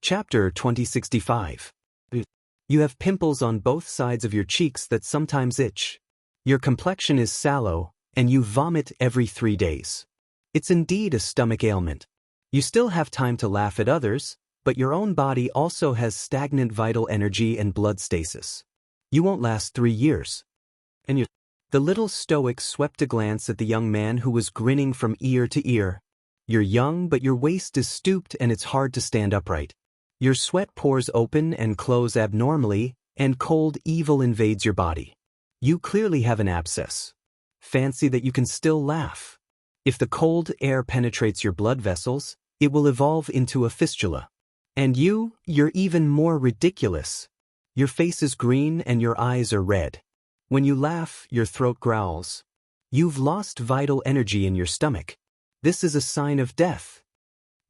Chapter 2065. You have pimples on both sides of your cheeks that sometimes itch. Your complexion is sallow, and you vomit every 3 days. It's indeed a stomach ailment. You still have time to laugh at others, but your own body also has stagnant vital energy and blood stasis. You won't last 3 years. And you. The little stoic swept a glance at the young man who was grinning from ear to ear. You're young, but your waist is stooped and it's hard to stand upright. Your sweat pores open and close abnormally, and cold evil invades your body. You clearly have an abscess. Fancy that you can still laugh. If the cold air penetrates your blood vessels, it will evolve into a fistula. And you're even more ridiculous. Your face is green and your eyes are red. When you laugh, your throat growls. You've lost vital energy in your stomach. This is a sign of death.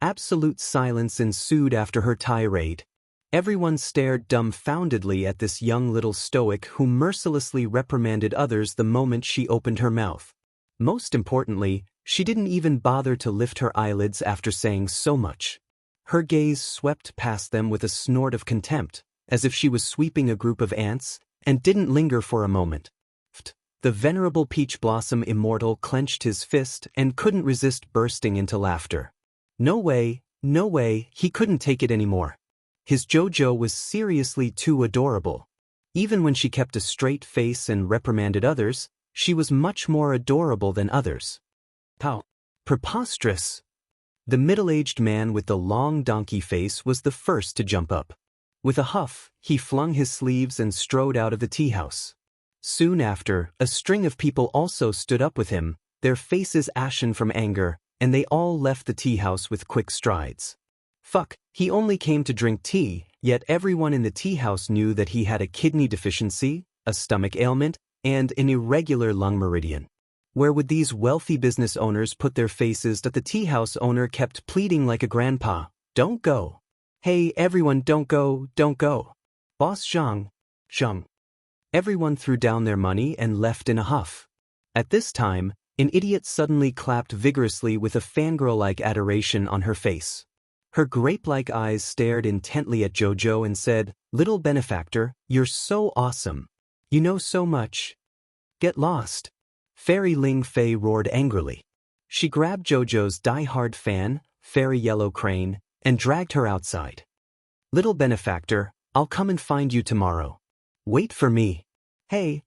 Absolute silence ensued after her tirade. Everyone stared dumbfoundedly at this young little stoic who mercilessly reprimanded others the moment she opened her mouth. Most importantly, she didn't even bother to lift her eyelids after saying so much. Her gaze swept past them with a snort of contempt, as if she was sweeping a group of ants, and didn't linger for a moment. The venerable peach blossom immortal clenched his fist and couldn't resist bursting into laughter. No way, he couldn't take it anymore. His JoJo was seriously too adorable. Even when she kept a straight face and reprimanded others, she was much more adorable than others. How preposterous! The middle-aged man with the long donkey face was the first to jump up. With a huff, he flung his sleeves and strode out of the tea house. Soon after, a string of people also stood up with him, their faces ashen from anger, and they all left the tea house with quick strides. Fuck, he only came to drink tea, yet everyone in the tea house knew that he had a kidney deficiency, a stomach ailment, and an irregular lung meridian. Where would these wealthy business owners put their faces that the tea house owner kept pleading like a grandpa? Don't go. Hey everyone, don't go. Boss Zhang. Everyone threw down their money and left in a huff. At this time, an idiot suddenly clapped vigorously with a fangirl-like adoration on her face. Her grape-like eyes stared intently at JoJo and said, "Little benefactor, you're so awesome. You know so much. Get lost." Fairy Ling Fei roared angrily. She grabbed JoJo's die-hard fan, Fairy Yellow Crane, and dragged her outside. "Little benefactor, I'll come and find you tomorrow. Wait for me." Hey,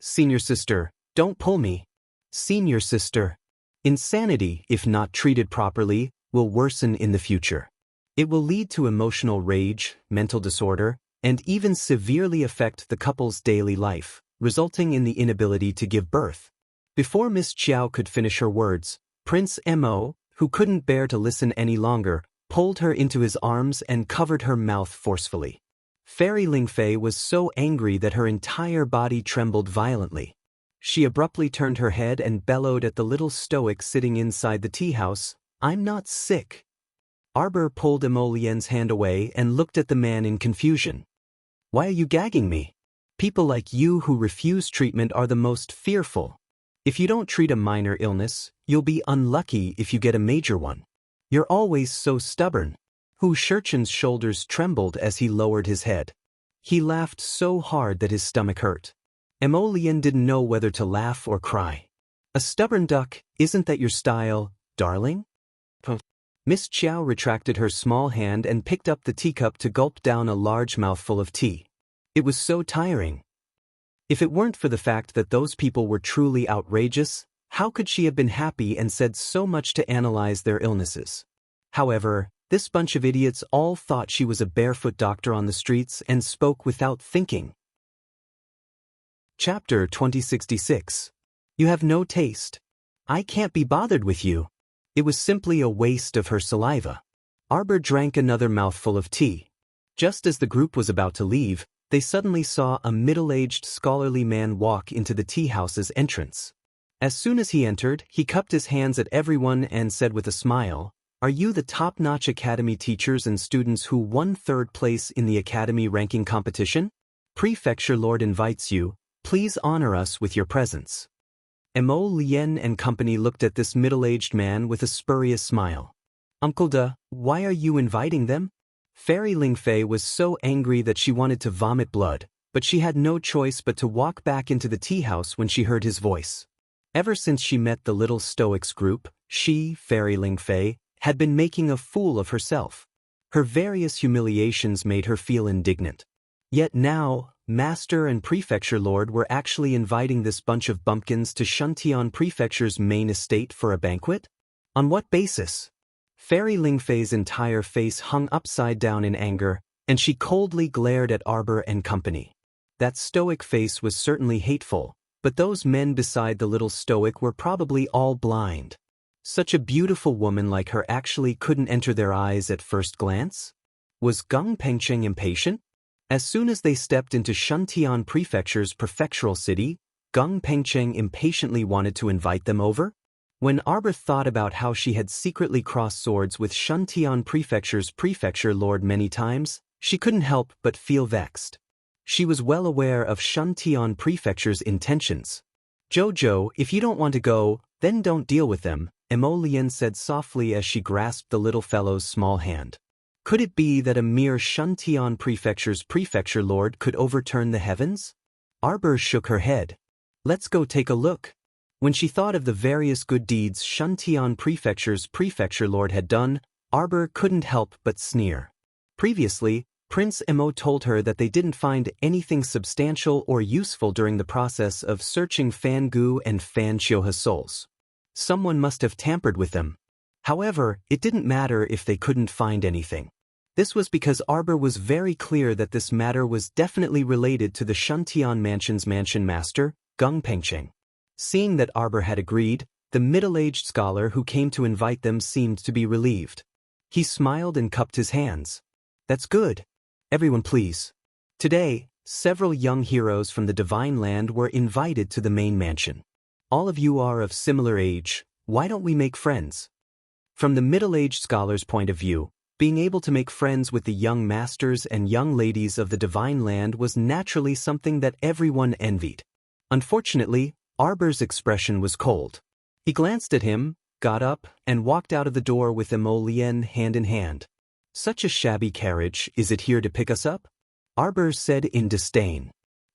senior sister, don't pull me. Senior sister. Insanity, if not treated properly, will worsen in the future. It will lead to emotional rage, mental disorder, and even severely affect the couple's daily life, resulting in the inability to give birth. Before Miss Chiao could finish her words, Prince Mo, who couldn't bear to listen any longer, pulled her into his arms and covered her mouth forcefully. Fairy Lingfei was so angry that her entire body trembled violently. She abruptly turned her head and bellowed at the little stoic sitting inside the tea house, "I'm not sick." Arbor pulled Emolien's hand away and looked at the man in confusion. "Why are you gagging me? People like you who refuse treatment are the most fearful. If you don't treat a minor illness, you'll be unlucky if you get a major one. You're always so stubborn." Hu Shurchen's shoulders trembled as he lowered his head. He laughed so hard that his stomach hurt. Emolien didn't know whether to laugh or cry. "A stubborn duck, isn't that your style, darling?" Miss Chiao retracted her small hand and picked up the teacup to gulp down a large mouthful of tea. It was so tiring. If it weren't for the fact that those people were truly outrageous, how could she have been happy and said so much to analyze their illnesses? However, this bunch of idiots all thought she was a barefoot doctor on the streets and spoke without thinking. Chapter 2066. You have no taste. I can't be bothered with you. It was simply a waste of her saliva. Arbor drank another mouthful of tea. Just as the group was about to leave, they suddenly saw a middle-aged scholarly man walk into the tea house's entrance. As soon as he entered, he cupped his hands at everyone and said with a smile, "Are you the top-notch academy teachers and students who won 3rd place in the academy ranking competition? Prefecture Lord invites you. Please honor us with your presence." Mo Lien and company looked at this middle-aged man with a spurious smile. "Uncle Da, why are you inviting them? Fairy Lingfei was so angry that she wanted to vomit blood, but she had no choice but to walk back into the tea house when she heard his voice. Ever since she met the little Stoics group, she, Fairy Lingfei, had been making a fool of herself. Her various humiliations made her feel indignant. Yet now, Master and Prefecture Lord were actually inviting this bunch of bumpkins to Shuntian Prefecture's main estate for a banquet? On what basis? Fairy Lingfei's entire face hung upside down in anger, and she coldly glared at Arbor and company. That stoic face was certainly hateful, but those men beside the little stoic were probably all blind. Such a beautiful woman like her actually couldn't enter their eyes at first glance? Was Gung Pengcheng impatient? As soon as they stepped into Shuntian Prefecture's prefectural city, Gung Pengcheng impatiently wanted to invite them over. When Arbor thought about how she had secretly crossed swords with Shuntian Prefecture's prefecture lord many times, she couldn't help but feel vexed. She was well aware of Shuntian Prefecture's intentions. "Jojo, if you don't want to go, then don't deal with them," Emo Lien said softly as she grasped the little fellow's small hand. Could it be that a mere Shuntian Prefecture's prefecture lord could overturn the heavens? Arbor shook her head. "Let's go take a look." When she thought of the various good deeds Shuntian Prefecture's prefecture lord had done, Arbor couldn't help but sneer. Previously, Prince Emo told her that they didn't find anything substantial or useful during the process of searching Fan Gu and Fan Chioha's souls. Someone must have tampered with them. However, it didn't matter if they couldn't find anything. This was because Arbor was very clear that this matter was definitely related to the Shuntian Mansion's mansion master, Gung Pengcheng. Seeing that Arbor had agreed, the middle-aged scholar who came to invite them seemed to be relieved. He smiled and cupped his hands. "That's good. Everyone please." Today, several young heroes from the Divine Land were invited to the main mansion. "All of you are of similar age, why don't we make friends?" From the middle-aged scholar's point of view, being able to make friends with the young masters and young ladies of the Divine Land was naturally something that everyone envied. Unfortunately, Arbor's expression was cold. He glanced at him, got up, and walked out of the door with Emo Lien hand in hand. "Such a shabby carriage, is it here to pick us up?" Arbor said in disdain.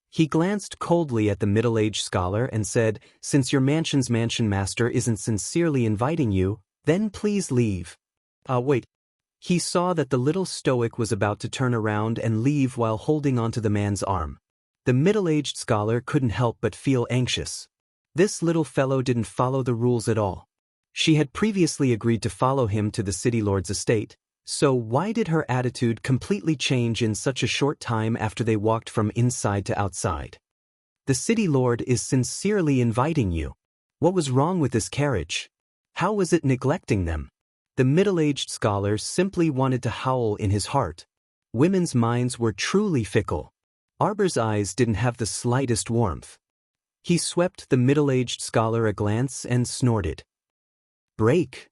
He glanced coldly at the middle-aged scholar and said, "Since your mansion's mansion master isn't sincerely inviting you, then please leave." Wait. He saw that the little stoic was about to turn around and leave while holding onto the man's arm. The middle-aged scholar couldn't help but feel anxious. This little fellow didn't follow the rules at all. She had previously agreed to follow him to the city lord's estate, so why did her attitude completely change in such a short time after they walked from inside to outside? "The city lord is sincerely inviting you. What was wrong with this carriage? How was it neglecting them?" The middle-aged scholar simply wanted to howl in his heart. Women's minds were truly fickle. Arbor's eyes didn't have the slightest warmth. He swept the middle-aged scholar a glance and snorted. Break.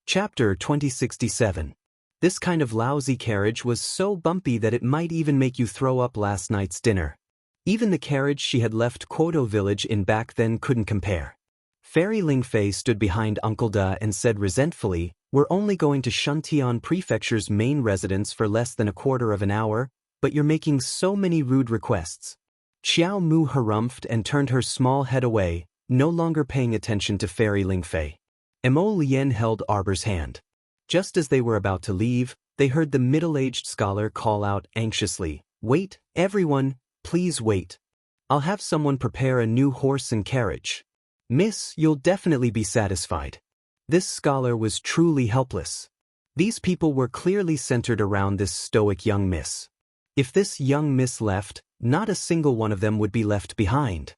Chapter 2067. This kind of lousy carriage was so bumpy that it might even make you throw up last night's dinner. Even the carriage she had left Quoto village in back then couldn't compare. Fairy Lingfei stood behind Uncle Da and said resentfully, "We're only going to Shuntian Prefecture's main residence for less than a quarter of an hour, but you're making so many rude requests." Xiao Mu harumphed and turned her small head away, no longer paying attention to Fairy Lingfei. Emo Lien held Arbor's hand. Just as they were about to leave, they heard the middle-aged scholar call out anxiously, "Wait, everyone, please wait. I'll have someone prepare a new horse and carriage. Miss, you'll definitely be satisfied." This scholar was truly helpless. These people were clearly centered around this stoic young miss. If this young miss left, not a single one of them would be left behind.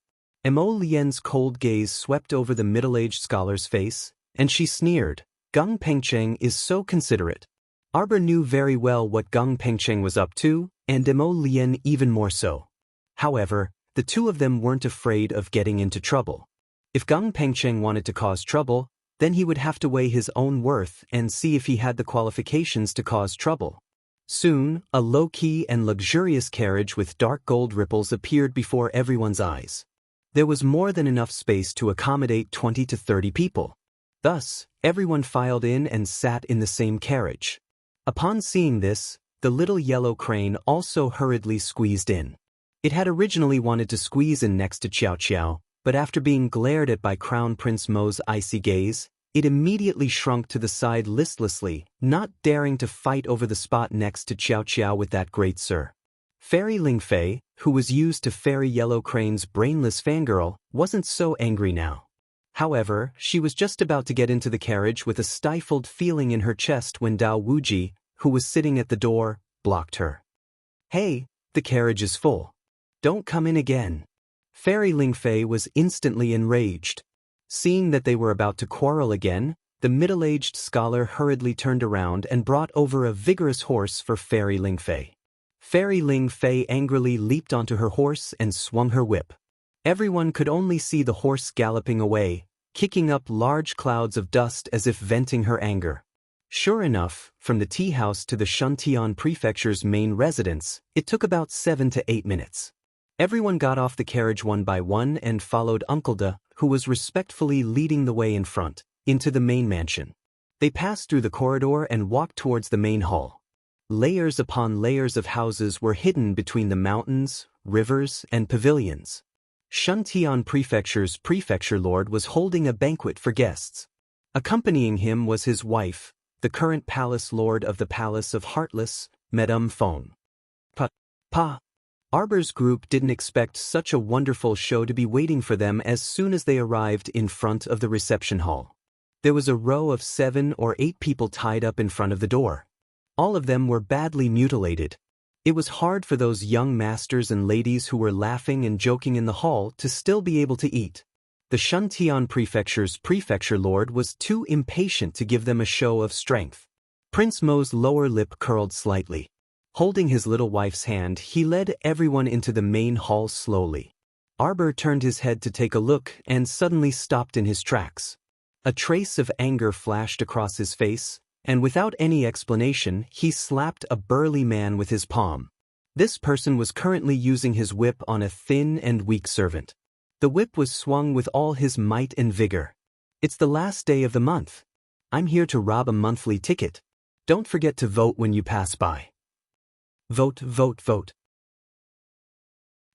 Emo Lien's cold gaze swept over the middle-aged scholar's face, and she sneered, "Gung Pengcheng is so considerate." Arbor knew very well what Gung Pengcheng was up to, and Emo Lien even more so. However, the two of them weren't afraid of getting into trouble. If Gung Pengcheng wanted to cause trouble, then he would have to weigh his own worth and see if he had the qualifications to cause trouble. Soon, a low-key and luxurious carriage with dark gold ripples appeared before everyone's eyes. There was more than enough space to accommodate 20 to 30 people. Thus, everyone filed in and sat in the same carriage. Upon seeing this, the little yellow crane also hurriedly squeezed in. It had originally wanted to squeeze in next to Xiao Xiao, but after being glared at by Crown Prince Mo's icy gaze, it immediately shrunk to the side listlessly, not daring to fight over the spot next to Xiao Xiao with that great sir. Fairy Lingfei, who was used to Fairy Yellow Crane's brainless fangirl, wasn't so angry now. However, she was just about to get into the carriage with a stifled feeling in her chest when Dao Wuji, who was sitting at the door, blocked her. "Hey, the carriage is full. Don't come in again." Fairy Lingfei was instantly enraged. Seeing that they were about to quarrel again, the middle-aged scholar hurriedly turned around and brought over a vigorous horse for Fairy Lingfei. Fairy Lingfei angrily leaped onto her horse and swung her whip. Everyone could only see the horse galloping away, kicking up large clouds of dust as if venting her anger. Sure enough, from the tea house to the Shuntian Prefecture's main residence, it took about 7 to 8 minutes. Everyone got off the carriage one by one and followed Uncle Da, who was respectfully leading the way in front, into the main mansion. They passed through the corridor and walked towards the main hall. Layers upon layers of houses were hidden between the mountains, rivers, and pavilions. Shuntian Prefecture's prefecture lord was holding a banquet for guests. Accompanying him was his wife, the current palace lord of the Palace of Heartless, Madame Fong. Arbor's group didn't expect such a wonderful show to be waiting for them as soon as they arrived in front of the reception hall. There was a row of 7 or 8 people tied up in front of the door. All of them were badly mutilated. It was hard for those young masters and ladies who were laughing and joking in the hall to still be able to eat. The Shuntian Prefecture's prefecture lord was too impatient to give them a show of strength. Prince Mo's lower lip curled slightly. Holding his little wife's hand, he led everyone into the main hall slowly. Arbor turned his head to take a look and suddenly stopped in his tracks. A trace of anger flashed across his face, and without any explanation, he slapped a burly man with his palm. This person was currently using his whip on a thin and weak servant. The whip was swung with all his might and vigor. "It's the last day of the month. I'm here to rob a monthly ticket. Don't forget to vote when you pass by. Vote, vote, vote."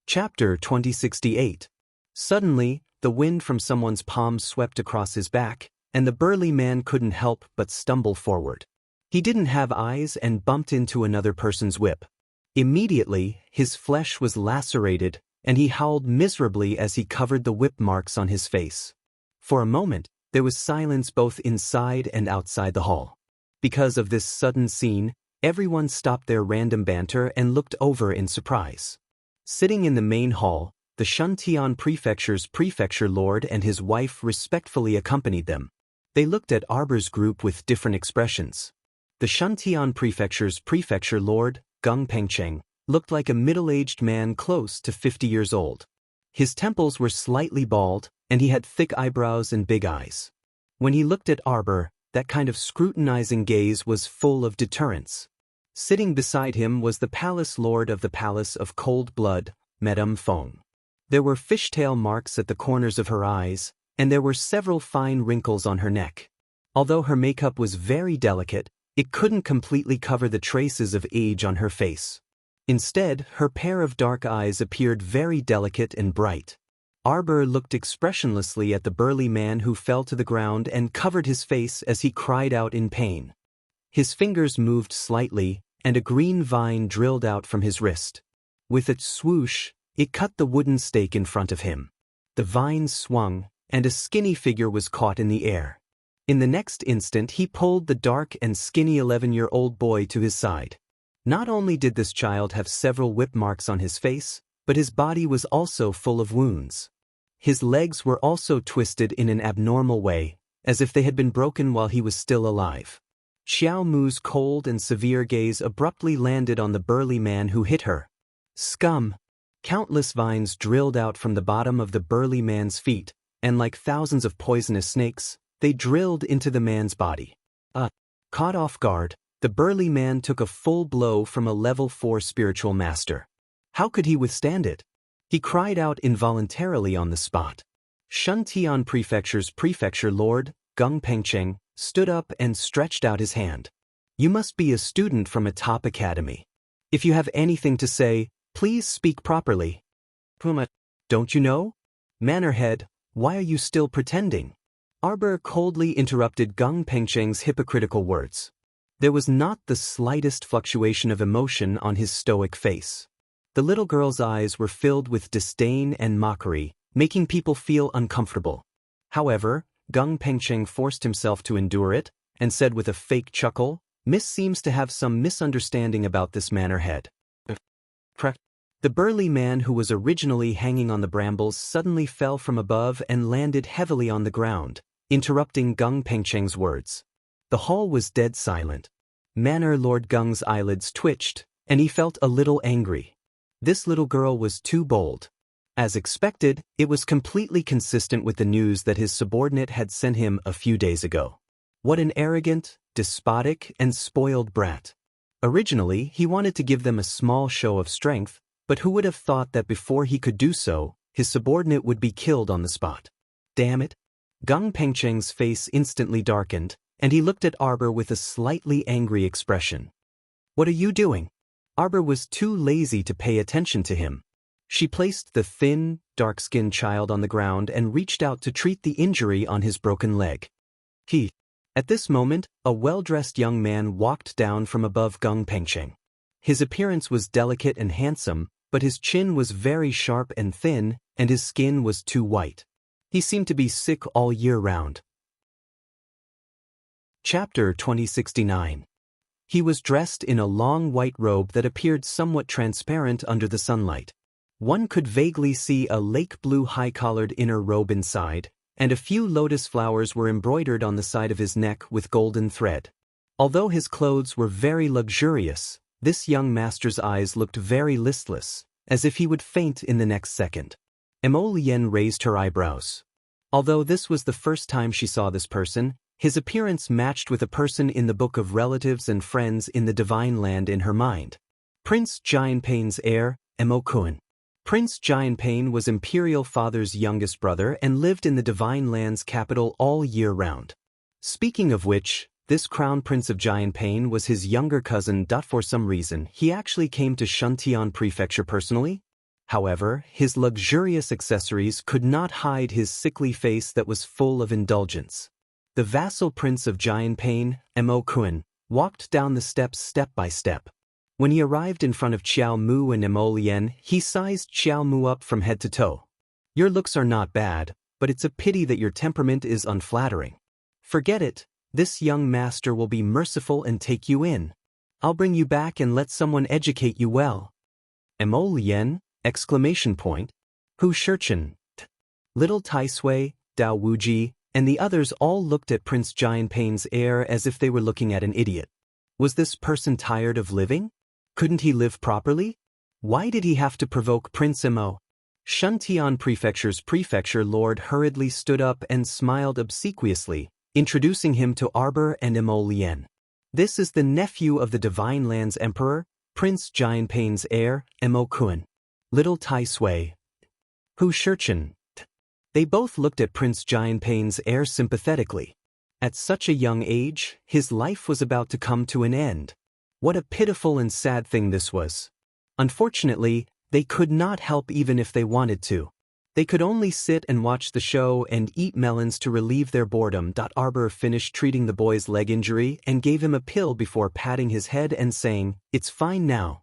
Chapter 2068. Suddenly, the wind from someone's palm swept across his back, and the burly man couldn't help but stumble forward. He didn't have eyes and bumped into another person's whip. Immediately, his flesh was lacerated, and he howled miserably as he covered the whip marks on his face. For a moment, there was silence both inside and outside the hall. Because of this sudden scene, everyone stopped their random banter and looked over in surprise. Sitting in the main hall, the Shuntian Prefecture's prefecture lord and his wife respectfully accompanied them. They looked at Arbor's group with different expressions. The Shuntian Prefecture's prefecture lord, Gung Pengcheng, looked like a middle-aged man close to 50 years old. His temples were slightly bald, and he had thick eyebrows and big eyes. When he looked at Arbor, that kind of scrutinizing gaze was full of deterrence. Sitting beside him was the palace lord of the Palace of Cold Blood, Madame Fong. There were fishtail marks at the corners of her eyes, and there were several fine wrinkles on her neck. Although her makeup was very delicate, it couldn't completely cover the traces of age on her face. Instead, her pair of dark eyes appeared very delicate and bright. Arbor looked expressionlessly at the burly man who fell to the ground and covered his face as he cried out in pain. His fingers moved slightly, and a green vine drilled out from his wrist. With its swoosh, it cut the wooden stake in front of him. The vine swung, and a skinny figure was caught in the air. In the next instant he pulled the dark and skinny 11-year-old boy to his side. Not only did this child have several whip marks on his face, but his body was also full of wounds. His legs were also twisted in an abnormal way, as if they had been broken while he was still alive. Xiao Mu's cold and severe gaze abruptly landed on the burly man who hit her. Scum! Countless vines drilled out from the bottom of the burly man's feet, and like thousands of poisonous snakes, they drilled into the man's body. Caught off guard, the burly man took a full blow from a level 4 spiritual master. How could he withstand it? He cried out involuntarily on the spot. Shuntian Prefecture's prefecture lord, Gung Pengcheng, stood up and stretched out his hand. You must be a student from a top academy. If you have anything to say, please speak properly. Puma, don't you know? Mannerhead, why are you still pretending? Arbor coldly interrupted Gung Pengcheng's hypocritical words. There was not the slightest fluctuation of emotion on his stoic face. The little girl's eyes were filled with disdain and mockery, making people feel uncomfortable. However, Gung Pengcheng forced himself to endure it, and said with a fake chuckle, Miss seems to have some misunderstanding about this Mannerhead. The burly man who was originally hanging on the brambles suddenly fell from above and landed heavily on the ground, interrupting Gung Pengcheng's words. The hall was dead silent. Manor Lord Gung's eyelids twitched, and he felt a little angry. This little girl was too bold. As expected, it was completely consistent with the news that his subordinate had sent him a few days ago. What an arrogant, despotic, and spoiled brat. Originally, he wanted to give them a small show of strength, but who would have thought that before he could do so, his subordinate would be killed on the spot? Damn it. Gung Pengcheng's face instantly darkened, and he looked at Arbor with a slightly angry expression. What are you doing? Arbor was too lazy to pay attention to him. She placed the thin, dark-skinned child on the ground and reached out to treat the injury on his broken leg. At this moment, a well-dressed young man walked down from above Gung Pengcheng. His appearance was delicate and handsome, but his chin was very sharp and thin, and his skin was too white. He seemed to be sick all year round. Chapter 2069. He was dressed in a long white robe that appeared somewhat transparent under the sunlight. One could vaguely see a lake blue high-collared inner robe inside, and a few lotus flowers were embroidered on the side of his neck with golden thread. Although his clothes were very luxurious, this young master's eyes looked very listless, as if he would faint in the next second. Emolien raised her eyebrows. Although this was the first time she saw this person, his appearance matched with a person in the book of relatives and friends in the divine land in her mind. Prince Jianpei's heir, Emokun. Prince Jianpei was Imperial Father's youngest brother and lived in the divine land's capital all year round. Speaking of which, this crown prince of Jianpei was his younger cousin. For some reason, he actually came to Shuntian Prefecture personally. However, his luxurious accessories could not hide his sickly face that was full of indulgence. The vassal prince of Jianpei, Emokun, walked down the steps step by step. When he arrived in front of Qiao Mu and Emolien, he sized Qiao Mu up from head to toe. Your looks are not bad, but it's a pity that your temperament is unflattering. Forget it. This young master will be merciful and take you in. I'll bring you back and let someone educate you well. Emolien! Hu Shirchen, Little Tai Sui, Dao Wuji, and the others all looked at Prince Jianpei's heir as if they were looking at an idiot. Was this person tired of living? Couldn't he live properly? Why did he have to provoke Prince Emo? Shuntian Prefecture's prefecture lord hurriedly stood up and smiled obsequiously, introducing him to Arbor and Emolien. This is the nephew of the Divine Land's emperor, Prince Jianpei's heir, Emokun. Little Tai Sui. Hu Shirchen. They both looked at Prince Jianpei's heir sympathetically. At such a young age, his life was about to come to an end. What a pitiful and sad thing this was. Unfortunately, they could not help even if they wanted to. They could only sit and watch the show and eat melons to relieve their boredom. Arbor finished treating the boy's leg injury and gave him a pill before patting his head and saying, "It's fine now."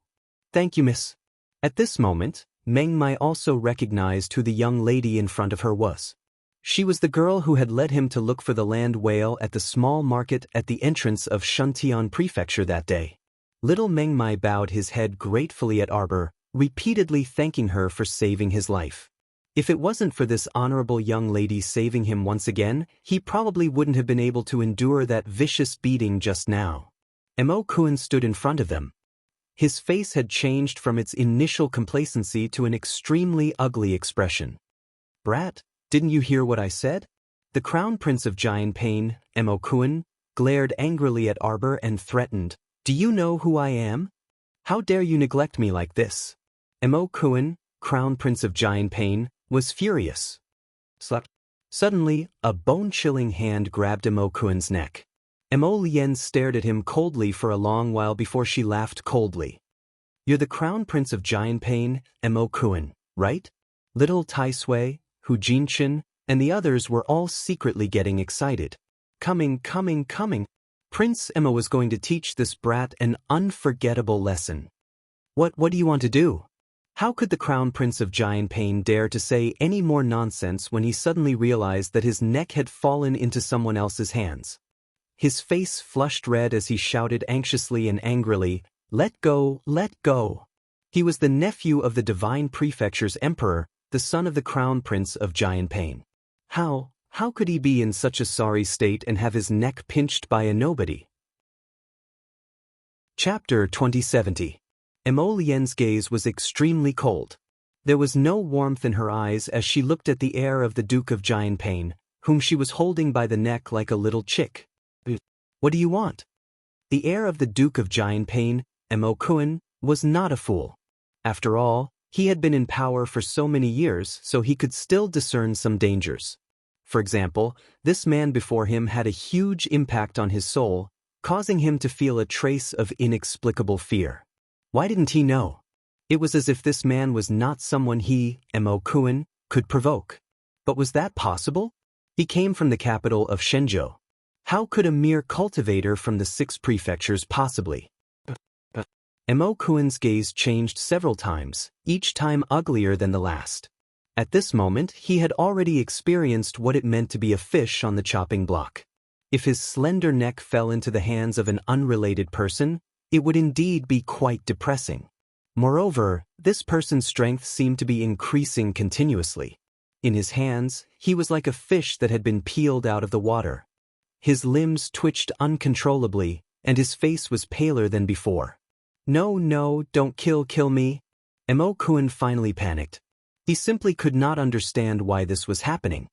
"Thank you, miss." At this moment, Meng Mai also recognized who the young lady in front of her was. She was the girl who had led him to look for the land whale at the small market at the entrance of Shuntian Prefecture that day. Little Meng Mai bowed his head gratefully at Arbor, repeatedly thanking her for saving his life. If it wasn't for this honorable young lady saving him once again, he probably wouldn't have been able to endure that vicious beating just now. Emokun stood in front of them. His face had changed from its initial complacency to an extremely ugly expression. "Brat, didn't you hear what I said?" The crown prince of Jianpei, Emokun, glared angrily at Arbor and threatened, "Do you know who I am? How dare you neglect me like this?" Emokun, crown prince of Jianpei, was furious. Suddenly, a bone-chilling hand grabbed Emokun's neck. Lien stared at him coldly for a long while before she laughed coldly. "You're the crown prince of Giant Pain, Kun, right?" Little Tai Sui, Hu Jinshin, and the others were all secretly getting excited. Coming. Prince Emma was going to teach this brat an unforgettable lesson. What do you want to do? How could the crown prince of Giant Pain dare to say any more nonsense when he suddenly realized that his neck had fallen into someone else's hands? His face flushed red as he shouted anxiously and angrily, "Let go, let go!" He was the nephew of the Divine Prefecture's emperor, the son of the crown prince of Giant Pain. How could he be in such a sorry state and have his neck pinched by a nobody? Chapter 2070. Lien's gaze was extremely cold. There was no warmth in her eyes as she looked at the heir of the Duke of Giant Pain, whom she was holding by the neck like a little chick. "What do you want?" The heir of the Duke of Giant Pain, Kun, was not a fool. After all, he had been in power for so many years, so he could still discern some dangers. For example, this man before him had a huge impact on his soul, causing him to feel a trace of inexplicable fear. Why didn't he know? It was as if this man was not someone he, Kun, could provoke. But was that possible? He came from the capital of Shenzhou. How could a mere cultivator from the 6 prefectures possibly? Kun's gaze changed several times, each time uglier than the last. At this moment, he had already experienced what it meant to be a fish on the chopping block. If his slender neck fell into the hands of an unrelated person, it would indeed be quite depressing. Moreover, this person's strength seemed to be increasing continuously. In his hands, he was like a fish that had been peeled out of the water. His limbs twitched uncontrollably, and his face was paler than before. No, don't kill me. Kun finally panicked. He simply could not understand why this was happening.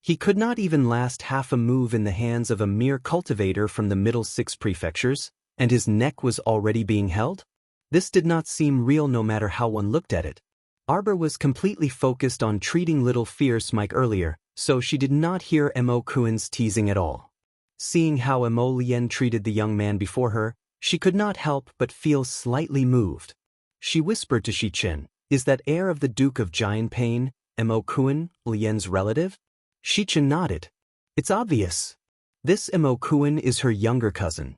He could not even last half a move in the hands of a mere cultivator from the middle 6 prefectures, and his neck was already being held? This did not seem real no matter how one looked at it. Arbor was completely focused on treating little Fierce Mike earlier, so she did not hear Kun's teasing at all. Seeing how Lien treated the young man before her, she could not help but feel slightly moved. She whispered to Shichin, "Is that heir of the Duke of Giant Pain, Kun, Lien's relative?" Shichin nodded. "It's obvious. This Kun is her younger cousin."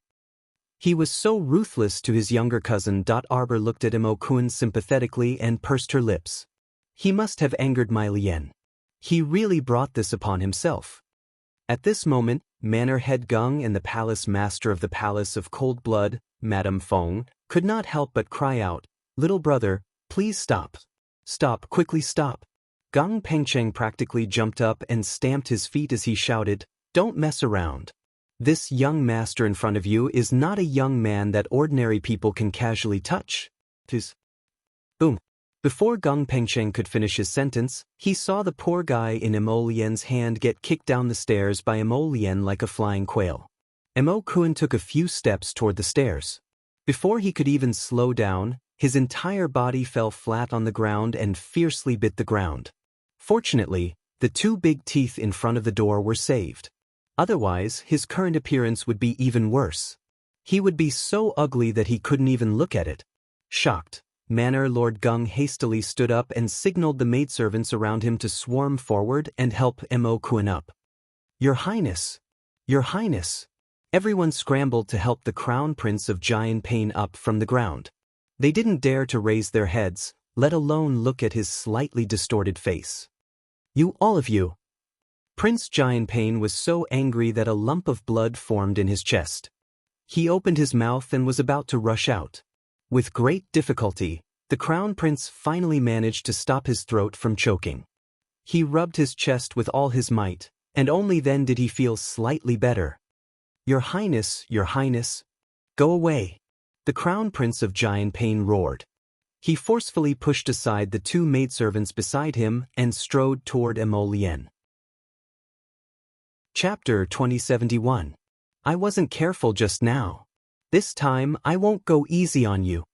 He was so ruthless to his younger cousin. Arbor looked at Kun sympathetically and pursed her lips. He must have angered my Lien. He really brought this upon himself. At this moment, Manor Head Gung and the palace master of the Palace of Cold Blood, Madame Feng, could not help but cry out, "Little brother, please stop. Stop, quickly stop." Gung Pengcheng practically jumped up and stamped his feet as he shouted, "Don't mess around. This young master in front of you is not a young man that ordinary people can casually touch." Boom. Before Gung Pengcheng could finish his sentence, he saw the poor guy in Lien's hand get kicked down the stairs by Lien like a flying quail. Kun took a few steps toward the stairs. Before he could even slow down, his entire body fell flat on the ground and fiercely bit the ground. Fortunately, the 2 big teeth in front of the door were saved. Otherwise, his current appearance would be even worse. He would be so ugly that he couldn't even look at it. Shocked, Manor Lord Gung hastily stood up and signaled the maidservants around him to swarm forward and help Kun up. "Your Highness! Your Highness!" Everyone scrambled to help the Crown Prince of Giant Pain up from the ground. They didn't dare to raise their heads, let alone look at his slightly distorted face. "You, all of you!" Prince Giant Pain was so angry that a lump of blood formed in his chest. He opened his mouth and was about to rush out. With great difficulty, the Crown Prince finally managed to stop his throat from choking. He rubbed his chest with all his might, and only then did he feel slightly better. Your Highness, go away!" The Crown Prince of Giant Pain roared. He forcefully pushed aside the 2 maidservants beside him and strode toward Lien. Chapter 2071. I wasn't careful just now. This time I won't go easy on you.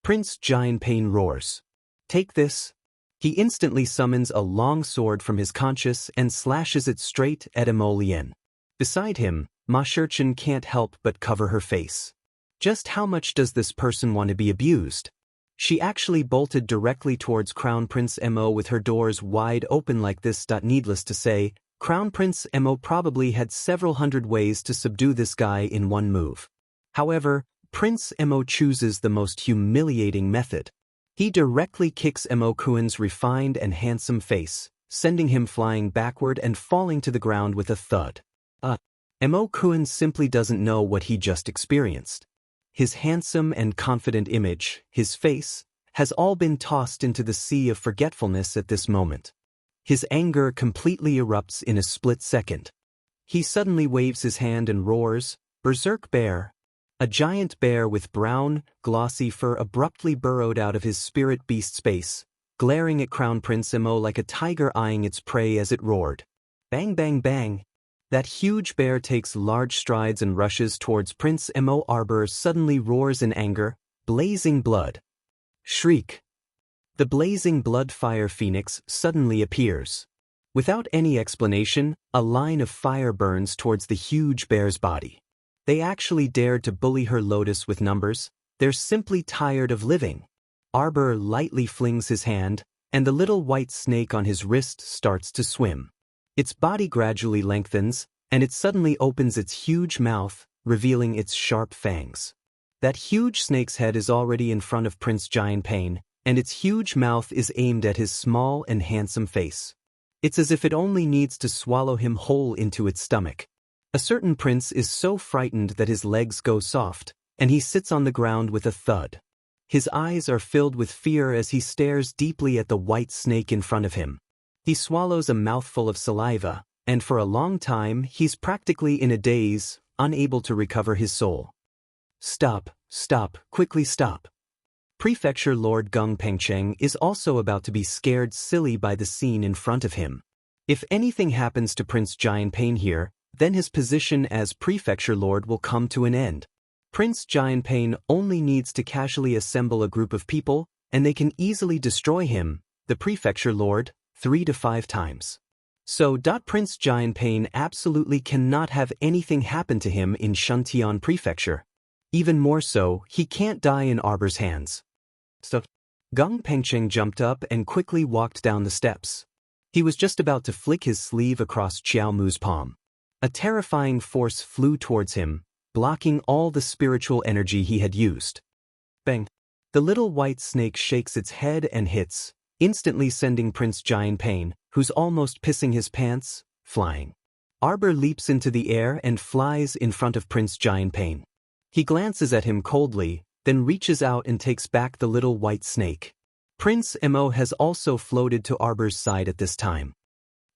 Prince Giant Pain roars. Take this. He instantly summons a long sword from his conscious and slashes it straight at Lien. Beside him, Ma Shurchen can't help but cover her face. Just how much does this person want to be abused? She actually bolted directly towards Crown Prince Mo with her doors wide open like this. Needless to say, Crown Prince Mo probably had several hundred ways to subdue this guy in one move. However, Prince Mo chooses the most humiliating method. He directly kicks Mo Kuen's refined and handsome face, sending him flying backward and falling to the ground with a thud. Mo Kuen simply doesn't know what he just experienced. His handsome and confident image, his face, has all been tossed into the sea of forgetfulness at this moment. His anger completely erupts in a split second. He suddenly waves his hand and roars, "Berserk Bear!" A giant bear with brown, glossy fur abruptly burrowed out of his spirit beast's base, glaring at Crown Prince Mo like a tiger eyeing its prey as it roared. Bang bang bang! That huge bear takes large strides and rushes towards Prince Mo. Arbor suddenly roars in anger, blazing blood. Shriek! The blazing blood fire phoenix suddenly appears. Without any explanation, a line of fire burns towards the huge bear's body. They actually dared to bully her Lotus with numbers. They're simply tired of living. Arbor lightly flings his hand, and the little white snake on his wrist starts to swim. Its body gradually lengthens, and it suddenly opens its huge mouth, revealing its sharp fangs. That huge snake's head is already in front of Prince Giant Pain, and its huge mouth is aimed at his small and handsome face. It's as if it only needs to swallow him whole into its stomach. A certain prince is so frightened that his legs go soft, and he sits on the ground with a thud. His eyes are filled with fear as he stares deeply at the white snake in front of him. He swallows a mouthful of saliva, and for a long time he's practically in a daze, unable to recover his soul. Stop, stop, quickly stop. Prefecture Lord Gung Pengcheng is also about to be scared silly by the scene in front of him. If anything happens to Prince Giant Pain here, then his position as Prefecture Lord will come to an end. Prince Giant Pain only needs to casually assemble a group of people, and they can easily destroy him, the Prefecture Lord, 3 to 5 times. So, Prince Giant Pain absolutely cannot have anything happen to him in Shuntian Prefecture. Even more so, he can't die in Arbor's hands. So, Gung Pengcheng jumped up and quickly walked down the steps. He was just about to flick his sleeve across Qiao Mu's palm. A terrifying force flew towards him, blocking all the spiritual energy he had used. Bang! The little white snake shakes its head and hits, instantly sending Prince Giant Pain, who's almost pissing his pants, flying. Arbor leaps into the air and flies in front of Prince Giant Pain. He glances at him coldly, then reaches out and takes back the little white snake. Prince Mo has also floated to Arbor's side at this time.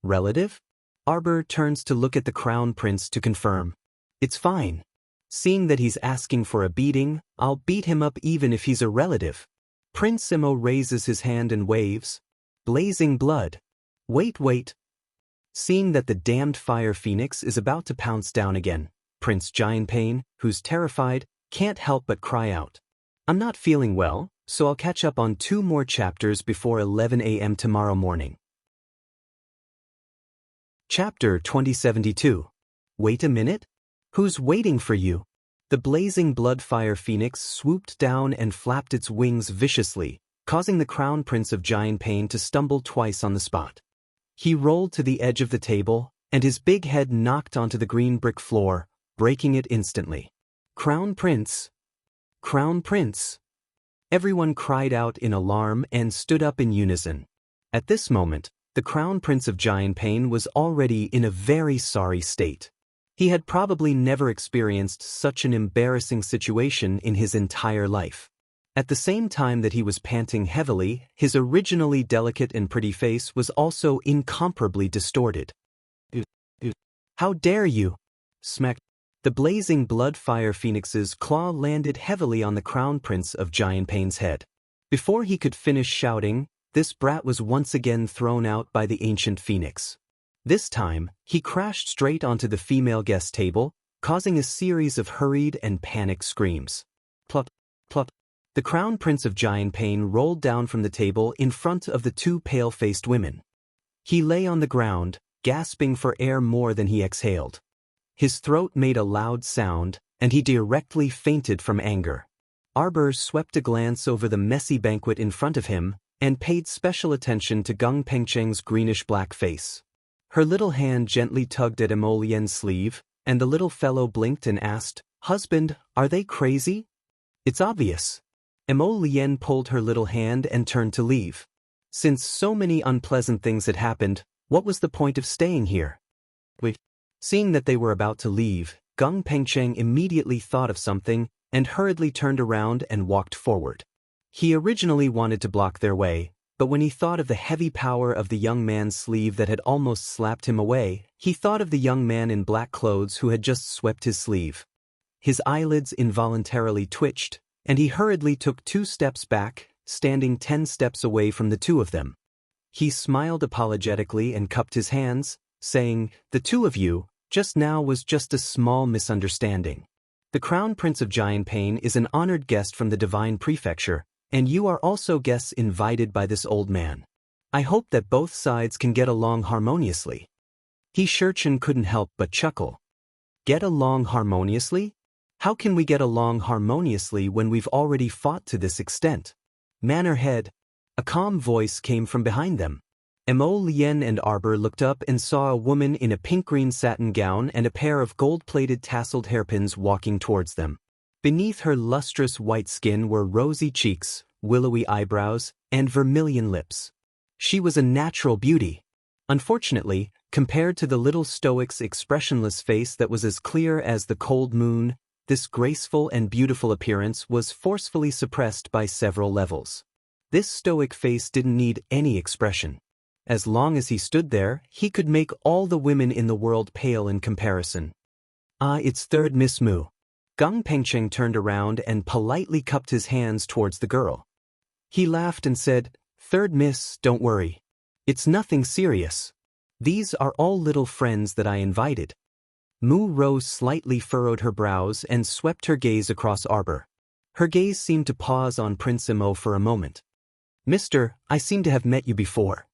Relative? Arbor turns to look at the Crown Prince to confirm. It's fine. Seeing that he's asking for a beating, I'll beat him up even if he's a relative. Prince Mo raises his hand and waves. Blazing blood. Wait. Seeing that the damned fire phoenix is about to pounce down again, Prince Giant Pain, who's terrified, can't help but cry out. I'm not feeling well, so I'll catch up on 2 more chapters before 11 a.m. tomorrow morning. Chapter 2072. Wait a minute? Who's waiting for you? The blazing blood fire phoenix swooped down and flapped its wings viciously, causing the Crown Prince of Giant Pain to stumble twice on the spot. He rolled to the edge of the table, and his big head knocked onto the green brick floor, breaking it instantly. Crown Prince! Crown Prince! Everyone cried out in alarm and stood up in unison. At this moment, the Crown Prince of Giant Pain was already in a very sorry state. He had probably never experienced such an embarrassing situation in his entire life. At the same time that he was panting heavily, his originally delicate and pretty face was also incomparably distorted. How dare you! Smack! The blazing blood fire phoenix's claw landed heavily on the Crown Prince of Giant Pain's head. Before he could finish shouting, this brat was once again thrown out by the ancient phoenix. This time, he crashed straight onto the female guest table, causing a series of hurried and panicked screams. Plop, plop. The Crown Prince of Giant Pain rolled down from the table in front of the 2 pale-faced women. He lay on the ground, gasping for air more than he exhaled. His throat made a loud sound, and he directly fainted from anger. Arbor swept a glance over the messy banquet in front of him, and paid special attention to Gung Pengcheng's greenish-black face. Her little hand gently tugged at Emo Lien's sleeve, and the little fellow blinked and asked, "Husband, are they crazy?" "It's obvious." Emo Lien pulled her little hand and turned to leave. Since so many unpleasant things had happened, what was the point of staying here? Seeing that they were about to leave, Gung Pengcheng immediately thought of something and hurriedly turned around and walked forward. He originally wanted to block their way, but when he thought of the heavy power of the young man's sleeve that had almost slapped him away, he thought of the young man in black clothes who had just swept his sleeve. His eyelids involuntarily twitched, and he hurriedly took 2 steps back, standing 10 steps away from the two of them. He smiled apologetically and cupped his hands, saying, "The two of you, just now was just a small misunderstanding. The Crown Prince of Jianping is an honored guest from the Divine Prefecture, and you are also guests invited by this old man. I hope that both sides can get along harmoniously." He Shurchen couldn't help but chuckle. Get along harmoniously? How can we get along harmoniously when we've already fought to this extent? Manor Head. A calm voice came from behind them. Emo Lien and Arbor looked up and saw a woman in a pink-green satin gown and a pair of gold-plated tasseled hairpins walking towards them. Beneath her lustrous white skin were rosy cheeks, willowy eyebrows, and vermilion lips. She was a natural beauty. Unfortunately, compared to the little stoic's expressionless face that was as clear as the cold moon, this graceful and beautiful appearance was forcefully suppressed by several levels. This stoic face didn't need any expression. As long as he stood there, he could make all the women in the world pale in comparison. "Ah, it's third Miss Mu." Gung Pengcheng turned around and politely cupped his hands towards the girl. He laughed and said, "Third Miss, don't worry. It's nothing serious. These are all little friends that I invited." Mu Rose slightly furrowed her brows and swept her gaze across Arbor. Her gaze seemed to pause on Prince Emo for a moment. "Mister, I seem to have met you before."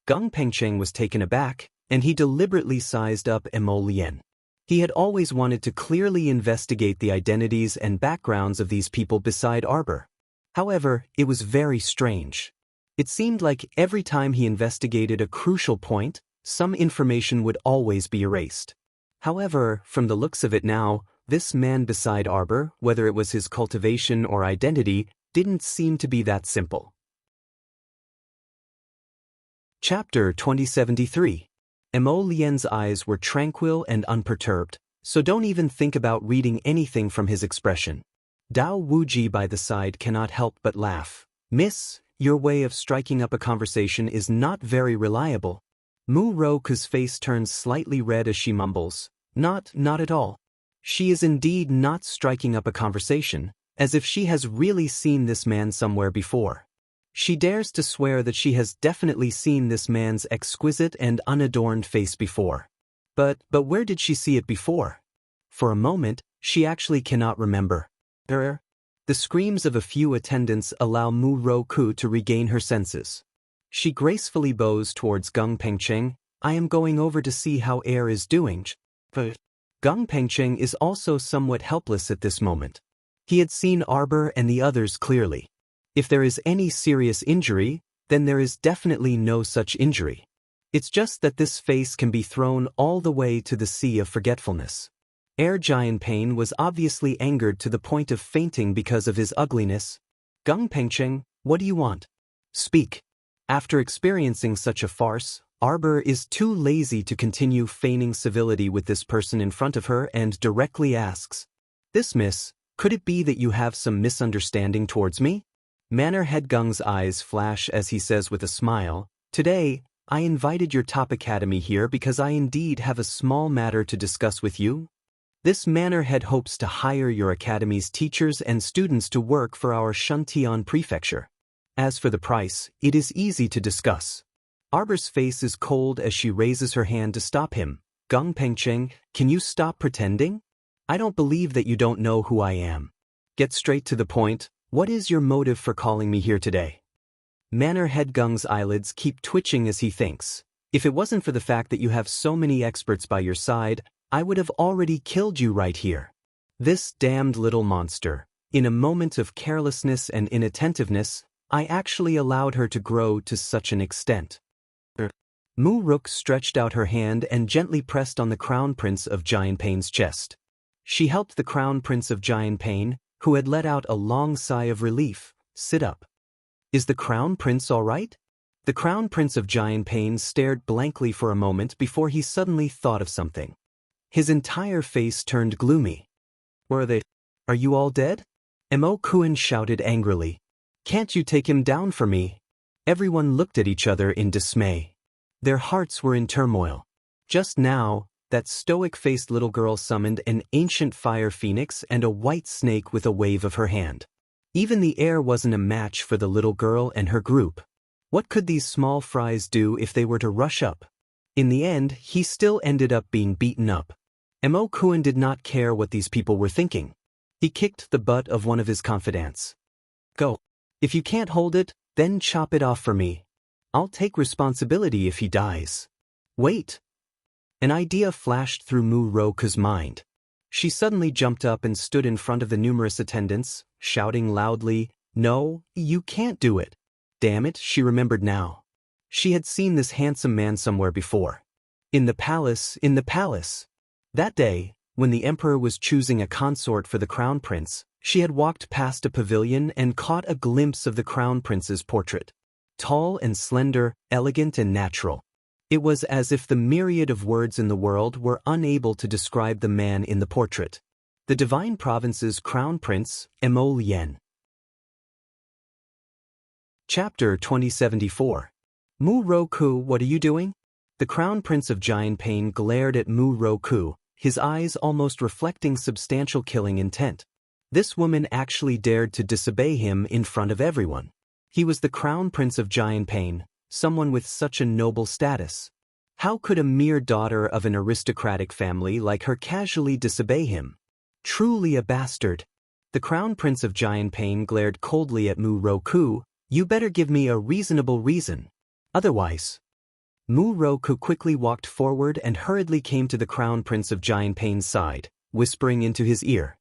Gung Pengcheng was taken aback, and he deliberately sized up Emo Lien. He had always wanted to clearly investigate the identities and backgrounds of these people beside Arbor. However, it was very strange. It seemed like every time he investigated a crucial point, some information would always be erased. However, from the looks of it now, this man beside Arbor, whether it was his cultivation or identity, didn't seem to be that simple. Chapter 2073. Emo Lien's eyes were tranquil and unperturbed, so don't even think about reading anything from his expression. Dao Wuji by the side cannot help but laugh. "Miss, your way of striking up a conversation is not very reliable." Mu Roku's face turns slightly red as she mumbles, Not at all. She is indeed not striking up a conversation, as if she has really seen this man somewhere before. She dares to swear that she has definitely seen this man's exquisite and unadorned face before. But where did she see it before? For a moment, she actually cannot remember. The screams of a few attendants allow Mu Roku to regain her senses. She gracefully bows towards Gung Pengcheng. "I am going over to see how Air is doing." But Gung Pengcheng is also somewhat helpless at this moment. He had seen Arbor and the others clearly. If there is any serious injury, then there is definitely no such injury. It's just that this face can be thrown all the way to the sea of forgetfulness. Air Jianping was obviously angered to the point of fainting because of his ugliness. "Gung Pengcheng, what do you want? Speak." After experiencing such a farce, Arbor is too lazy to continue feigning civility with this person in front of her and directly asks, "This miss, could it be that you have some misunderstanding towards me?" Manor Head Gung's eyes flash as he says with a smile, "Today, I invited your top academy here because I indeed have a small matter to discuss with you. This Manor Head hopes to hire your academy's teachers and students to work for our Shuntian prefecture. As for the price, it is easy to discuss." Arbor's face is cold as she raises her hand to stop him. "Gung Pengcheng, can you stop pretending? I don't believe that you don't know who I am. Get straight to the point. What is your motive for calling me here today?" Manor Head Gung's eyelids keep twitching as he thinks. If it wasn't for the fact that you have so many experts by your side, I would have already killed you right here. This damned little monster. In a moment of carelessness and inattentiveness, I actually allowed her to grow to such an extent. Mu-Rook stretched out her hand and gently pressed on the Crown Prince of Giant Pain's chest. She helped the Crown Prince of Giant Pain, who had let out a long sigh of relief, sit up. Is the Crown Prince all right? The Crown Prince of Giant Pain stared blankly for a moment before he suddenly thought of something. His entire face turned gloomy. Where are they? Are you all dead? Emo-kun shouted angrily. Can't you take him down for me? Everyone looked at each other in dismay. Their hearts were in turmoil. Just now, that stoic-faced little girl summoned an ancient fire phoenix and a white snake with a wave of her hand. Even the air wasn't a match for the little girl and her group. What could these small fries do if they were to rush up? In the end, he still ended up being beaten up. Emo-kun did not care what these people were thinking. He kicked the butt of one of his confidants. Go. If you can't hold it, then chop it off for me. I'll take responsibility if he dies. Wait. An idea flashed through Mu-Roku's mind. She suddenly jumped up and stood in front of the numerous attendants, shouting loudly, No, you can't do it. Damn it, she remembered now. She had seen this handsome man somewhere before. In the palace. That day, when the emperor was choosing a consort for the crown prince, she had walked past a pavilion and caught a glimpse of the crown prince's portrait. Tall and slender, elegant and natural. It was as if the myriad of words in the world were unable to describe the man in the portrait. The Divine Province's Crown Prince, Emo-Lien. Chapter 2074. Mu-Roku, what are you doing? The Crown Prince of Giant Pain glared at Mu-Roku, his eyes almost reflecting substantial killing intent. This woman actually dared to disobey him in front of everyone. He was the Crown Prince of Giant Pain, someone with such a noble status. How could a mere daughter of an aristocratic family like her casually disobey him? Truly a bastard. The Crown Prince of Giant Pain glared coldly at Mu-Roku. You better give me a reasonable reason. Otherwise. Mu-Roku quickly walked forward and hurriedly came to the Crown Prince of Giant Pain's side, whispering into his ear.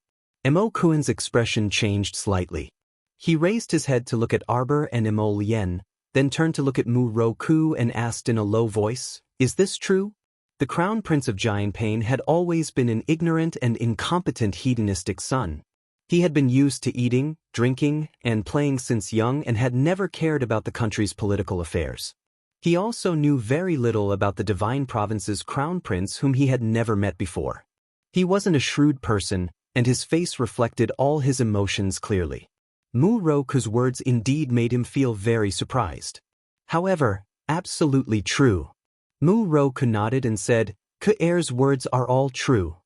Emo-kun's expression changed slightly. He raised his head to look at Arbor and Emo-Lien, then turned to look at Mu-Roku and asked in a low voice, Is this true? The Crown Prince of Giant Pain had always been an ignorant and incompetent hedonistic son. He had been used to eating, drinking, and playing since young and had never cared about the country's political affairs. He also knew very little about the Divine Province's Crown Prince whom he had never met before. He wasn't a shrewd person, and his face reflected all his emotions clearly. Mu-Roku's words indeed made him feel very surprised. However, absolutely true. Mu-Roku nodded and said, Ku-Er's words are all true.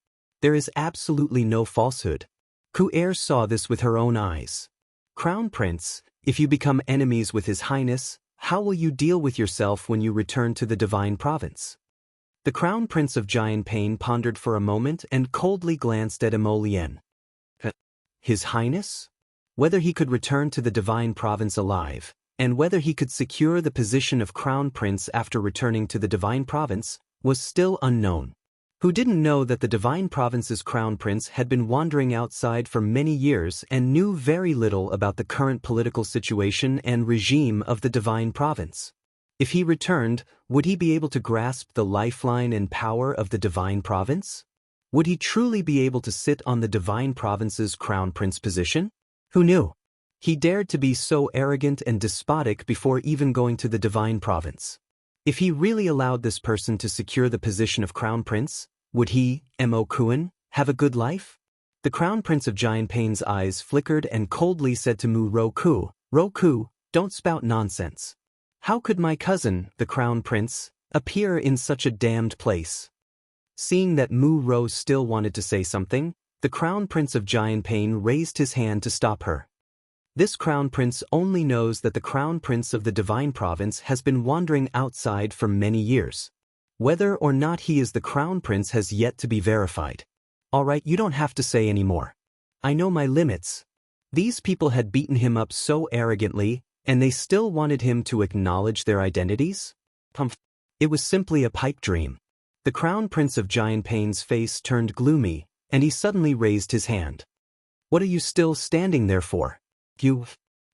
There is absolutely no falsehood. Ku-Er saw this with her own eyes. Crown Prince, if you become enemies with His Highness, how will you deal with yourself when you return to the Divine Province? The Crown Prince of Giant Pain pondered for a moment and coldly glanced at Emo-Lien. His Highness? Whether he could return to the Divine Province alive, and whether he could secure the position of Crown Prince after returning to the Divine Province, was still unknown. Who didn't know that the Divine Province's Crown Prince had been wandering outside for many years and knew very little about the current political situation and regime of the Divine Province? If he returned, would he be able to grasp the lifeline and power of the Divine Province? Would he truly be able to sit on the Divine Province's Crown Prince position? Who knew? He dared to be so arrogant and despotic before even going to the Divine Province. If he really allowed this person to secure the position of Crown Prince, would he, Emo-kun, have a good life? The Crown Prince of Giant Pain's eyes flickered and coldly said to Mu-Roku, Roku, don't spout nonsense. How could my cousin, the Crown Prince, appear in such a damned place? Seeing that Mu-Ro still wanted to say something, the Crown Prince of Giant Pain raised his hand to stop her. This Crown Prince only knows that the Crown Prince of the Divine Province has been wandering outside for many years. Whether or not he is the Crown Prince has yet to be verified. Alright, you don't have to say any more. I know my limits. These people had beaten him up so arrogantly, and they still wanted him to acknowledge their identities? It was simply a pipe dream. The Crown Prince of Giantpain's face turned gloomy, and he suddenly raised his hand. What are you still standing there for? You.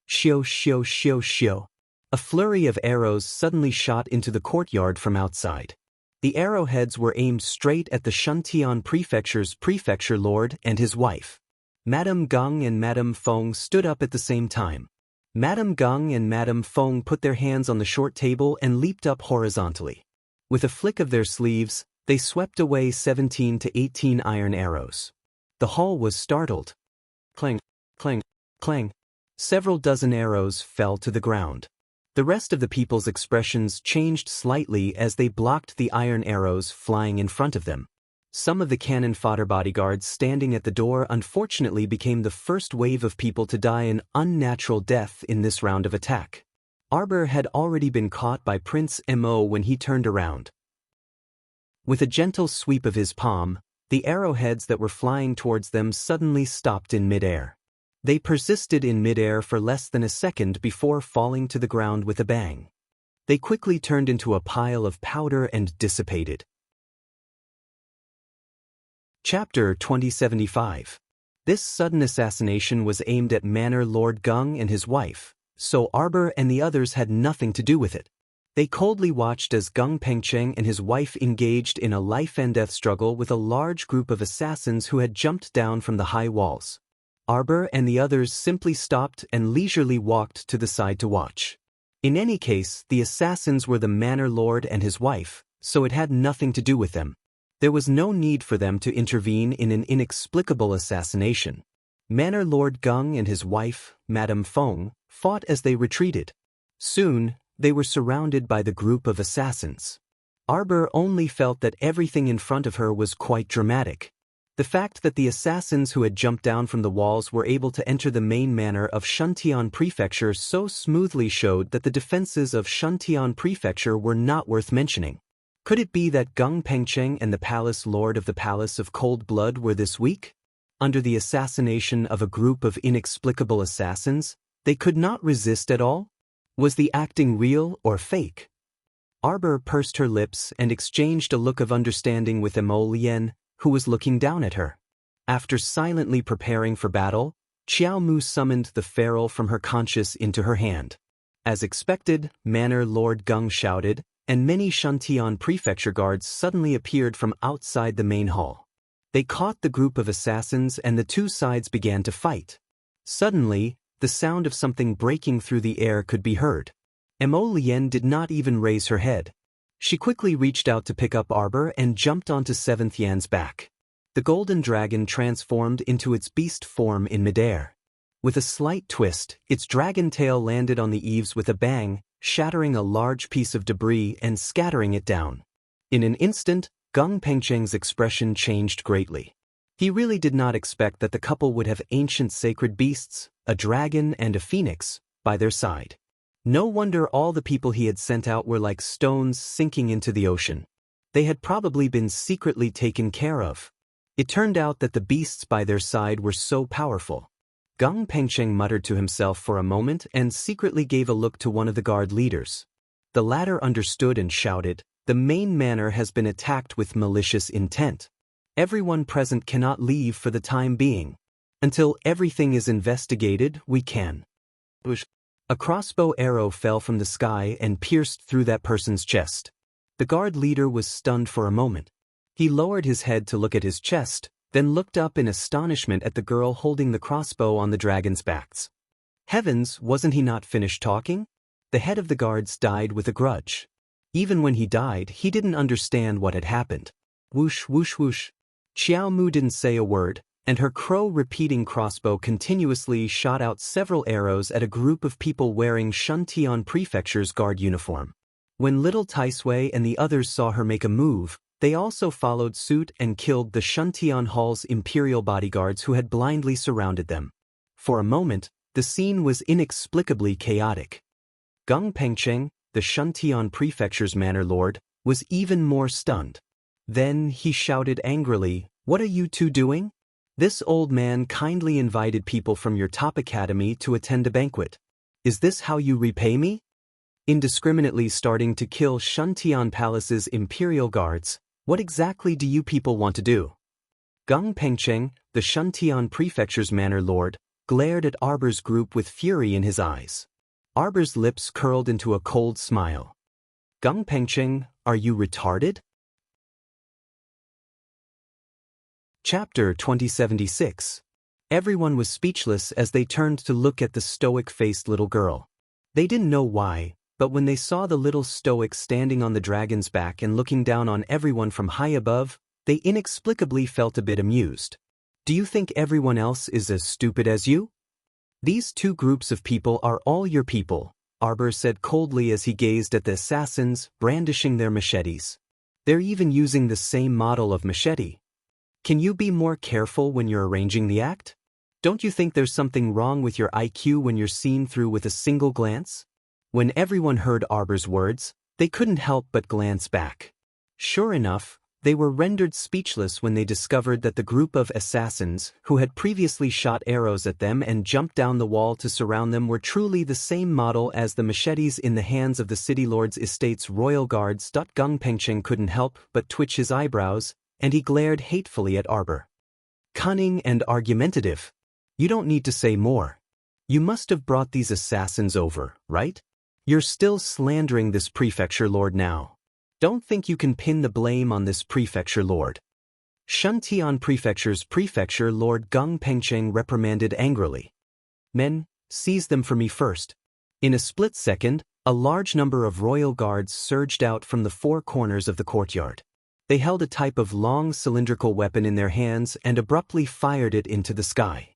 Shio shio shio shio. A flurry of arrows suddenly shot into the courtyard from outside. The arrowheads were aimed straight at the Shuntian Prefecture's prefecture lord and his wife. Madame Geng and Madame Feng stood up at the same time. Madame Geng and Madame Feng put their hands on the short table and leaped up horizontally. With a flick of their sleeves, they swept away 17 to 18 iron arrows. The hall was startled. Clang, clang, clang. Several dozen arrows fell to the ground. The rest of the people's expressions changed slightly as they blocked the iron arrows flying in front of them. Some of the cannon fodder bodyguards standing at the door unfortunately became the first wave of people to die an unnatural death in this round of attack. Arbor had already been caught by Prince Mo when he turned around. With a gentle sweep of his palm, the arrowheads that were flying towards them suddenly stopped in midair. They persisted in midair for less than a second before falling to the ground with a bang. They quickly turned into a pile of powder and dissipated. Chapter 2075. This sudden assassination was aimed at Manor Lord Geng and his wife, so Arbor and the others had nothing to do with it. They coldly watched as Geng Pengcheng and his wife engaged in a life-and-death struggle with a large group of assassins who had jumped down from the high walls. Arbor and the others simply stopped and leisurely walked to the side to watch. In any case, the assassins were the Manor Lord and his wife, so it had nothing to do with them. There was no need for them to intervene in an inexplicable assassination. Manor Lord Geng and his wife, Madame Feng, fought as they retreated. Soon, they were surrounded by the group of assassins. Arbor only felt that everything in front of her was quite dramatic. The fact that the assassins who had jumped down from the walls were able to enter the main manor of Shuntian Prefecture so smoothly showed that the defenses of Shuntian Prefecture were not worth mentioning. Could it be that Geng Pengcheng and the palace lord of the Palace of Cold Blood were this weak? Under the assassination of a group of inexplicable assassins, they could not resist at all? Was the acting real or fake? Arbor pursed her lips and exchanged a look of understanding with Mo Lien, who was looking down at her. After silently preparing for battle, Xiao Mu summoned the ferrule from her conscious into her hand. As expected, Manor Lord Geng shouted, and many Shuntian Prefecture guards suddenly appeared from outside the main hall. They caught the group of assassins and the two sides began to fight. Suddenly, the sound of something breaking through the air could be heard. Mo Lien did not even raise her head. She quickly reached out to pick up Arbor and jumped onto Seventh Yan's back. The golden dragon transformed into its beast form in midair. With a slight twist, its dragon tail landed on the eaves with a bang, shattering a large piece of debris and scattering it down. In an instant, Geng Pengcheng's expression changed greatly. He really did not expect that the couple would have ancient sacred beasts, a dragon and a phoenix, by their side. No wonder all the people he had sent out were like stones sinking into the ocean. They had probably been secretly taken care of. It turned out that the beasts by their side were so powerful. Geng Pengcheng muttered to himself for a moment and secretly gave a look to one of the guard leaders. The latter understood and shouted, "The main manor has been attacked with malicious intent. Everyone present cannot leave for the time being. Until everything is investigated, we can." A crossbow arrow fell from the sky and pierced through that person's chest. The guard leader was stunned for a moment. He lowered his head to look at his chest, then looked up in astonishment at the girl holding the crossbow on the dragon's backs. Heavens, wasn't he not finished talking? The head of the guards died with a grudge. Even when he died, he didn't understand what had happened. Whoosh whoosh whoosh. Xiao Mu didn't say a word, and her crow-repeating crossbow continuously shot out several arrows at a group of people wearing Shuntian Prefecture's guard uniform. When little Taisui and the others saw her make a move, they also followed suit and killed the Shuntian Hall's imperial bodyguards who had blindly surrounded them. For a moment, the scene was inexplicably chaotic. Geng Pengcheng, the Shuntian Prefecture's manor lord, was even more stunned. Then he shouted angrily, "What are you two doing? This old man kindly invited people from your top academy to attend a banquet. Is this how you repay me?" Indiscriminately starting to kill Shuntian Palace's imperial guards, What exactly do you people want to do? Gung Pengcheng, the Shuntian Prefecture's manor lord, glared at Arbor's group with fury in his eyes. Arbor's lips curled into a cold smile. Gung Pengcheng, are you retarded? Chapter 2076. Everyone was speechless as they turned to look at the stoic-faced little girl. They didn't know why, but when they saw the little stoic standing on the dragon's back and looking down on everyone from high above, they inexplicably felt a bit amused. Do you think everyone else is as stupid as you? These two groups of people are all your people, Arbor said coldly as he gazed at the assassins brandishing their machetes. They're even using the same model of machete. Can you be more careful when you're arranging the act? Don't you think there's something wrong with your IQ when you're seen through with a single glance? When everyone heard Arbor's words, they couldn't help but glance back. Sure enough, they were rendered speechless when they discovered that the group of assassins who had previously shot arrows at them and jumped down the wall to surround them were truly the same model as the machetes in the hands of the city lord's estate's royal guards. Gung Pengcheng couldn't help but twitch his eyebrows, and he glared hatefully at Arbor. Cunning and argumentative. You don't need to say more. You must have brought these assassins over, right? You're still slandering this prefecture lord now. Don't think you can pin the blame on this prefecture lord. Shuntian Prefecture's prefecture lord Gung Pengcheng reprimanded angrily. Men, seize them for me first. In a split second, a large number of royal guards surged out from the four corners of the courtyard. They held a type of long cylindrical weapon in their hands and abruptly fired it into the sky.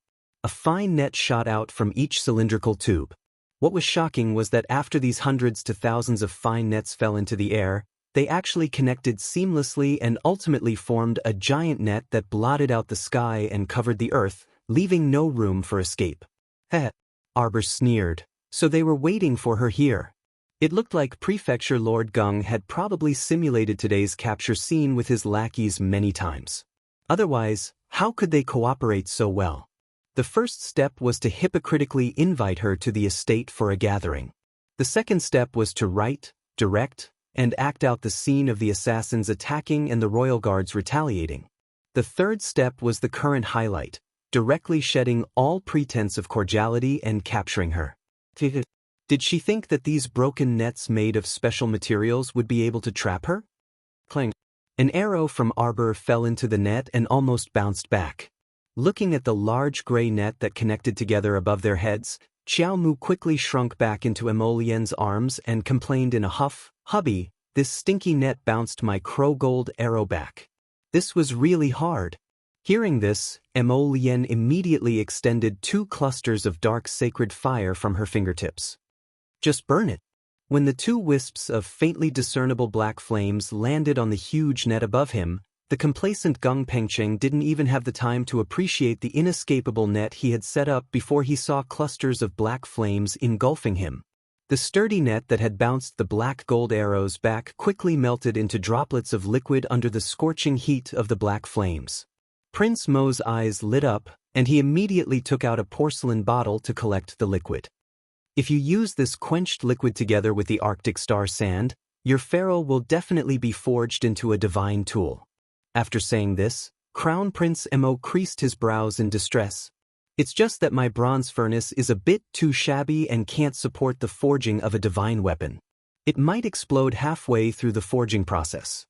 A fine net shot out from each cylindrical tube. What was shocking was that after these hundreds to thousands of fine nets fell into the air, they actually connected seamlessly and ultimately formed a giant net that blotted out the sky and covered the earth, leaving no room for escape. Heh, Arbor sneered. So they were waiting for her here. It looked like Prefecture Lord Gung had probably simulated today's capture scene with his lackeys many times. Otherwise, how could they cooperate so well? The first step was to hypocritically invite her to the estate for a gathering. The second step was to write, direct, and act out the scene of the assassins attacking and the royal guards retaliating. The third step was the current highlight, directly shedding all pretense of cordiality and capturing her. Did she think that these broken nets made of special materials would be able to trap her? Clang. An arrow from Arbor fell into the net and almost bounced back. Looking at the large gray net that connected together above their heads, Xiao Mu quickly shrunk back into Emolien's arms and complained in a huff, "Hubby, this stinky net bounced my crow gold arrow back. This was really hard." Hearing this, Emolien immediately extended 2 clusters of dark sacred fire from her fingertips. Just burn it. When the 2 wisps of faintly discernible black flames landed on the huge net above him, the complacent Gung Pengcheng didn't even have the time to appreciate the inescapable net he had set up before he saw clusters of black flames engulfing him. The sturdy net that had bounced the black gold arrows back quickly melted into droplets of liquid under the scorching heat of the black flames. Prince Mo's eyes lit up, and he immediately took out a porcelain bottle to collect the liquid. If you use this quenched liquid together with the Arctic star sand, your pharaoh will definitely be forged into a divine tool. After saying this, Crown Prince Mo creased his brows in distress. It's just that my bronze furnace is a bit too shabby and can't support the forging of a divine weapon. It might explode halfway through the forging process.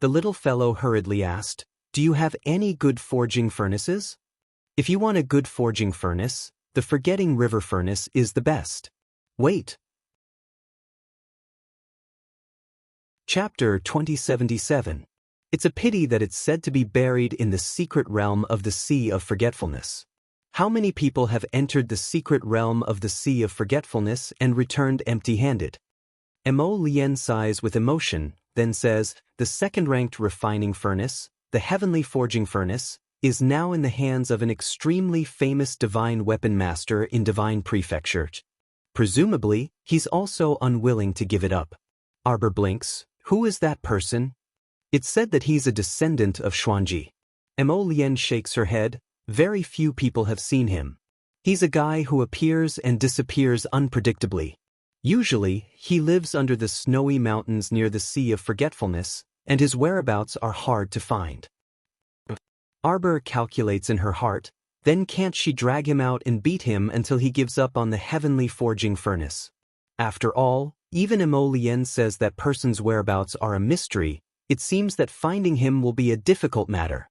The little fellow hurriedly asked, "Do you have any good forging furnaces?" If you want a good forging furnace, the Forgetting River furnace is the best. Wait. Chapter 2077. It's a pity that it's said to be buried in the secret realm of the Sea of Forgetfulness. How many people have entered the secret realm of the Sea of Forgetfulness and returned empty-handed? Mo Lien sighs with emotion, then says, "The second-ranked refining furnace, the heavenly forging furnace, is now in the hands of an extremely famous divine weapon master in Divine Prefecture. Presumably, he's also unwilling to give it up." Arbor blinks. Who is that person? It's said that he's a descendant of Xuanji. Mo Lien shakes her head. Very few people have seen him. He's a guy who appears and disappears unpredictably. Usually, he lives under the snowy mountains near the Sea of Forgetfulness, and his whereabouts are hard to find. Arbor calculates in her heart, then can't she drag him out and beat him until he gives up on the heavenly forging furnace? After all, even Emolien says that person's whereabouts are a mystery. It seems that finding him will be a difficult matter.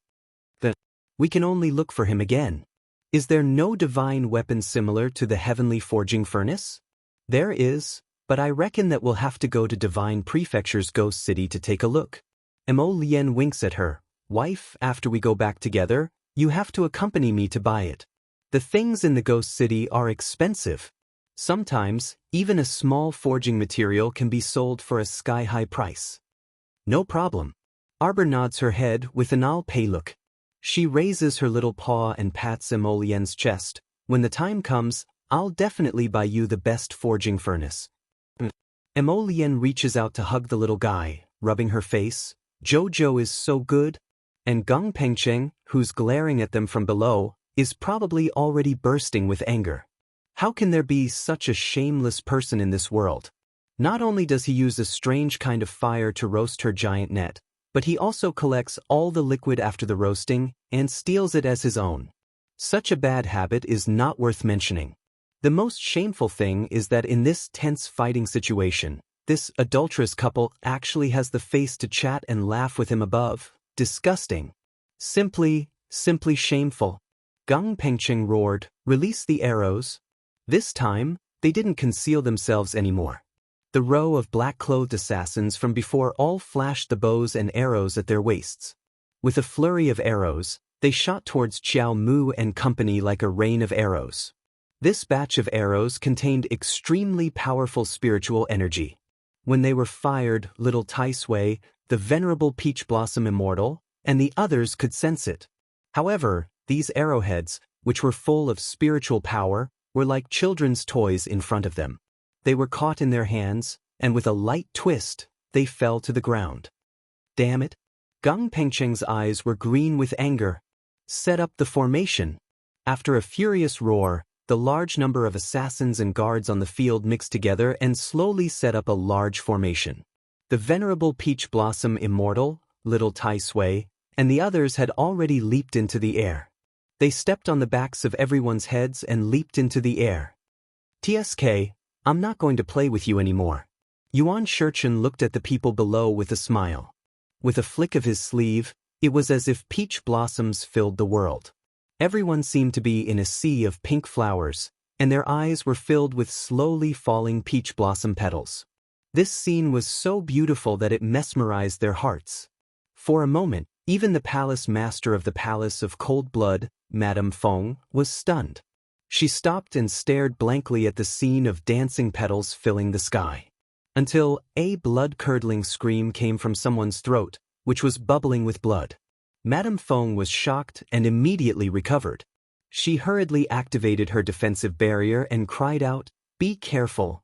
We can only look for him again. Is there no divine weapon similar to the heavenly forging furnace? There is, but I reckon that we'll have to go to Divine Prefecture's Ghost City to take a look. Emolien winks at her. Wife, after we go back together, you have to accompany me to buy it. The things in the Ghost City are expensive. Sometimes, even a small forging material can be sold for a sky-high price. No problem. Arbor nods her head with an I'll pay look. She raises her little paw and pats Emolien's chest. When the time comes, I'll definitely buy you the best forging furnace. Emolien reaches out to hug the little guy, rubbing her face. Jojo is so good. And Gong Pengcheng, who's glaring at them from below, is probably already bursting with anger. How can there be such a shameless person in this world? Not only does he use a strange kind of fire to roast her giant net, but he also collects all the liquid after the roasting and steals it as his own. Such a bad habit is not worth mentioning. The most shameful thing is that in this tense fighting situation, this adulterous couple actually has the face to chat and laugh with him above. Disgusting. Simply shameful. Gong Pengcheng roared, "Release the arrows." This time, they didn't conceal themselves anymore. The row of black-clothed assassins from before all flashed the bows and arrows at their waists. With a flurry of arrows, they shot towards Qiao Mu and company like a rain of arrows. This batch of arrows contained extremely powerful spiritual energy. When they were fired, little Tai Sui, the venerable Peach Blossom Immortal, and the others could sense it. However, these arrowheads, which were full of spiritual power, were like children's toys in front of them. They were caught in their hands, and with a light twist, they fell to the ground. Damn it! Gong Pengcheng's eyes were green with anger. Set up the formation. After a furious roar, the large number of assassins and guards on the field mixed together and slowly set up a large formation. The venerable Peach Blossom Immortal, little Tai Sui, and the others had already leaped into the air. They stepped on the backs of everyone's heads and leaped into the air. "TSK, I'm not going to play with you anymore." Yuan Shurchen looked at the people below with a smile. With a flick of his sleeve, it was as if peach blossoms filled the world. Everyone seemed to be in a sea of pink flowers, and their eyes were filled with slowly falling peach blossom petals. This scene was so beautiful that it mesmerized their hearts. For a moment, even the palace master of the Palace of Cold Blood, Madame Feng, was stunned. She stopped and stared blankly at the scene of dancing petals filling the sky. Until a blood-curdling scream came from someone's throat, which was bubbling with blood. Madame Feng was shocked and immediately recovered. She hurriedly activated her defensive barrier and cried out, "Be careful."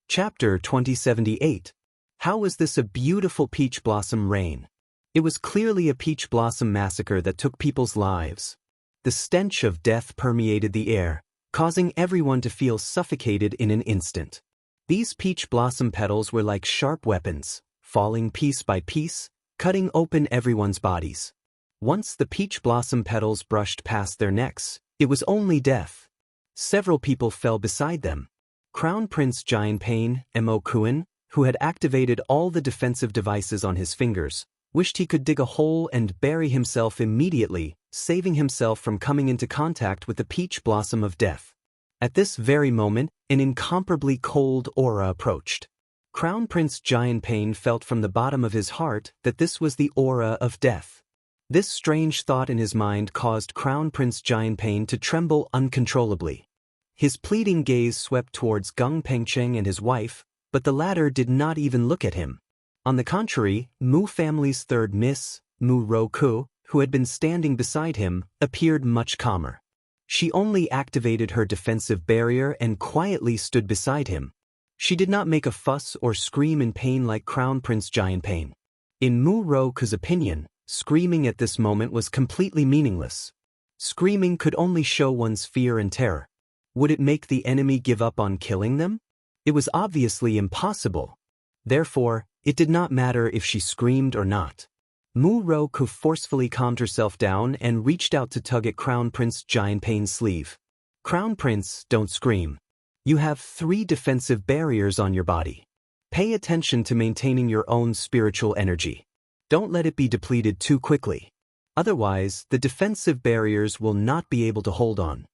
Chapter 2078. How was this a beautiful peach blossom rain? It was clearly a peach blossom massacre that took people's lives. The stench of death permeated the air, causing everyone to feel suffocated in an instant. These peach blossom petals were like sharp weapons, falling piece by piece, cutting open everyone's bodies. Once the peach blossom petals brushed past their necks, it was only death. Several people fell beside them. Crown Prince Jianpain, Mo Kuan, who had activated all the defensive devices on his fingers, wished he could dig a hole and bury himself immediately, saving himself from coming into contact with the peach blossom of death. At this very moment, an incomparably cold aura approached. Crown Prince Jianpain felt from the bottom of his heart that this was the aura of death. This strange thought in his mind caused Crown Prince Jianpain to tremble uncontrollably. His pleading gaze swept towards Gong Pengcheng and his wife, but the latter did not even look at him. On the contrary, Mu family's third miss, Mu Roku, who had been standing beside him, appeared much calmer. She only activated her defensive barrier and quietly stood beside him. She did not make a fuss or scream in pain like Crown Prince Jianpain. In Mu Roku's opinion, screaming at this moment was completely meaningless. Screaming could only show one's fear and terror. Would it make the enemy give up on killing them? It was obviously impossible. Therefore, it did not matter if she screamed or not. Mu-Roku forcefully calmed herself down and reached out to tug at Crown Prince Giant Pain's sleeve. Crown Prince, don't scream. You have 3 defensive barriers on your body. Pay attention to maintaining your own spiritual energy. Don't let it be depleted too quickly. Otherwise, the defensive barriers will not be able to hold on.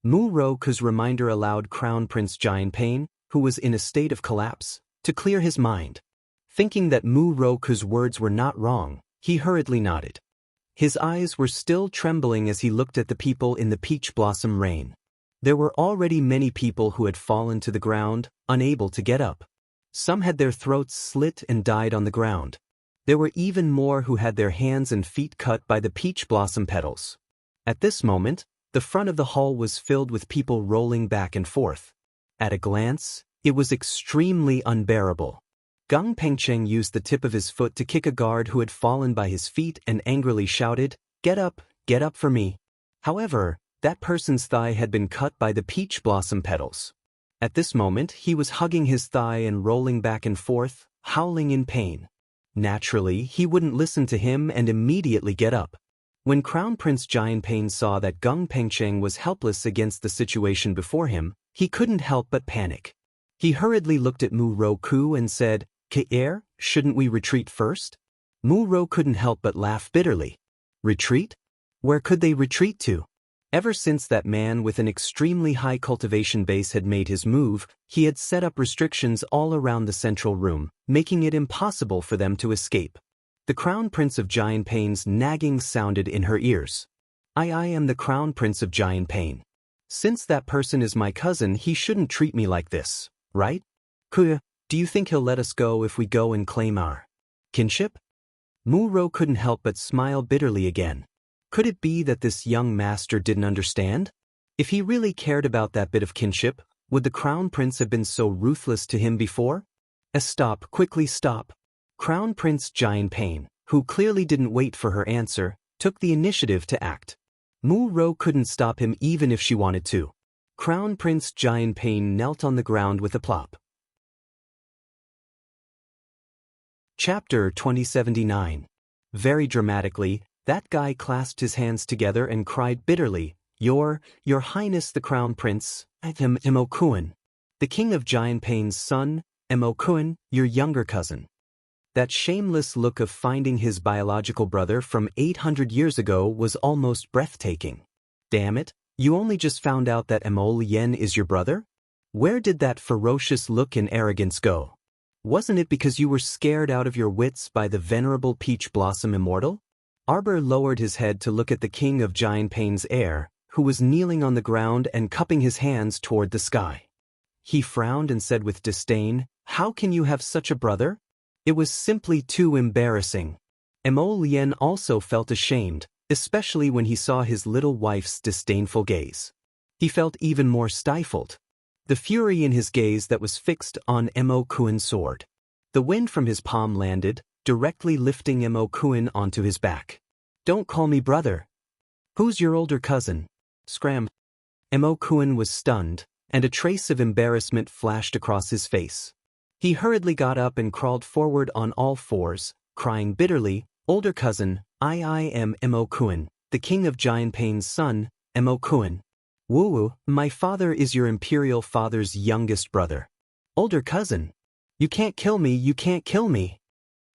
Mu-Roku's reminder allowed Crown Prince Giant Pain, who was in a state of collapse, to clear his mind. Thinking that Mu-Roku's words were not wrong, he hurriedly nodded. His eyes were still trembling as he looked at the people in the peach blossom rain. There were already many people who had fallen to the ground, unable to get up. Some had their throats slit and died on the ground. There were even more who had their hands and feet cut by the peach blossom petals. At this moment, the front of the hall was filled with people rolling back and forth. At a glance, it was extremely unbearable. Gung Pengcheng used the tip of his foot to kick a guard who had fallen by his feet and angrily shouted, get up for me." However, that person's thigh had been cut by the peach blossom petals. At this moment, he was hugging his thigh and rolling back and forth, howling in pain. Naturally, he wouldn't listen to him and immediately get up. When Crown Prince Giant Pain saw that Gung Pengcheng was helpless against the situation before him, he couldn't help but panic. He hurriedly looked at Mu-Roku and said, "K'er, shouldn't we retreat first?" Mu-Ro couldn't help but laugh bitterly. Retreat? Where could they retreat to? Ever since that man with an extremely high cultivation base had made his move, he had set up restrictions all around the central room, making it impossible for them to escape. The Crown Prince of Giant Pain's nagging sounded in her ears. I am the Crown Prince of Giant Pain. Since that person is my cousin, he shouldn't treat me like this, right? Kuya, do you think he'll let us go if we go and claim our kinship? Mu-Ro couldn't help but smile bitterly again. Could it be that this young master didn't understand? If he really cared about that bit of kinship, would the Crown Prince have been so ruthless to him before? Stop, quickly stop. Crown Prince Giant Pain, who clearly didn't wait for her answer, took the initiative to act. Mu-Ro couldn't stop him even if she wanted to. Crown Prince Giant Pain knelt on the ground with a plop. Chapter 2079. Very dramatically, that guy clasped his hands together and cried bitterly, Your Highness the Crown Prince, Emokuen. The King of Giant Pain's son, Emokuen, your younger cousin. That shameless look of finding his biological brother from 800 years ago was almost breathtaking. Damn it, you only just found out that Emol Yen is your brother? Where did that ferocious look and arrogance go? Wasn't it because you were scared out of your wits by the venerable Peach Blossom Immortal? Arbor lowered his head to look at the King of Giant Pain's heir, who was kneeling on the ground and cupping his hands toward the sky. He frowned and said with disdain, How can you have such a brother? It was simply too embarrassing. Emol Yen also felt ashamed, especially when he saw his little wife's disdainful gaze. He felt even more stifled. The fury in his gaze that was fixed on Emokuen's sword. The wind from his palm landed, directly lifting Emokuen onto his back. Don't call me brother. Who's your older cousin? Scram. Emokuen was stunned, and a trace of embarrassment flashed across his face. He hurriedly got up and crawled forward on all fours, crying bitterly, Older cousin, I am Emokuen, the King of Giant Pain's son, Emokuen. Woo-woo, my father is your imperial father's youngest brother. Older cousin. You can't kill me, you can't kill me.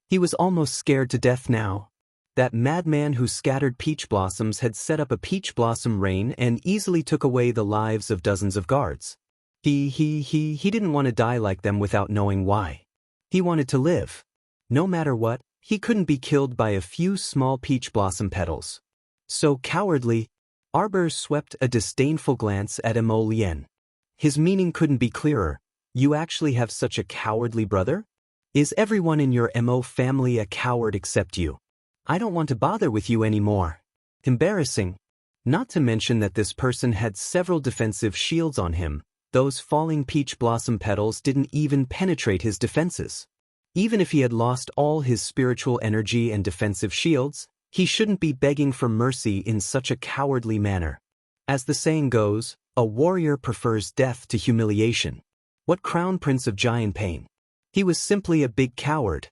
He was almost scared to death now. That madman who scattered peach blossoms had set up a peach blossom rain and easily took away the lives of dozens of guards. He didn't want to die like them without knowing why. He wanted to live. No matter what, he couldn't be killed by a few small peach blossom petals. So cowardly. Arbor swept a disdainful glance at Emol Yen. His meaning couldn't be clearer. You actually have such a cowardly brother? Is everyone in your Emo family a coward except you? I don't want to bother with you anymore. Embarrassing. Not to mention that this person had several defensive shields on him. Those falling peach blossom petals didn't even penetrate his defenses. Even if he had lost all his spiritual energy and defensive shields, he shouldn't be begging for mercy in such a cowardly manner. As the saying goes, a warrior prefers death to humiliation. What Crown Prince of Giant Pain? He was simply a big coward.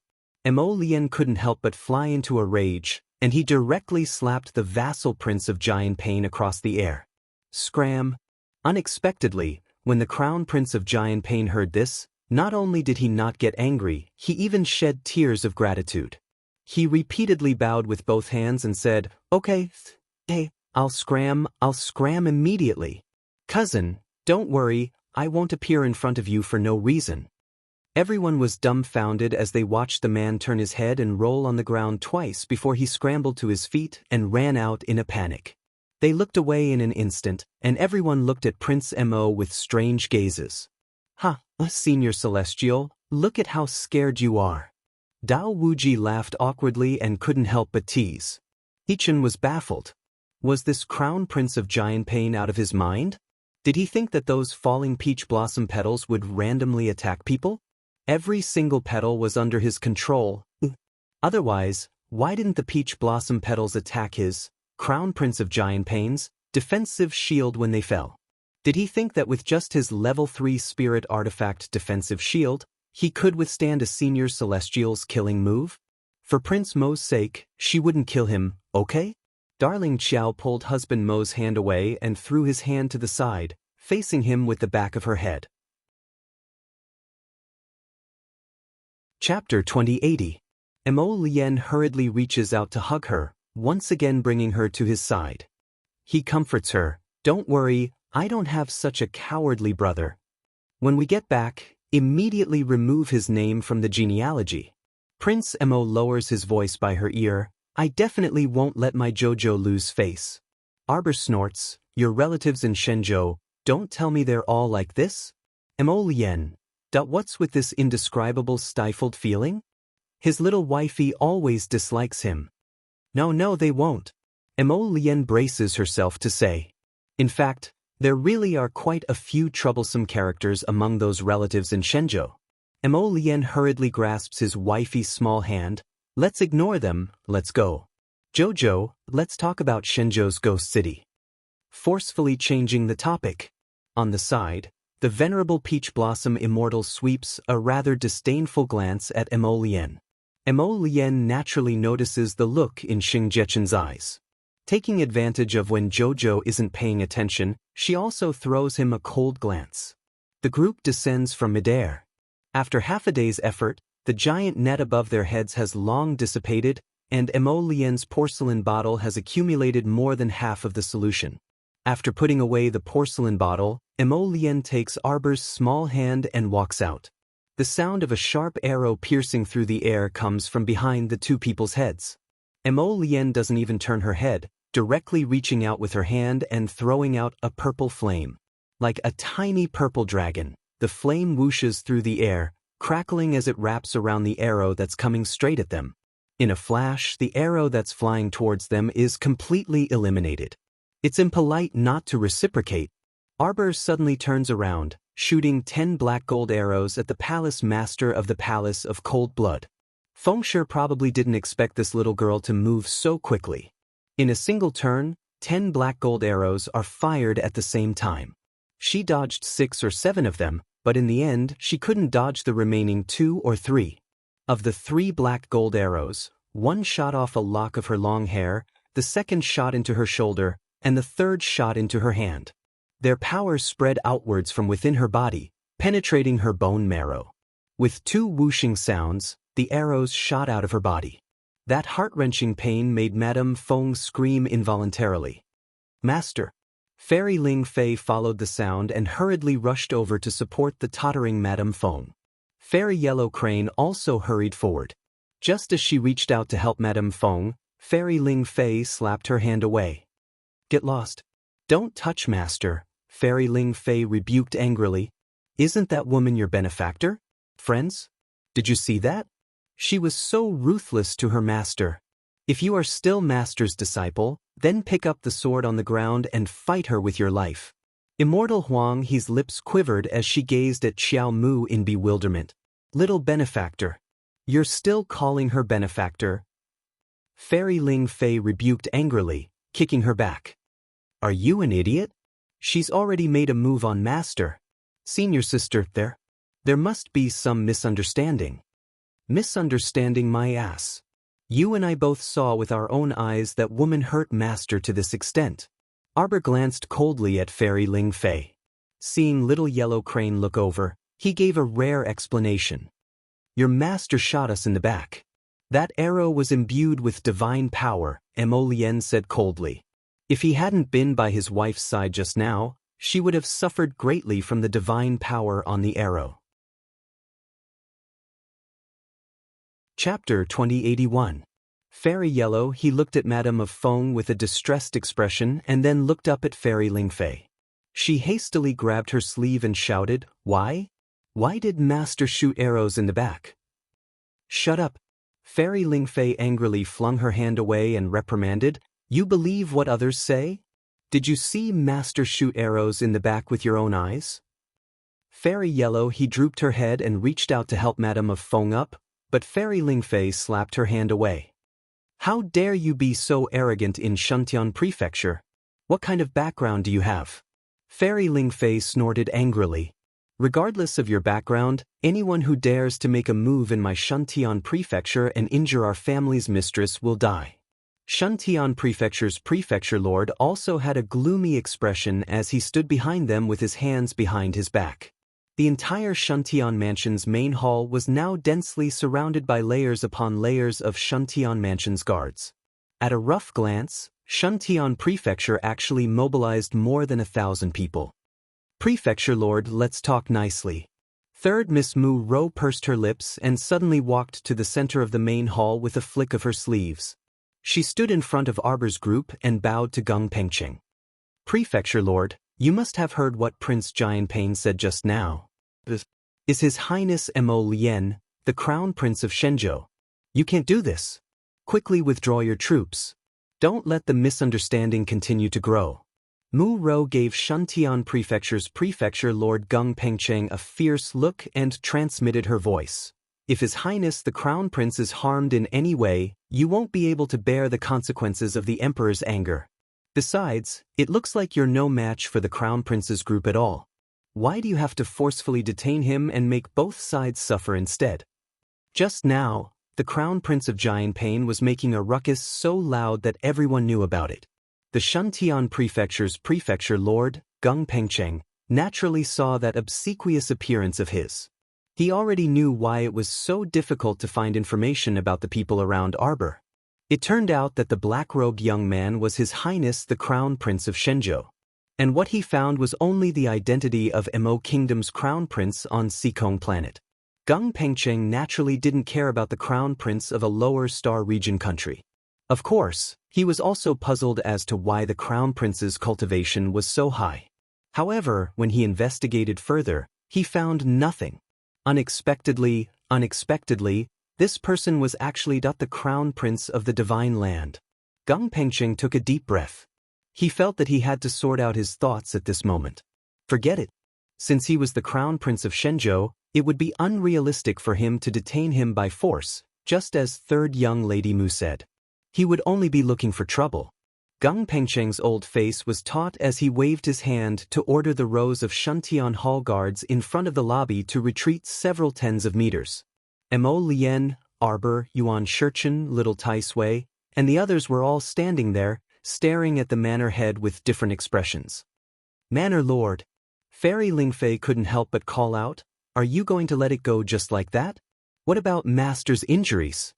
Mo Lien couldn't help but fly into a rage, and he directly slapped the vassal prince of Giant Pain across the air. Scram! Unexpectedly, when the crown prince of Giant Pain heard this, not only did he not get angry, he even shed tears of gratitude. He repeatedly bowed with both hands and said, "Okay, hey, I'll scram immediately. Cousin, don't worry, I won't appear in front of you for no reason." Everyone was dumbfounded as they watched the man turn his head and roll on the ground twice before he scrambled to his feet and ran out in a panic. They looked away in an instant, and everyone looked at Prince Mo with strange gazes. "Ha, Senior Celestial, look at how scared you are." Dao Wuji laughed awkwardly and couldn't help but tease. He-Chun was baffled. Was this crown prince of Giant Pain out of his mind? Did he think that those falling peach blossom petals would randomly attack people? Every single petal was under his control. Otherwise, why didn't the peach blossom petals attack his, Crown Prince of Giant Pain's, defensive shield when they fell? Did he think that with just his level 3 spirit artifact defensive shield, he could withstand a Senior Celestial's killing move? For Prince Mo's sake, she wouldn't kill him, okay? Darling Xiao pulled husband Mo's hand away and threw his hand to the side, facing him with the back of her head. Chapter 2080. Mo Lien hurriedly reaches out to hug her, once again bringing her to his side. He comforts her, "Don't worry, I don't have such a cowardly brother. When we get back, immediately remove his name from the genealogy." Prince Mo lowers his voice by her ear, "I definitely won't let my Jojo lose face." Arbor snorts, "Your relatives in Shenzhou, don't tell me they're all like this?" Mo Lien. What's with this indescribable stifled feeling? His little wifey always dislikes him. No, they won't. Mo Lien braces herself to say. In fact, there really are quite a few troublesome characters among those relatives in Shenzhou. Mo Lien hurriedly grasps his wifey's small hand. "Let's ignore them, let's go. Jojo, let's talk about Shenzhou's ghost city." Forcefully changing the topic. On the side, the venerable Peach Blossom Immortal sweeps a rather disdainful glance at Mo Lien. Mo Lien naturally notices the look in Xing Jiechen's eyes. Taking advantage of when Jojo isn't paying attention, she also throws him a cold glance. The group descends from midair. After half a day's effort, the giant net above their heads has long dissipated, and Mo Lien's porcelain bottle has accumulated more than half of the solution. After putting away the porcelain bottle, Mo Lien takes Arbor's small hand and walks out. The sound of a sharp arrow piercing through the air comes from behind the two people's heads. Mo Lien doesn't even turn her head, directly reaching out with her hand and throwing out a purple flame. Like a tiny purple dragon, the flame whooshes through the air, crackling as it wraps around the arrow that's coming straight at them. In a flash, the arrow that's flying towards them is completely eliminated. It's impolite not to reciprocate. Arbor suddenly turns around, shooting 10 black gold arrows at the palace master of the Palace of Cold Blood. Fengshe probably didn't expect this little girl to move so quickly. In a single turn, 10 black gold arrows are fired at the same time. She dodged 6 or 7 of them, but in the end, she couldn't dodge the remaining 2 or 3. Of the 3 black gold arrows, one shot off a lock of her long hair, the second shot into her shoulder, and the third shot into her hand. Their power spread outwards from within her body, penetrating her bone marrow. With 2 whooshing sounds, the arrows shot out of her body. That heart-wrenching pain made Madame Feng scream involuntarily. "Master!" Fairy Ling Fei followed the sound and hurriedly rushed over to support the tottering Madame Feng. Fairy Yellow Crane also hurried forward. Just as she reached out to help Madame Feng, Fairy Ling Fei slapped her hand away. "Get lost. Don't touch Master," Fairy Ling Fei rebuked angrily. "Isn't that woman your benefactor? Friends? Did you see that? She was so ruthless to her master. If you are still Master's disciple, then pick up the sword on the ground and fight her with your life." Immortal Huang He's lips quivered as she gazed at Xiao Mu in bewilderment. "Little benefactor. You're still calling her benefactor?" Fairy Ling Fei rebuked angrily, kicking her back. "Are you an idiot? She's already made a move on Master. Senior sister, there. There must be some misunderstanding. Misunderstanding my ass. You and I both saw with our own eyes that woman hurt master to this extent. Arbor glanced coldly at Fairy Ling Fei. Seeing little yellow crane look over, he gave a rare explanation. Your master shot us in the back. That arrow was imbued with divine power, Mo Lien said coldly. If he hadn't been by his wife's side just now, she would have suffered greatly from the divine power on the arrow. Chapter 2081. Fairy Yellow. He looked at Madame of Feng with a distressed expression and then looked up at Fairy Ling Fei. She hastily grabbed her sleeve and shouted, Why? Why did Master shoot arrows in the back? Shut up. Fairy Ling Fei angrily flung her hand away and reprimanded, You believe what others say? Did you see Master shoot arrows in the back with your own eyes? Fairy Yellow. He drooped her head and reached out to help Madame of Feng up, but Fairy Ling Fei slapped her hand away. How dare you be so arrogant in Shuntian Prefecture? What kind of background do you have? Fairy Ling Fei snorted angrily. Regardless of your background, anyone who dares to make a move in my Shuntian Prefecture and injure our family's mistress will die. Shuntian Prefecture's prefecture lord also had a gloomy expression as he stood behind them with his hands behind his back. The entire Shuntian Mansion's main hall was now densely surrounded by layers upon layers of Shuntian Mansion's guards. At a rough glance, Shuntian Prefecture actually mobilized more than 1,000 people. Prefecture Lord, let's talk nicely. Third Miss Mu Ro pursed her lips and suddenly walked to the center of the main hall with a flick of her sleeves. She stood in front of Arbor's group and bowed to Gung Pengqing. Prefecture Lord, you must have heard what Prince Jianping said just now. Is His Highness Mo Lien, the Crown Prince of Shenzhou. You can't do this. Quickly withdraw your troops. Don't let the misunderstanding continue to grow. Mu Ro gave Shuntian Prefecture's Prefecture Lord Gung Pengqing a fierce look and transmitted her voice. If His Highness the Crown Prince is harmed in any way, you won't be able to bear the consequences of the Emperor's anger. Besides, it looks like you're no match for the Crown Prince's group at all. Why do you have to forcefully detain him and make both sides suffer instead? Just now, the Crown Prince of Jianping was making a ruckus so loud that everyone knew about it. The Shuntian Prefecture's Prefecture Lord, Gung Pengqing, naturally saw that obsequious appearance of his. He already knew why it was so difficult to find information about the people around Arbor. It turned out that the black-robed young man was His Highness the Crown Prince of Shenzhou. And what he found was only the identity of Mo Kingdom's Crown Prince on Sikong Planet. Gung Pengqing naturally didn't care about the Crown Prince of a lower star region country. Of course, he was also puzzled as to why the Crown Prince's cultivation was so high. However, when he investigated further, he found nothing. Unexpectedly, this person was actually the Crown Prince of the Divine Land. Gung Pengqing took a deep breath. He felt that he had to sort out his thoughts at this moment. Forget it. Since he was the Crown Prince of Shenzhou, it would be unrealistic for him to detain him by force, just as Third Young Lady Mu said. He would only be looking for trouble. Gung Pengqing's old face was taut as he waved his hand to order the rows of Shuntian Hall guards in front of the lobby to retreat several tens of meters. Mo Lien, Arbor, Yuan Shurchen, Little Tai Sui, and the others were all standing there, staring at the manor head with different expressions. Manor Lord. Fairy Ling Fei couldn't help but call out, Are you going to let it go just like that? What about Master's injuries?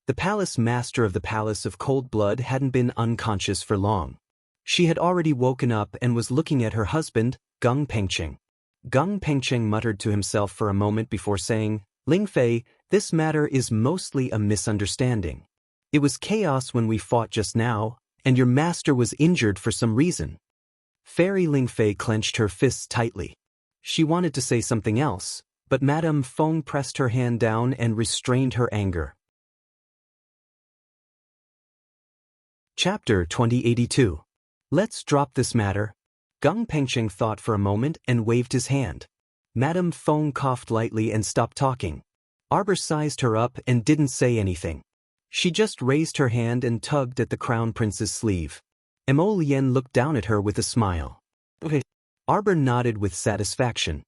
The palace master of the Palace of Cold Blood hadn't been unconscious for long. She had already woken up and was looking at her husband, Gung Pengqing. Gung Pengqing muttered to himself for a moment before saying, Ling Fei, this matter is mostly a misunderstanding. It was chaos when we fought just now, and your master was injured for some reason. Fairy Ling Fei clenched her fists tightly. She wanted to say something else, but Madame Feng pressed her hand down and restrained her anger. Chapter 2082. Let's drop this matter. Gung Pengqing thought for a moment and waved his hand. Madame Feng coughed lightly and stopped talking. Arbor sized her up and didn't say anything. She just raised her hand and tugged at the Crown Prince's sleeve. Mo Lien looked down at her with a smile. Okay. Arbor nodded with satisfaction.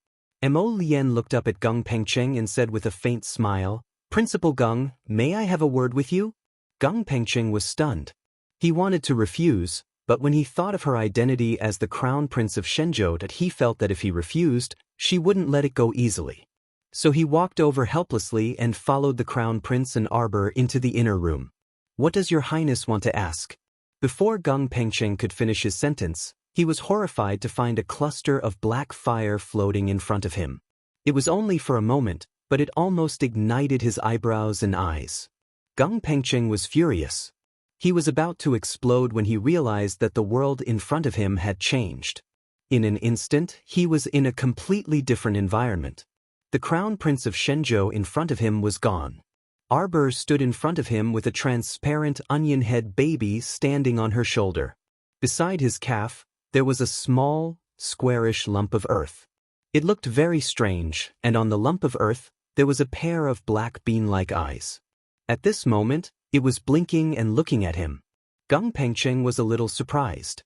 Mo Lien looked up at Gung Pengcheng and said with a faint smile, "Principal Gung, may I have a word with you?" Gung Pengcheng was stunned. He wanted to refuse, but when he thought of her identity as the Crown Prince of Shenzhou, he felt that if he refused, she wouldn't let it go easily. So he walked over helplessly and followed the Crown Prince and Arbor into the inner room. "What does your highness want to ask?" Before Gung Pengcheng could finish his sentence, he was horrified to find a cluster of black fire floating in front of him. It was only for a moment, but it almost ignited his eyebrows and eyes. Gung Pengcheng was furious. He was about to explode when he realized that the world in front of him had changed. In an instant, he was in a completely different environment. The Crown Prince of Shenzhou in front of him was gone. Arbor stood in front of him with a transparent onion head baby standing on her shoulder. Beside his calf, there was a small, squarish lump of earth. It looked very strange, and on the lump of earth, there was a pair of black bean-like eyes. At this moment, it was blinking and looking at him. Gung Pengcheng was a little surprised.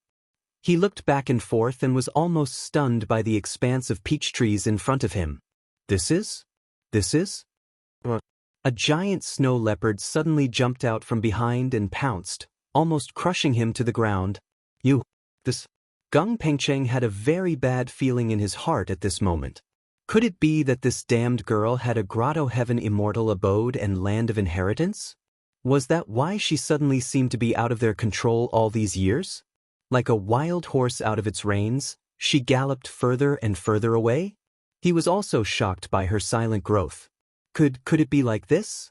He looked back and forth and was almost stunned by the expanse of peach trees in front of him. This is? What? A giant snow leopard suddenly jumped out from behind and pounced, almost crushing him to the ground. Gung Pengcheng had a very bad feeling in his heart at this moment. Could it be that this damned girl had a grotto heaven immortal abode and land of inheritance? Was that why she suddenly seemed to be out of their control all these years? Like a wild horse out of its reins, she galloped further and further away? He was also shocked by her silent growth. Could it be like this?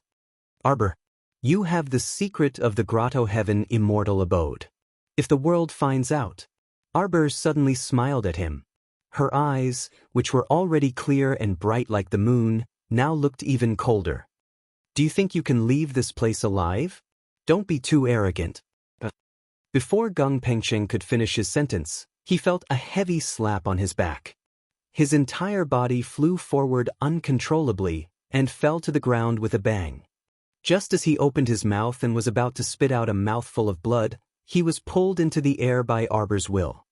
Arbor, you have the secret of the grotto heaven immortal abode. If the world finds out. Arbor suddenly smiled at him. Her eyes, which were already clear and bright like the moon, now looked even colder. Do you think you can leave this place alive? Don't be too arrogant. Before Gung Pengcheng could finish his sentence, he felt a heavy slap on his back. His entire body flew forward uncontrollably and fell to the ground with a bang. Just as he opened his mouth and was about to spit out a mouthful of blood, he was pulled into the air by Arbor's will.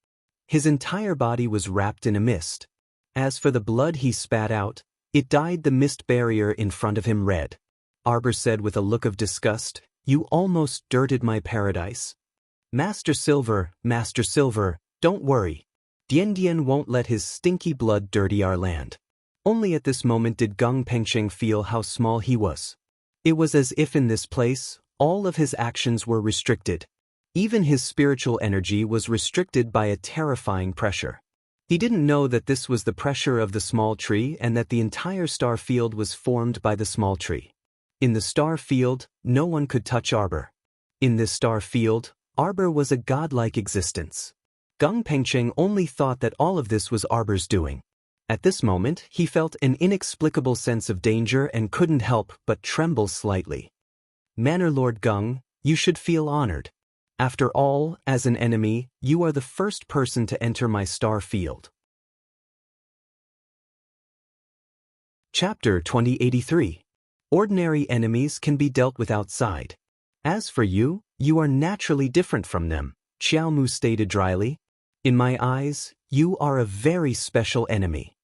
His entire body was wrapped in a mist. As for the blood he spat out, it dyed the mist barrier in front of him red. Arbor said with a look of disgust, "You almost dirted my paradise." Master Silver, don't worry. Dian won't let his stinky blood dirty our land." Only at this moment did Gung Pengcheng feel how small he was. It was as if in this place, all of his actions were restricted. Even his spiritual energy was restricted by a terrifying pressure. He didn't know that this was the pressure of the small tree and that the entire star field was formed by the small tree. In the star field, no one could touch Arbor. In this star field, Arbor was a godlike existence. Gung Pengcheng only thought that all of this was Arbor's doing. At this moment, he felt an inexplicable sense of danger and couldn't help but tremble slightly. "Manor Lord Gung, you should feel honored. After all, as an enemy, you are the first person to enter my star field." Chapter 2083. Ordinary enemies can be dealt with outside. As for you, you are naturally different from them, Xiaomu stated dryly. "In my eyes, you are a very special enemy."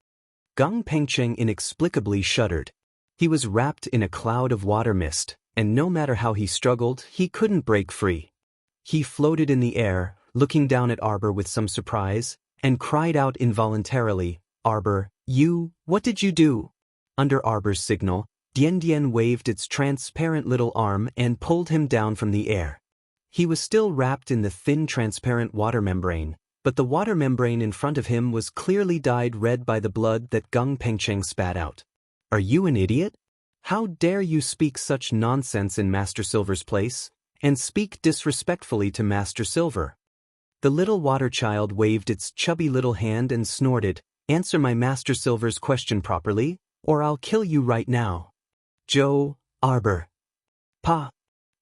Gung Pengcheng inexplicably shuddered. He was wrapped in a cloud of water mist, and no matter how he struggled, he couldn't break free. He floated in the air, looking down at Arbor with some surprise, and cried out involuntarily, "Arbor, what did you do?" Under Arbor's signal, Dian waved its transparent little arm and pulled him down from the air. He was still wrapped in the thin transparent water membrane, but the water membrane in front of him was clearly dyed red by the blood that Gung Pengcheng spat out. "Are you an idiot? How dare you speak such nonsense in Master Silver's place, and speak disrespectfully to Master Silver?" The little water child waved its chubby little hand and snorted, "Answer my Master Silver's question properly, or I'll kill you right now." "Joe, Arbor." "Pa."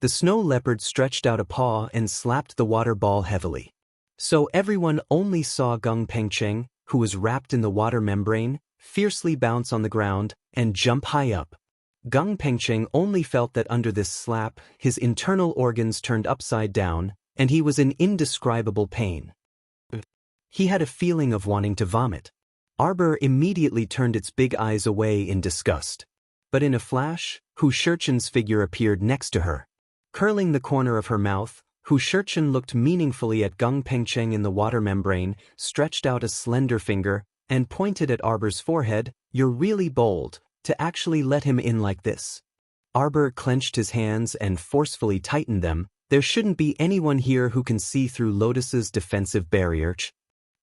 The snow leopard stretched out a paw and slapped the water ball heavily. So everyone only saw Gung Pengcheng, who was wrapped in the water membrane, fiercely bounce on the ground and jump high up. Gung Pengcheng only felt that under this slap, his internal organs turned upside down, and he was in indescribable pain. He had a feeling of wanting to vomit. Arbor immediately turned its big eyes away in disgust. But in a flash, Hu Shirchen's figure appeared next to her. Curling the corner of her mouth, Hu Shirchen looked meaningfully at Gung Pengcheng in the water membrane, stretched out a slender finger, and pointed at Arbor's forehead. "You're really bold, to actually let him in like this." Arbor clenched his hands and forcefully tightened them. "There shouldn't be anyone here who can see through Lotus's defensive barrier."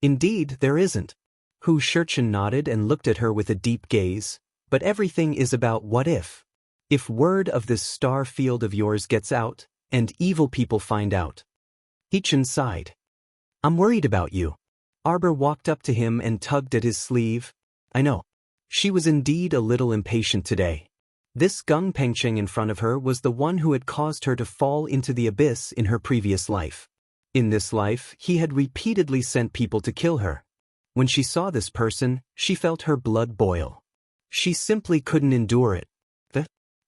"Indeed, there isn't." Hu Shirchen nodded and looked at her with a deep gaze. "But everything is about what if. If word of this star field of yours gets out, and evil people find out." Hechen sighed. "I'm worried about you." Arbor walked up to him and tugged at his sleeve. "I know." She was indeed a little impatient today. This Gung Pengcheng in front of her was the one who had caused her to fall into the abyss in her previous life. In this life, he had repeatedly sent people to kill her. When she saw this person, she felt her blood boil. She simply couldn't endure it.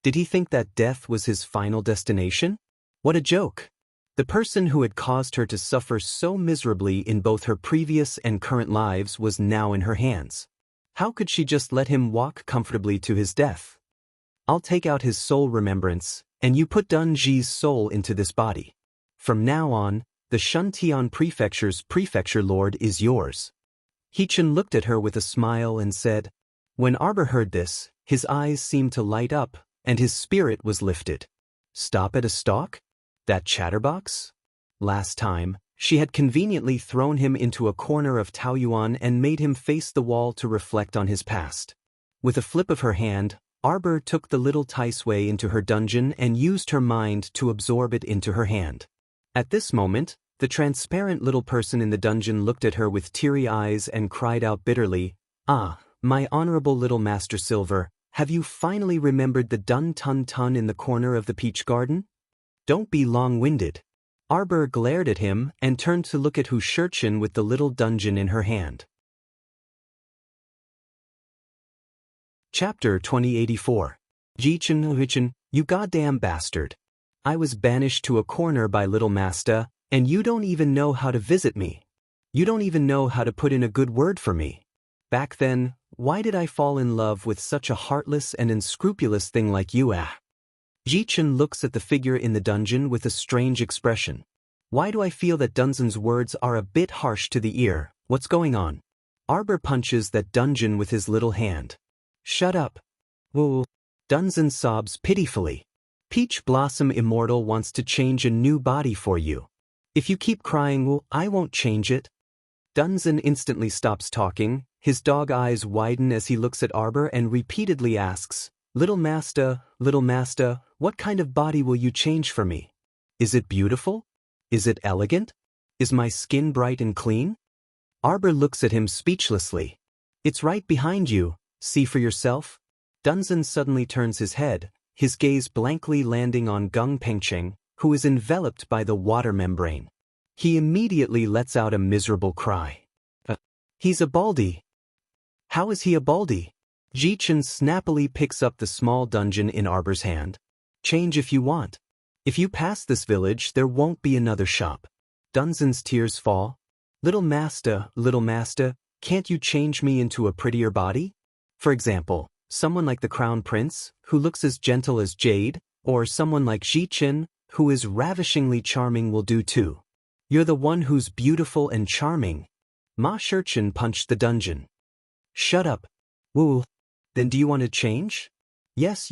Did he think that death was his final destination? What a joke. The person who had caused her to suffer so miserably in both her previous and current lives was now in her hands. How could she just let him walk comfortably to his death? "I'll take out his soul remembrance, and you put Dun Ji's soul into this body. From now on, the Shuntian Prefecture's prefecture lord is yours." Hechen looked at her with a smile and said. When Arbor heard this, his eyes seemed to light up, and his spirit was lifted. Stop at a stalk? That chatterbox? Last time, she had conveniently thrown him into a corner of Taoyuan and made him face the wall to reflect on his past. With a flip of her hand, Arbor took the little Taisui into her dungeon and used her mind to absorb it into her hand. At this moment, the transparent little person in the dungeon looked at her with teary eyes and cried out bitterly, "Ah, my honorable little Master Silver, have you finally remembered the Dun Tun Tun in the corner of the peach garden? Don't be long-winded." Arbor glared at him and turned to look at Hu Shirchen with the little dungeon in her hand. Chapter 2084. Jichen, you goddamn bastard. I was banished to a corner by little Master, and you don't even know how to visit me. You don't even know how to put in a good word for me. Back then, why did I fall in love with such a heartless and unscrupulous thing like you? Jichen looks at the figure in the dungeon with a strange expression. Why do I feel that Dunzan's words are a bit harsh to the ear? What's going on? Arbor punches that dungeon with his little hand. Shut up. Whoa. Dunzan sobs pitifully. Peach Blossom Immortal wants to change a new body for you. If you keep crying, well, I won't change it. Dunzan instantly stops talking. His dog eyes widen as he looks at Arbor and repeatedly asks, Little Master, what kind of body will you change for me? Is it beautiful? Is it elegant? Is my skin bright and clean? Arbor looks at him speechlessly. It's right behind you, see for yourself. Dunzan suddenly turns his head, his gaze blankly landing on Gung Pengcheng, who is enveloped by the water membrane. He immediately lets out a miserable cry. He's a baldy. How is he a baldy? Jichen snappily picks up the small dungeon in Arbor's hand. Change if you want. If you pass this village, there won't be another shop. Dunzan's tears fall. Little Master, can't you change me into a prettier body? For example, someone like the Crown Prince, who looks as gentle as jade, or someone like Jichen, who is ravishingly charming will do too. You're the one who's beautiful and charming. Ma Shirchen punched the dungeon. Shut up. Woo. Then do you want to change? Yes.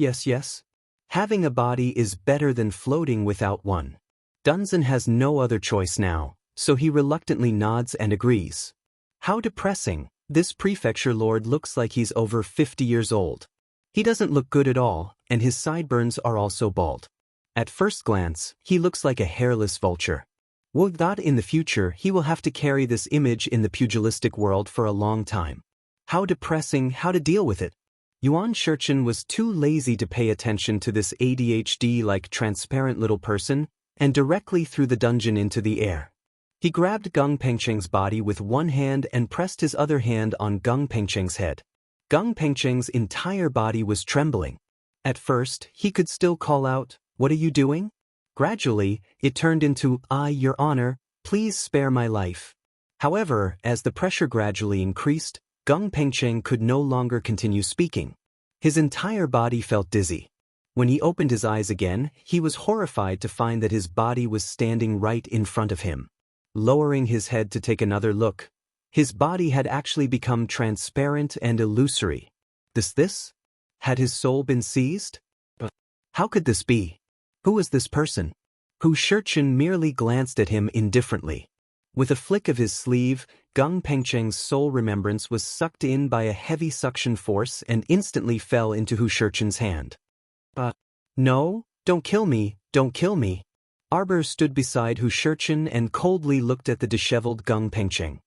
Having a body is better than floating without one. Dunzan has no other choice now, so he reluctantly nods and agrees. How depressing. This prefecture lord looks like he's over 50 years old. He doesn't look good at all, and his sideburns are also bald. At first glance, he looks like a hairless vulture. Would that in the future he will have to carry this image in the pugilistic world for a long time. How depressing, how to deal with it. Yuan Shirchen was too lazy to pay attention to this ADHD-like transparent little person, and directly threw the dungeon into the air. He grabbed Gung Pengcheng's body with one hand and pressed his other hand on Gung Pengcheng's head. Gung Pengcheng's entire body was trembling. At first, he could still call out, "What are you doing?" Gradually, it turned into, Your Honor, please spare my life." However, as the pressure gradually increased, Gung Pengcheng could no longer continue speaking. His entire body felt dizzy. When he opened his eyes again, he was horrified to find that his body was standing right in front of him. Lowering his head to take another look, his body had actually become transparent and illusory. This? Had his soul been seized? But how could this be? Who was this person? Hu Shurchen merely glanced at him indifferently. With a flick of his sleeve, Gung Pengcheng's soul remembrance was sucked in by a heavy suction force and instantly fell into Hu Shurchen's hand. No, don't kill me, don't kill me. Arbor stood beside Hu Shurchen and coldly looked at the disheveled Gung Pengcheng.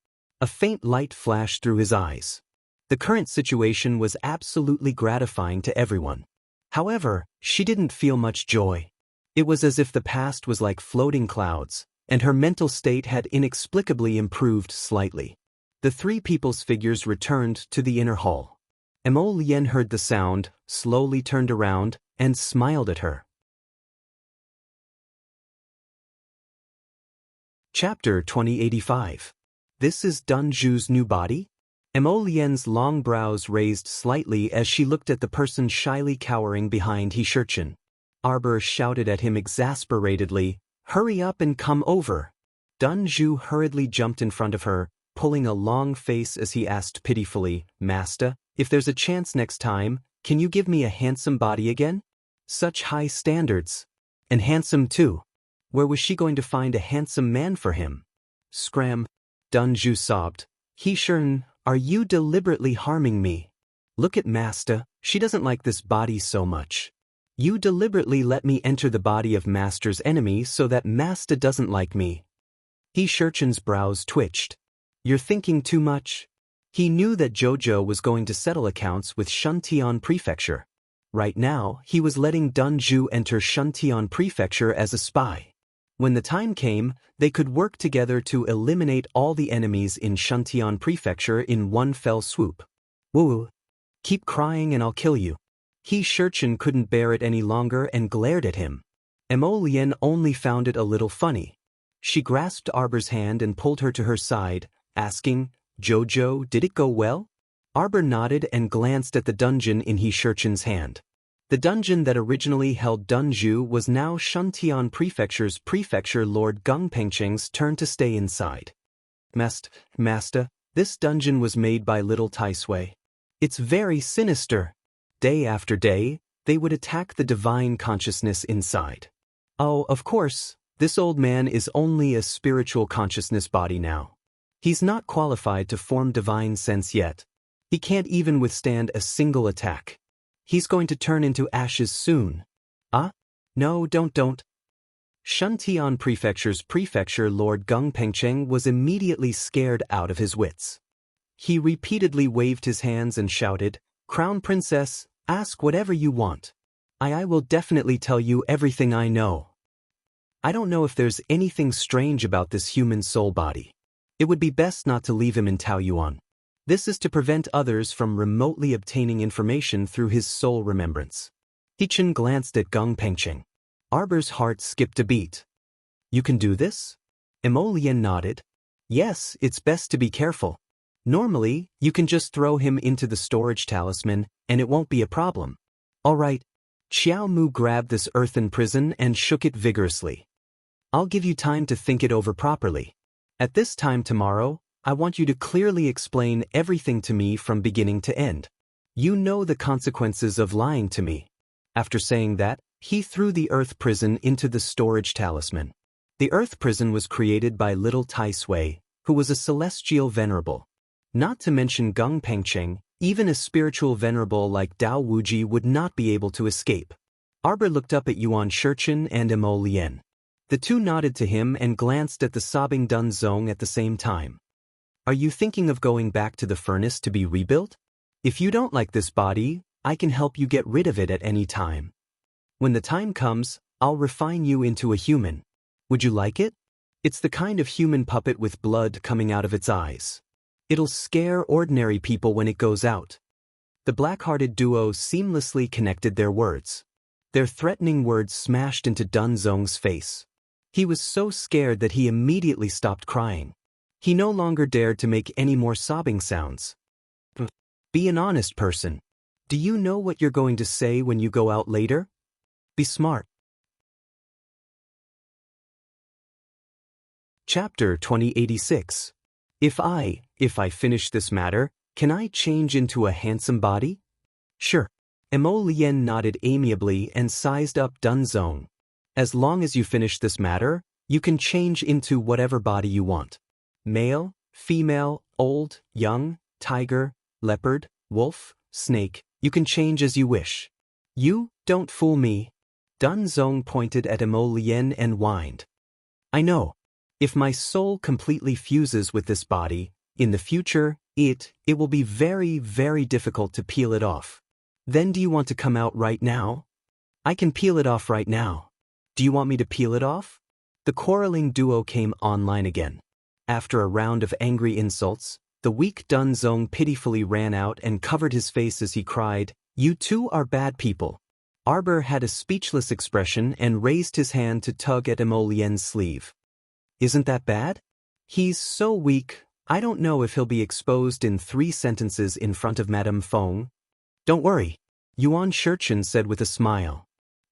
A faint light flashed through his eyes. The current situation was absolutely gratifying to everyone. However, she didn't feel much joy. It was as if the past was like floating clouds, and her mental state had inexplicably improved slightly. The three people's figures returned to the inner hall. Emo Lien heard the sound, slowly turned around, and smiled at her. Chapter 2085. This is Dun Zhu's new body? Emo Lien's long brows raised slightly as she looked at the person shyly cowering behind He Shurchen. Arbor shouted at him exasperatedly, "Hurry up and come over!" Dun Zhu hurriedly jumped in front of her, pulling a long face as he asked pitifully, "Master, if there's a chance next time, can you give me a handsome body again?" Such high standards. And handsome too. Where was she going to find a handsome man for him? Scram. Dun Zhu sobbed. He Shurchen, are you deliberately harming me? Look at Master, she doesn't like this body so much. You deliberately let me enter the body of Master's enemy so that Master doesn't like me. He Shurchen's brows twitched. You're thinking too much. He knew that Jojo was going to settle accounts with Shuntian Prefecture. Right now, he was letting Dun Zhu enter Shuntian Prefecture as a spy. When the time came, they could work together to eliminate all the enemies in Shuntian Prefecture in one fell swoop. Woo! Keep crying and I'll kill you. He Shurchen couldn't bear it any longer and glared at him. Emo Lien only found it a little funny. She grasped Arbor's hand and pulled her to her side, asking, Jojo, did it go well? Arbor nodded and glanced at the dungeon in He Shurchen's hand. The dungeon that originally held Dun Zhu was now Shuntian Prefecture's Prefecture Lord Gung Pengcheng's turn to stay inside. Master, this dungeon was made by little Tai Sui. It's very sinister. Day after day, they would attack the divine consciousness inside. Oh, of course, this old man is only a spiritual consciousness body now. He's not qualified to form divine sense yet. He can't even withstand a single attack. He's going to turn into ashes soon. No, don't. Shuntian Prefecture's Prefecture Lord Gung Pengcheng was immediately scared out of his wits. He repeatedly waved his hands and shouted, Crown Princess, ask whatever you want. I will definitely tell you everything I know. I don't know if there's anything strange about this human soul body. It would be best not to leave him in Taoyuan. This is to prevent others from remotely obtaining information through his soul remembrance. Hichen glanced at Gung Pengcheng. Arbor's heart skipped a beat. You can do this? Emo Lien nodded. Yes, it's best to be careful. Normally, you can just throw him into the storage talisman, and it won't be a problem. All right. Xiao Mu grabbed this earthen prison and shook it vigorously. I'll give you time to think it over properly. At this time tomorrow, I want you to clearly explain everything to me from beginning to end. You know the consequences of lying to me. After saying that, he threw the earth prison into the storage talisman. The earth prison was created by little Tai Sui, who was a celestial venerable. Not to mention Gung Pengcheng, even a spiritual venerable like Dao Wuji would not be able to escape. Arbor looked up at Yuan Shurchen and Emo Lien. The two nodded to him and glanced at the sobbing Dun Zong at the same time. Are you thinking of going back to the furnace to be rebuilt? If you don't like this body, I can help you get rid of it at any time. When the time comes, I'll refine you into a human. Would you like it? It's the kind of human puppet with blood coming out of its eyes. It'll scare ordinary people when it goes out. The black-hearted duo seamlessly connected their words. Their threatening words smashed into Dun Zong's face. He was so scared that he immediately stopped crying. He no longer dared to make any more sobbing sounds. Be an honest person. Do you know what you're going to say when you go out later? Be smart. Chapter 2086. If I finish this matter, can I change into a handsome body? Sure. Mo Lien nodded amiably and sized up Dunzong. As long as you finish this matter, you can change into whatever body you want. Male, female, old, young, tiger, leopard, wolf, snake, you can change as you wish. You, don't fool me. Dunzong pointed at Mo Lien and whined. I know. If my soul completely fuses with this body, in the future, it will be very, very difficult to peel it off. Then do you want to come out right now? I can peel it off right now. Do you want me to peel it off? The quarreling duo came online again. After a round of angry insults, the weak Dunzong pitifully ran out and covered his face as he cried, You two are bad people. Arbor had a speechless expression and raised his hand to tug at Mo Lien's sleeve. Isn't that bad? He's so weak, I don't know if he'll be exposed in 3 sentences in front of Madame Fong. Don't worry, Yuan Shurchen said with a smile.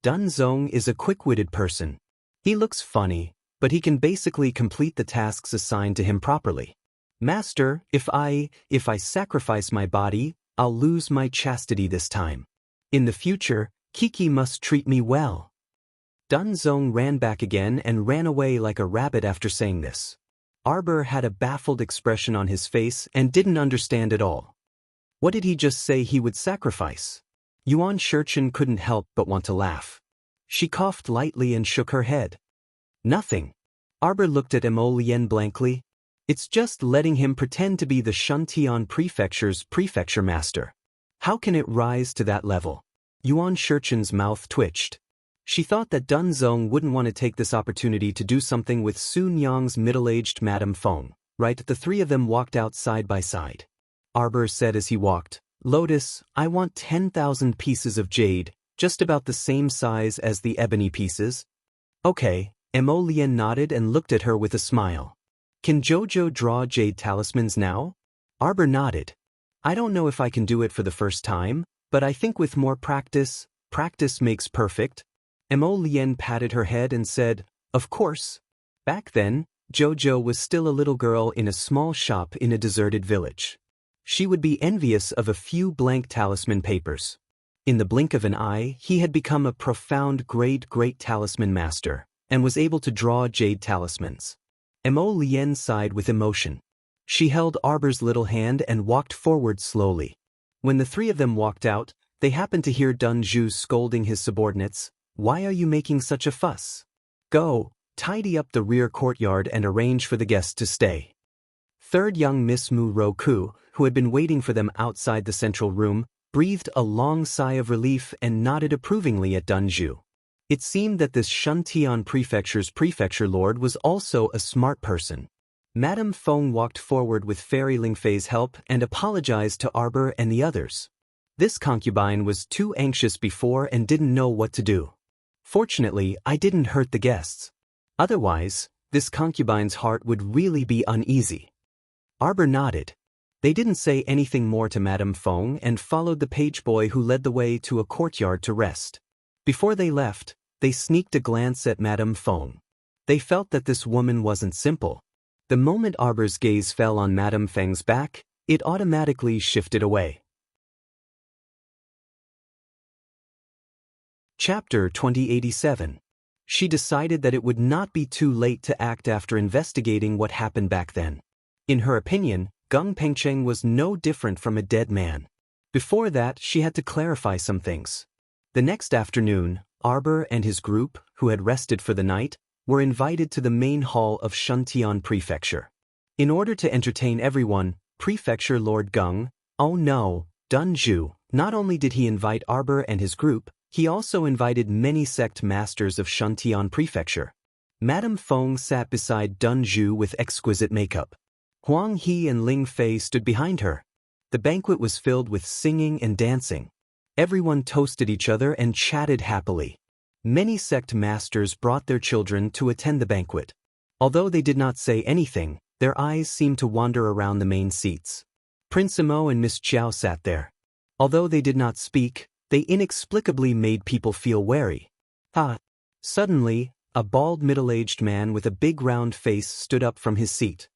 Dunzong is a quick-witted person. He looks funny, but he can basically complete the tasks assigned to him properly. Master, if I sacrifice my body, I'll lose my chastity this time. In the future, Kiki must treat me well. Dunzong ran back again and ran away like a rabbit after saying this. Arbor had a baffled expression on his face and didn't understand at all. What did he just say he would sacrifice? Yuan Shurchen couldn't help but want to laugh. She coughed lightly and shook her head. Nothing. Arbor looked at Mo Lien blankly. It's just letting him pretend to be the Shuntian Prefecture's prefecture master. How can it rise to that level? Yuan Shurchen's mouth twitched. She thought that Dunzong wouldn't want to take this opportunity to do something with Sun Yang's middle-aged Madame Fong, right? The 3 of them walked out side by side. Arbor said as he walked, Lotus, I want 10,000 pieces of jade, just about the same size as the ebony pieces. Okay, Mo Lien nodded and looked at her with a smile. Can Jojo draw jade talismans now? Arbor nodded. I don't know if I can do it for the first time, but I think with more practice makes perfect. Mo Lien patted her head and said, Of course. Back then, Jojo was still a little girl in a small shop in a deserted village. She would be envious of a few blank talisman papers. In the blink of an eye, he had become a profound great talisman master, and was able to draw jade talismans. Mo Lien sighed with emotion. She held Arbor's little hand and walked forward slowly. When the 3 of them walked out, they happened to hear Dunzhu scolding his subordinates. Why are you making such a fuss? Go, tidy up the rear courtyard and arrange for the guests to stay. Third young Miss Mu Roku, who had been waiting for them outside the central room, breathed a long sigh of relief and nodded approvingly at Dunzhu. It seemed that this Shuntian Prefecture's prefecture lord was also a smart person. Madame Fong walked forward with Fairy Lingfei's help and apologized to Arbor and the others. This concubine was too anxious before and didn't know what to do. Fortunately, I didn't hurt the guests. Otherwise, this concubine's heart would really be uneasy. Arbor nodded. They didn't say anything more to Madame Fong and followed the page boy who led the way to a courtyard to rest. Before they left, they sneaked a glance at Madame Fong. They felt that this woman wasn't simple. The moment Arbor's gaze fell on Madame Feng's back, it automatically shifted away. Chapter 2087. She decided that it would not be too late to act after investigating what happened back then. In her opinion, Gung Pengcheng was no different from a dead man. Before that, she had to clarify some things. The next afternoon, Arbor and his group, who had rested for the night, were invited to the main hall of Shuntian Prefecture. In order to entertain everyone, Prefecture Lord Gung, Dunzhu, not only did he invite Arbor and his group, he also invited many sect masters of Shuntian Prefecture. Madame Fong sat beside Dunzhu with exquisite makeup. Huang He and Ling Fei stood behind her. The banquet was filled with singing and dancing. Everyone toasted each other and chatted happily. Many sect masters brought their children to attend the banquet. Although they did not say anything, their eyes seemed to wander around the main seats. Prince Imo and Miss Chiao sat there. Although they did not speak, they inexplicably made people feel wary. Ah! Suddenly, a bald middle-aged man with a big round face stood up from his seat.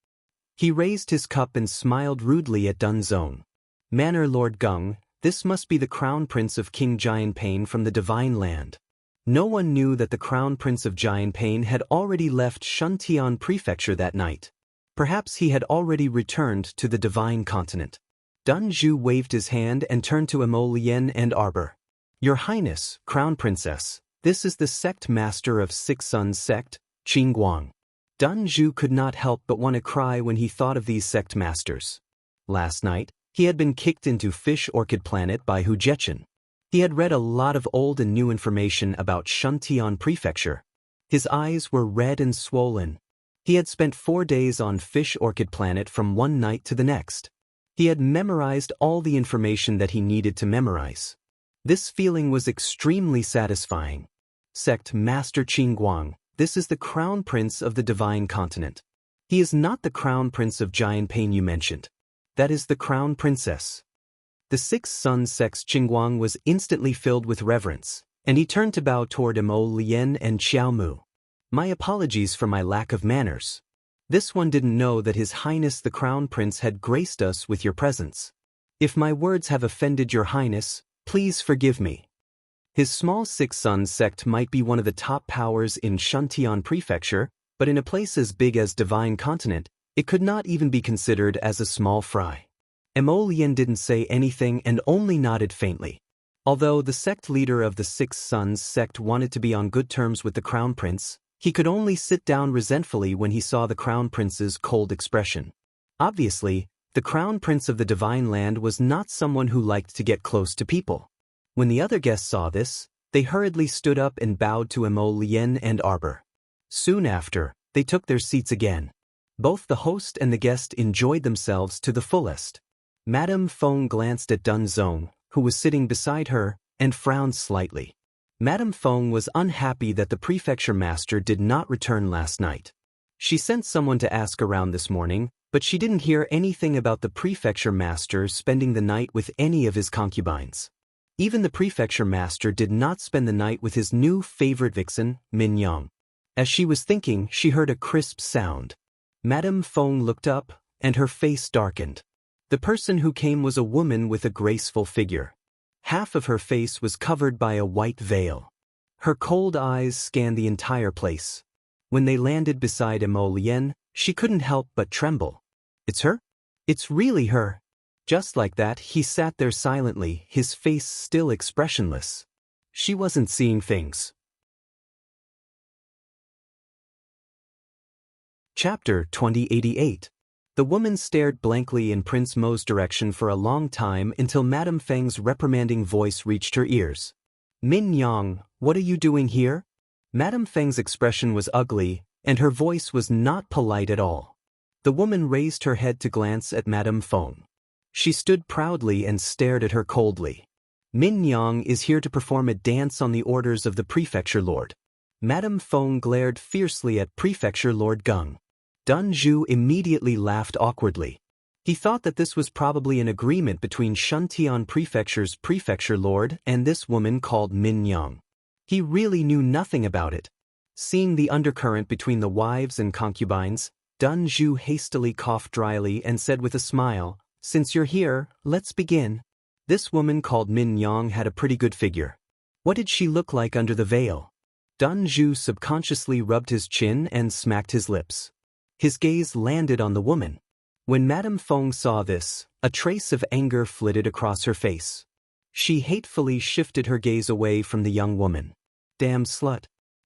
He raised his cup and smiled rudely at Dunzone. "Manor Lord Gung, this must be the Crown Prince of King Jianpane from the Divine Land." No one knew that the Crown Prince of Jianpane had already left Shuntian Prefecture that night. Perhaps he had already returned to the Divine Continent. Dun Zhu waved his hand and turned to Imo Lien and Arbor. "Your Highness, Crown Princess, this is the sect master of Six Suns Sect, Qingguang." Dun Zhu could not help but want to cry when he thought of these sect masters. Last night, he had been kicked into Fish Orchid Planet by Hu Jechen. He had read a lot of old and new information about Shuntian Prefecture. His eyes were red and swollen. He had spent 4 days on Fish Orchid Planet from one night to the next. He had memorized all the information that he needed to memorize. This feeling was extremely satisfying. Sect Master Qingguang, this is the Crown Prince of the Divine Continent. He is not the Crown Prince of Jianpane you mentioned. That is the Crown Princess. The Six Suns Sect Qingguang was instantly filled with reverence, and he turned to bow toward Imo Lien and Xiao Mu. "My apologies for my lack of manners. This one didn't know that His Highness the Crown Prince had graced us with your presence. If my words have offended your Highness, please forgive me." His small Six Suns sect might be one of the top powers in Shuntian Prefecture, but in a place as big as Divine Continent, it could not even be considered as a small fry. Imo Lien didn't say anything and only nodded faintly. Although the sect leader of the Six Suns sect wanted to be on good terms with the Crown Prince, he could only sit down resentfully when he saw the Crown Prince's cold expression. Obviously, the Crown Prince of the Divine Land was not someone who liked to get close to people. When the other guests saw this, they hurriedly stood up and bowed to Imo Lien and Arbor. Soon after, they took their seats again. Both the host and the guest enjoyed themselves to the fullest. Madame Feng glanced at Dun Zong, who was sitting beside her, and frowned slightly. Madame Feng was unhappy that the prefecture master did not return last night. She sent someone to ask around this morning, but she didn't hear anything about the prefecture master spending the night with any of his concubines. Even the prefecture master did not spend the night with his new favorite vixen, Min Yang. As she was thinking, she heard a crisp sound. Madame Feng looked up, and her face darkened. The person who came was a woman with a graceful figure. Half of her face was covered by a white veil. Her cold eyes scanned the entire place. When they landed beside Imo Lien, she couldn't help but tremble. "It's her? It's really her." Just like that, he sat there silently, his face still expressionless. She wasn't seeing things. Chapter 2088. The woman stared blankly in Prince Mo's direction for a long time until Madame Feng's reprimanding voice reached her ears. "Min Yang, what are you doing here?" Madame Feng's expression was ugly, and her voice was not polite at all. The woman raised her head to glance at Madame Feng. She stood proudly and stared at her coldly. "Min Yang is here to perform a dance on the orders of the Prefecture Lord." Madame Feng glared fiercely at Prefecture Lord Gung. Dun Zhu immediately laughed awkwardly. He thought that this was probably an agreement between Shuntian Prefecture's Prefecture Lord and this woman called Min Yang. He really knew nothing about it. Seeing the undercurrent between the wives and concubines, Dun Zhu hastily coughed dryly and said with a smile, "Since you're here, let's begin." This woman called Min Yang had a pretty good figure. What did she look like under the veil? Dun Zhu subconsciously rubbed his chin and smacked his lips. His gaze landed on the woman. When Madame Feng saw this, a trace of anger flitted across her face. She hatefully shifted her gaze away from the young woman. Damn slut.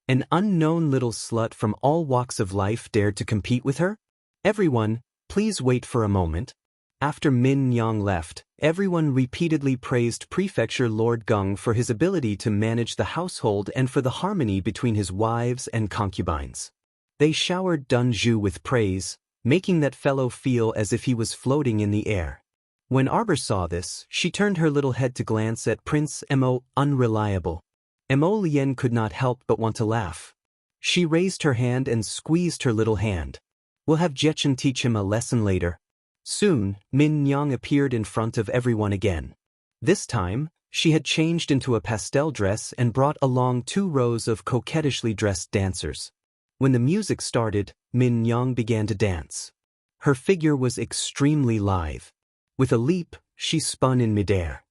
An unknown little slut from all walks of life dared to compete with her? "Everyone, please wait for a moment." After Min Yang left, everyone repeatedly praised Prefecture Lord Gung for his ability to manage the household and for the harmony between his wives and concubines. They showered Dun Zhu with praise, making that fellow feel as if he was floating in the air. When Arbor saw this, she turned her little head to glance at Prince Imo, unreliable. Imo Lien could not help but want to laugh. She raised her hand and squeezed her little hand. "We'll have Jechen teach him a lesson later." Soon, Min Yang appeared in front of everyone again. This time, she had changed into a pastel dress and brought along 2 rows of coquettishly dressed dancers. When the music started, Min Yang began to dance. Her figure was extremely lithe. With a leap, she spun in midair.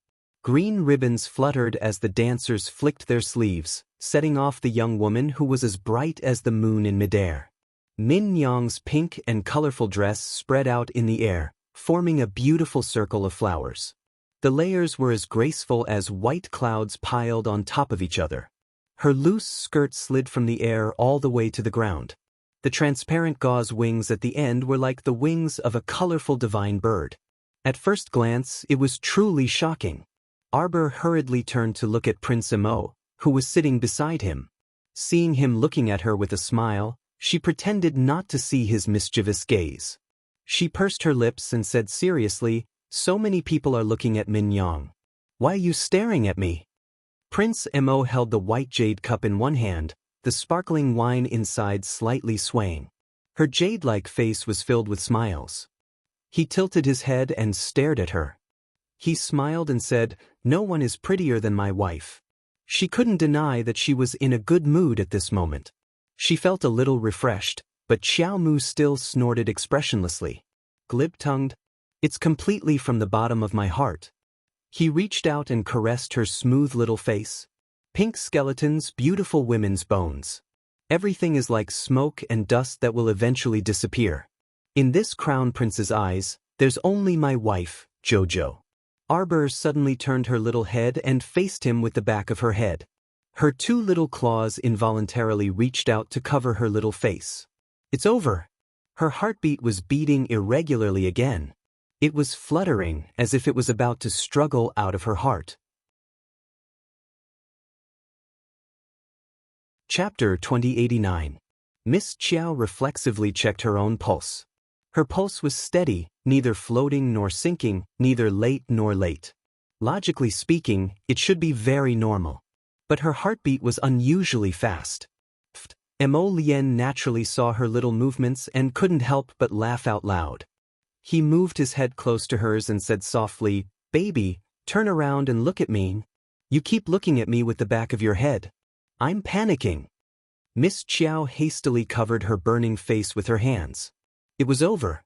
Green ribbons fluttered as the dancers flicked their sleeves, setting off the young woman who was as bright as the moon in midair. Min Yang's pink and colorful dress spread out in the air, forming a beautiful circle of flowers. The layers were as graceful as white clouds piled on top of each other. Her loose skirt slid from the air all the way to the ground. The transparent gauze wings at the end were like the wings of a colorful divine bird. At first glance, it was truly shocking. Arbor hurriedly turned to look at Prince Emo, who was sitting beside him. Seeing him looking at her with a smile, she pretended not to see his mischievous gaze. She pursed her lips and said seriously, "So many people are looking at Min Yang. Why are you staring at me?" Prince Emo held the white jade cup in one hand, the sparkling wine inside slightly swaying. Her jade-like face was filled with smiles. He tilted his head and stared at her. He smiled and said, "No one is prettier than my wife." She couldn't deny that she was in a good mood at this moment. She felt a little refreshed, but Xiao Mu still snorted expressionlessly. Glib-tongued, "It's completely from the bottom of my heart." He reached out and caressed her smooth little face. Pink skeletons, beautiful women's bones. Everything is like smoke and dust that will eventually disappear. In this crown prince's eyes, there's only my wife, Jojo. Arbor suddenly turned her little head and faced him with the back of her head. Her 2 little claws involuntarily reached out to cover her little face. "It's over." Her heartbeat was beating irregularly again. It was fluttering as if it was about to struggle out of her heart. Chapter 2089. Miss Chiao reflexively checked her own pulse. Her pulse was steady, neither floating nor sinking, neither late nor late. Logically speaking, it should be very normal. But her heartbeat was unusually fast. Emo Lien naturally saw her little movements and couldn't help but laugh out loud. He moved his head close to hers and said softly, "Baby, turn around and look at me. You keep looking at me with the back of your head. I'm panicking." Miss Chiao hastily covered her burning face with her hands. It was over.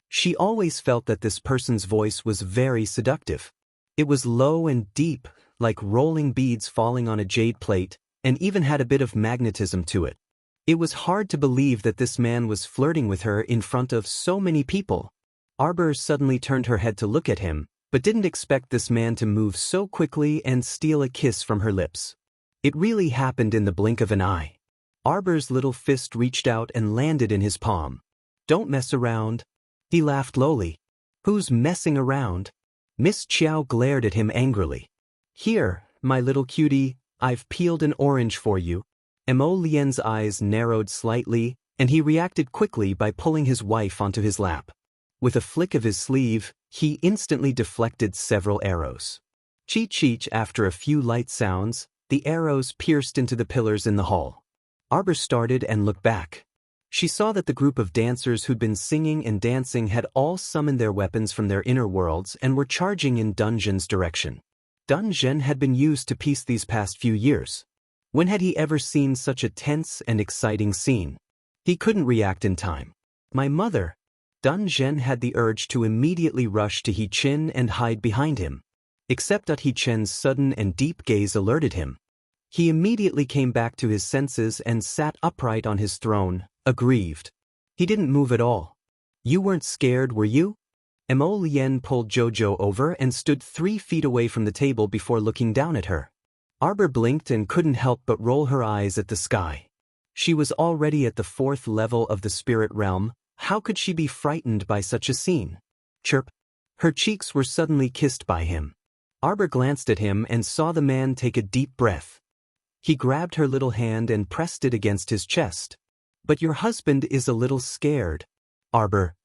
She always felt that this person's voice was very seductive. It was low and deep, like rolling beads falling on a jade plate, and even had a bit of magnetism to it. It was hard to believe that this man was flirting with her in front of so many people. Arbor suddenly turned her head to look at him, but didn't expect this man to move so quickly and steal a kiss from her lips. It really happened in the blink of an eye. Arbor's little fist reached out and landed in his palm. "Don't mess around." He laughed lowly. "Who's messing around?" Miss Chiao glared at him angrily. "Here, my little cutie, I've peeled an orange for you." Emo Lien's eyes narrowed slightly, and he reacted quickly by pulling his wife onto his lap. With a flick of his sleeve, he instantly deflected several arrows. Cheech-cheech, after a few light sounds, the arrows pierced into the pillars in the hall. Arbor started and looked back. She saw that the group of dancers who'd been singing and dancing had all summoned their weapons from their inner worlds and were charging in Dungeon's direction. Dungeon had been used to peace these past few years. When had he ever seen such a tense and exciting scene? He couldn't react in time. "My mother!" Dungeon had the urge to immediately rush to He-Chin and hide behind him. Except that He-Chin's sudden and deep gaze alerted him. He immediately came back to his senses and sat upright on his throne, aggrieved. He didn't move at all. "You weren't scared, were you?" Emo Lien pulled Jojo over and stood 3 feet away from the table before looking down at her. Arbor blinked and couldn't help but roll her eyes at the sky. She was already at the 4th level of the spirit realm. How could she be frightened by such a scene? Chirp. Her cheeks were suddenly kissed by him. Arbor glanced at him and saw the man take a deep breath. He grabbed her little hand and pressed it against his chest. "But your husband is a little scared." Arbor.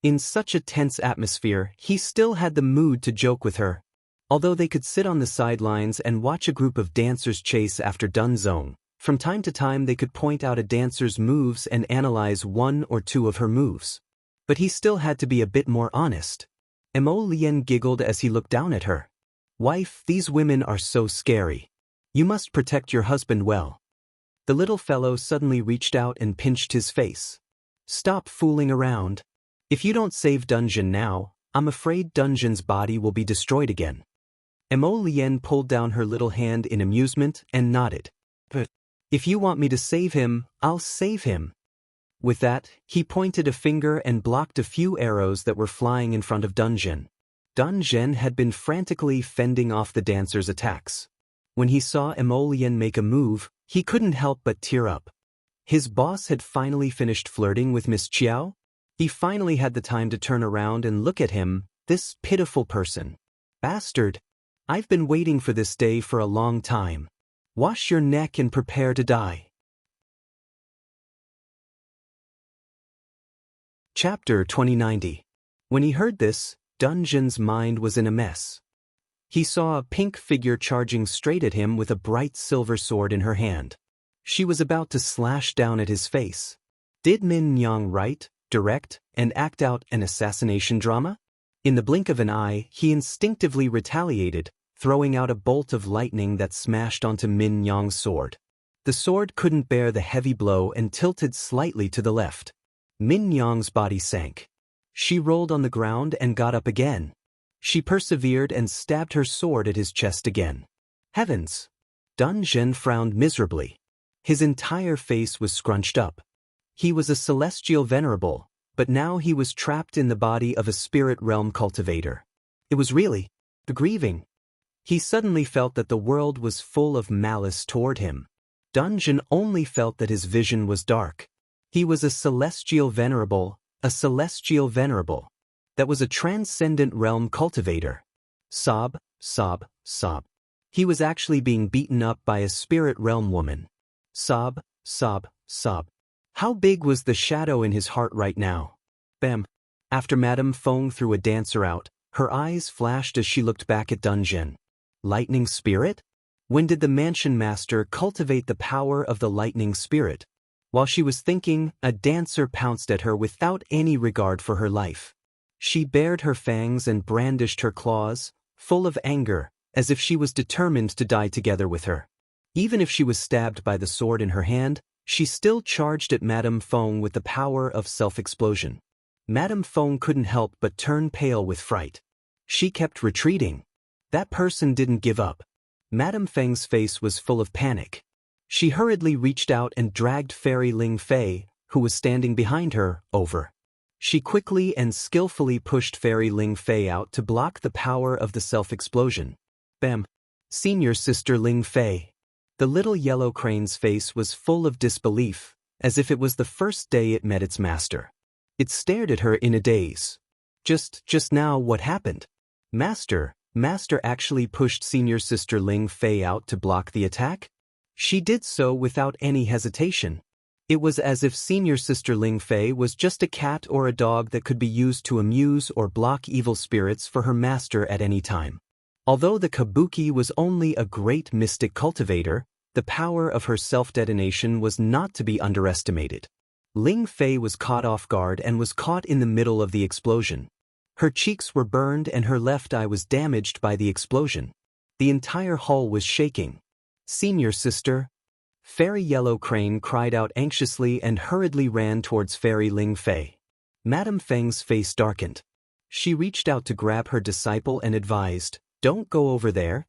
In such a tense atmosphere, he still had the mood to joke with her. Although they could sit on the sidelines and watch a group of dancers chase after Dunzone, from time to time they could point out a dancer's moves and analyze 1 or 2 of her moves. But he still had to be a bit more honest. Mo Lien giggled as he looked down at her. Wife, these women are so scary. You must protect your husband well. The little fellow suddenly reached out and pinched his face. Stop fooling around. If you don't save Dungeon now, I'm afraid Dungeon's body will be destroyed again. Mo Lien pulled down her little hand in amusement and nodded. But if you want me to save him, I'll save him. With that, he pointed a finger and blocked a few arrows that were flying in front of Dungeon. Dungeon had been frantically fending off the dancer's attacks. When he saw Mo Lien make a move, he couldn't help but tear up. His boss had finally finished flirting with Miss Chiao. He finally had the time to turn around and look at him, this pitiful person. Bastard. I've been waiting for this day for a long time. Wash your neck and prepare to die. Chapter 2090. When he heard this, Dungeon's mind was in a mess. He saw a pink figure charging straight at him with a bright silver sword in her hand. She was about to slash down at his face. Did Min Yang write, direct, and act out an assassination drama? In the blink of an eye, he instinctively retaliated, throwing out a bolt of lightning that smashed onto Min Yang's sword. The sword couldn't bear the heavy blow and tilted slightly to the left. Min Yang's body sank. She rolled on the ground and got up again. She persevered and stabbed her sword at his chest again. Heavens! Dun Zhen frowned miserably. His entire face was scrunched up. He was a celestial venerable, but now he was trapped in the body of a spirit realm cultivator. It was really grieving. He suddenly felt that the world was full of malice toward him. Dun Zhen only felt that his vision was dark. He was a celestial venerable, that was a transcendent realm cultivator. Sob, sob, sob. He was actually being beaten up by a spirit realm woman. Sob, sob, sob. How big was the shadow in his heart right now? Bam. After Madame Feng threw a dancer out, her eyes flashed as she looked back at Dun Zhen. Lightning spirit? When did the mansion master cultivate the power of the lightning spirit? While she was thinking, a dancer pounced at her without any regard for her life. She bared her fangs and brandished her claws, full of anger, as if she was determined to die together with her. Even if she was stabbed by the sword in her hand, she still charged at Madame Feng with the power of self-explosion. Madame Feng couldn't help but turn pale with fright. She kept retreating. That person didn't give up. Madame Feng's face was full of panic. She hurriedly reached out and dragged Fairy Ling Fei, who was standing behind her, over. She quickly and skillfully pushed Fairy Ling Fei out to block the power of the self-explosion. Bam! Senior Sister Ling Fei. The little yellow crane's face was full of disbelief, as if it was the first day it met its master. It stared at her in a daze. Just now what happened? Master actually pushed Senior Sister Ling Fei out to block the attack? She did so without any hesitation. It was as if Senior Sister Ling Fei was just a cat or a dog that could be used to amuse or block evil spirits for her master at any time. Although the Kabuki was only a great mystic cultivator, the power of her self-detonation was not to be underestimated. Ling Fei was caught off guard and was caught in the middle of the explosion. Her cheeks were burned and her left eye was damaged by the explosion. The entire hall was shaking. Senior Sister. Fairy Yellow Crane cried out anxiously and hurriedly ran towards Fairy Ling Fei. Madame Feng's face darkened. She reached out to grab her disciple and advised, "Don't go over there."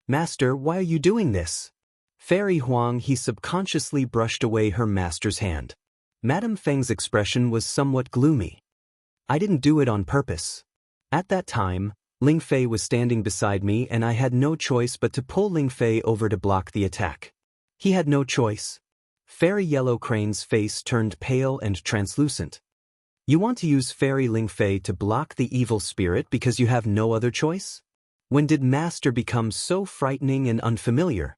"Master, why are you doing this?" Fairy Huang he subconsciously brushed away her master's hand. Madame Feng's expression was somewhat gloomy. "I didn't do it on purpose. At that time, Ling Fei was standing beside me and I had no choice but to pull Ling Fei over to block the attack." He had no choice. Fairy Yellow Crane's face turned pale and translucent. "You want to use Fairy Ling Fei to block the evil spirit because you have no other choice? When did Master become so frightening and unfamiliar?"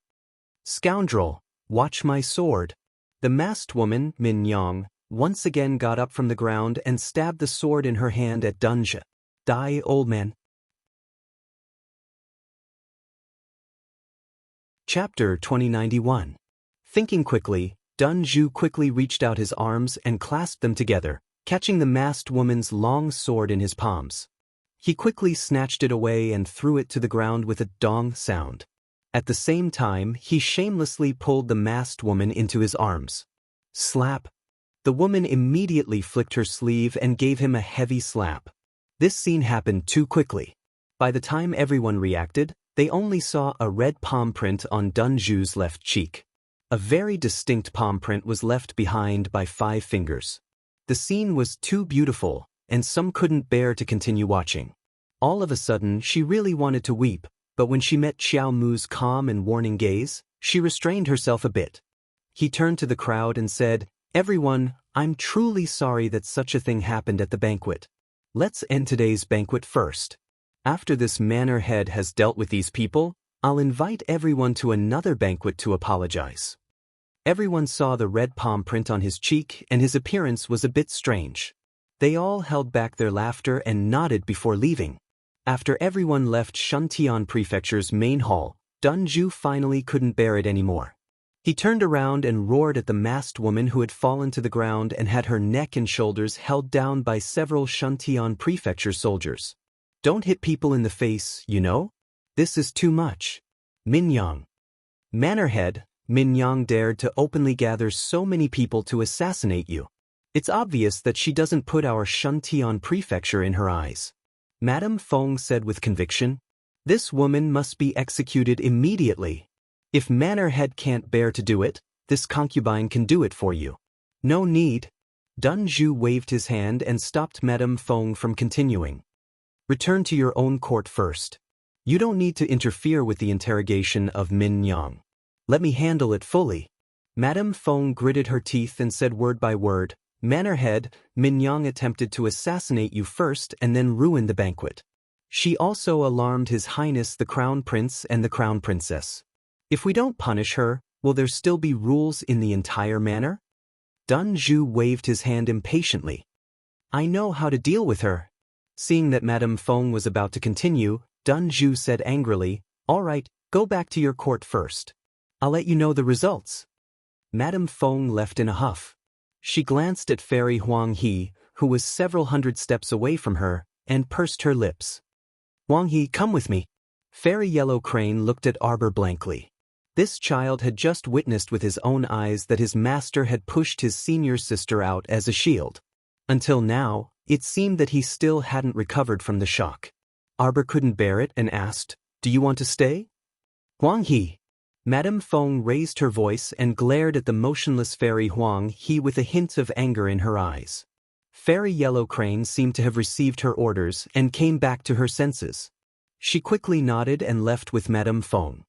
"Scoundrel, watch my sword." The masked woman, Min Yang, once again got up from the ground and stabbed the sword in her hand at Dun Zhen. "Die, old man." Chapter 2091. Thinking quickly, Dun Zhu quickly reached out his arms and clasped them together, catching the masked woman's long sword in his palms. He quickly snatched it away and threw it to the ground with a dong sound. At the same time, he shamelessly pulled the masked woman into his arms. Slap! The woman immediately flicked her sleeve and gave him a heavy slap. This scene happened too quickly. By the time everyone reacted, they only saw a red palm print on Dunju's left cheek. A very distinct palm print was left behind by 5 fingers. The scene was too beautiful, and some couldn't bear to continue watching. All of a sudden, she really wanted to weep, but when she met Xiao Mu's calm and warning gaze, she restrained herself a bit. He turned to the crowd and said, "Everyone, I'm truly sorry that such a thing happened at the banquet. Let's end today's banquet first. After this manor head has dealt with these people, I'll invite everyone to another banquet to apologize." Everyone saw the red palm print on his cheek, and his appearance was a bit strange. They all held back their laughter and nodded before leaving. After everyone left Shuntian Prefecture's main hall, Dunju finally couldn't bear it anymore. He turned around and roared at the masked woman who had fallen to the ground and had her neck and shoulders held down by several Shuntian Prefecture soldiers. "Don't hit people in the face, you know? This is too much." Minyang. Manorhead, Minyang dared to openly gather so many people to assassinate you. It's obvious that she doesn't put our Shuntian Prefecture in her eyes. Madame Feng said with conviction. "This woman must be executed immediately. If Manorhead can't bear to do it, this concubine can do it for you." "No need." Dunju waved his hand and stopped Madame Feng from continuing. "Return to your own court first. You don't need to interfere with the interrogation of Minyang. Let me handle it fully." Madame Feng gritted her teeth and said word by word, "Manorhead, Minyang attempted to assassinate you first and then ruin the banquet. She also alarmed His Highness the Crown Prince and the Crown Princess. If we don't punish her, will there still be rules in the entire manor?" Dunju waved his hand impatiently. "I know how to deal with her." Seeing that Madame Feng was about to continue, Dunju said angrily, "All right, go back to your court first. I'll let you know the results." Madame Feng left in a huff. She glanced at Fairy Huang He, who was several hundred steps away from her, and pursed her lips. "Huang He, come with me." Fairy Yellow Crane looked at Arbor blankly. This child had just witnessed with his own eyes that his master had pushed his senior sister out as a shield. Until now, it seemed that he still hadn't recovered from the shock. Arbor couldn't bear it and asked, "Do you want to stay?" "Huang He." Madame Feng raised her voice and glared at the motionless Fairy Huang He with a hint of anger in her eyes. Fairy Yellow Crane seemed to have received her orders and came back to her senses. She quickly nodded and left with Madame Feng.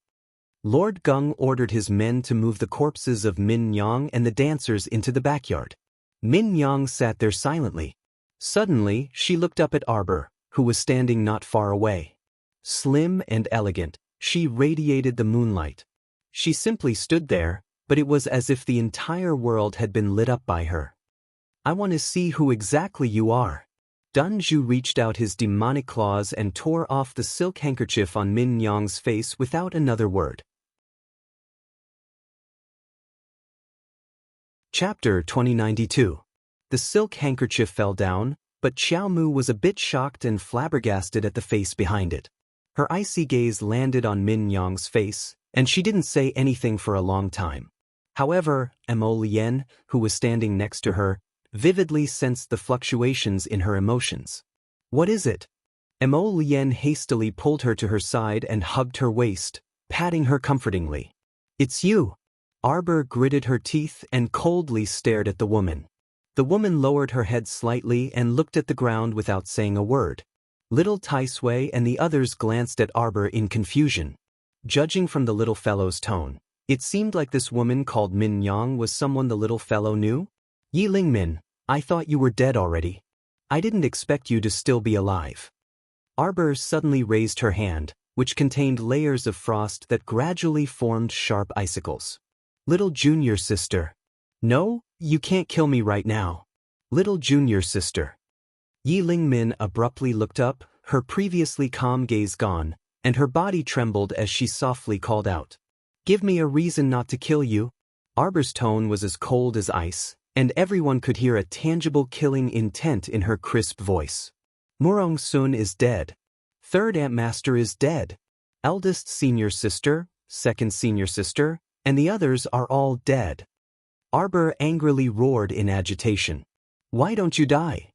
Lord Gung ordered his men to move the corpses of Min Yang and the dancers into the backyard. Min Yang sat there silently. Suddenly, she looked up at Arbor, who was standing not far away. Slim and elegant, she radiated the moonlight. She simply stood there, but it was as if the entire world had been lit up by her. "I want to see who exactly you are." Dunju reached out his demonic claws and tore off the silk handkerchief on Min Yang's face without another word. Chapter 2092. The silk handkerchief fell down, but Xiao Mu was a bit shocked and flabbergasted at the face behind it. Her icy gaze landed on Min Yang's face, and she didn't say anything for a long time. However, Mo Lien, who was standing next to her, vividly sensed the fluctuations in her emotions. "What is it?" Mo Lien hastily pulled her to her side and hugged her waist, patting her comfortingly. "It's you." Arbor gritted her teeth and coldly stared at the woman. The woman lowered her head slightly and looked at the ground without saying a word. Little Tai Sui and the others glanced at Arbor in confusion. Judging from the little fellow's tone, it seemed like this woman called Min Yang was someone the little fellow knew. "Yi Lingmin, I thought you were dead already. I didn't expect you to still be alive." Arbor suddenly raised her hand, which contained layers of frost that gradually formed sharp icicles. "Little junior sister." "No, you can't kill me right now." "Little junior sister." Yi Lingmin abruptly looked up, her previously calm gaze gone, and her body trembled as she softly called out, "Give me a reason not to kill you." Arbor's tone was as cold as ice, and everyone could hear a tangible killing intent in her crisp voice. Murong Sun is dead. Third Ant Master is dead. Eldest senior sister, second senior sister, and the others are all dead. Arbor angrily roared in agitation. Why don't you die?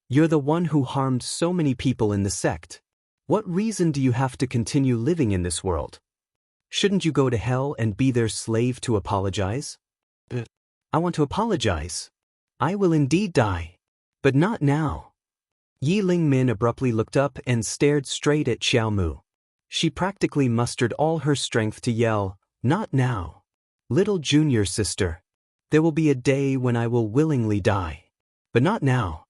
You're the one who harmed so many people in the sect. What reason do you have to continue living in this world? Shouldn't you go to hell and be their slave to apologize? I want to apologize. I will indeed die. But not now. Yi Lingmin abruptly looked up and stared straight at Xiao Mu. She practically mustered all her strength to yell, "Not now. Little junior sister. There will be a day when I will willingly die. But not now."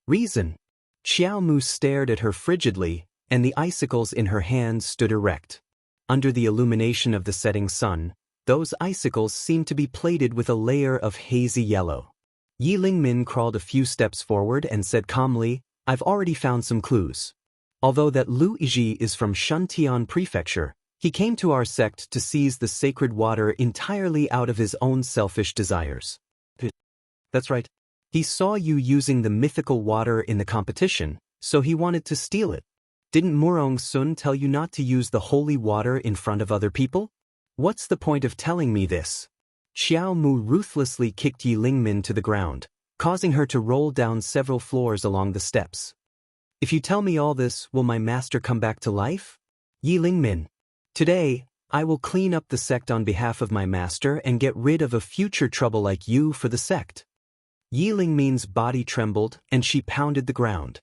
Reason. Xiao Mu stared at her frigidly, and the icicles in her hands stood erect. Under the illumination of the setting sun, those icicles seemed to be plated with a layer of hazy yellow. Yi Lingmin crawled a few steps forward and said calmly, "I've already found some clues. Although that Lu Yizhi is from Shuntian Prefecture, he came to our sect to seize the sacred water entirely out of his own selfish desires." That's right. He saw you using the mythical water in the competition, so he wanted to steal it. Didn't Murong Sun tell you not to use the holy water in front of other people? What's the point of telling me this? Xiao Mu ruthlessly kicked Yi Lingmin to the ground, causing her to roll down several floors along the steps. If you tell me all this, will my master come back to life? Yi Lingmin. Today, I will clean up the sect on behalf of my master and get rid of a future trouble like you for the sect. Yi Lingmin's body trembled and she pounded the ground.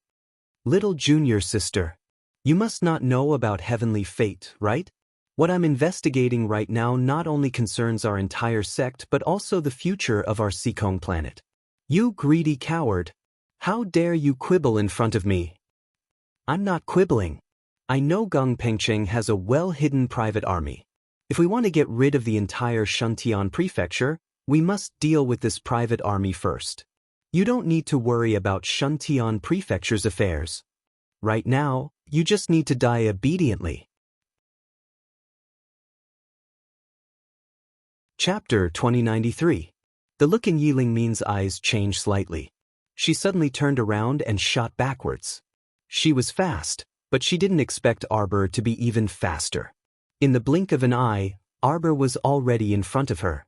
Little junior sister. You must not know about heavenly fate, right? What I'm investigating right now not only concerns our entire sect but also the future of our Seekong planet. You greedy coward. How dare you quibble in front of me? I'm not quibbling. I know Gung Pengcheng has a well-hidden private army. If we want to get rid of the entire Shuntian Prefecture, we must deal with this private army first. You don't need to worry about Shuntian Prefecture's affairs. Right now, you just need to die obediently. Chapter 2093. The look in Yi Lingmin's eyes changed slightly. She suddenly turned around and shot backwards. She was fast, but she didn't expect Arbor to be even faster. In the blink of an eye, Arbor was already in front of her.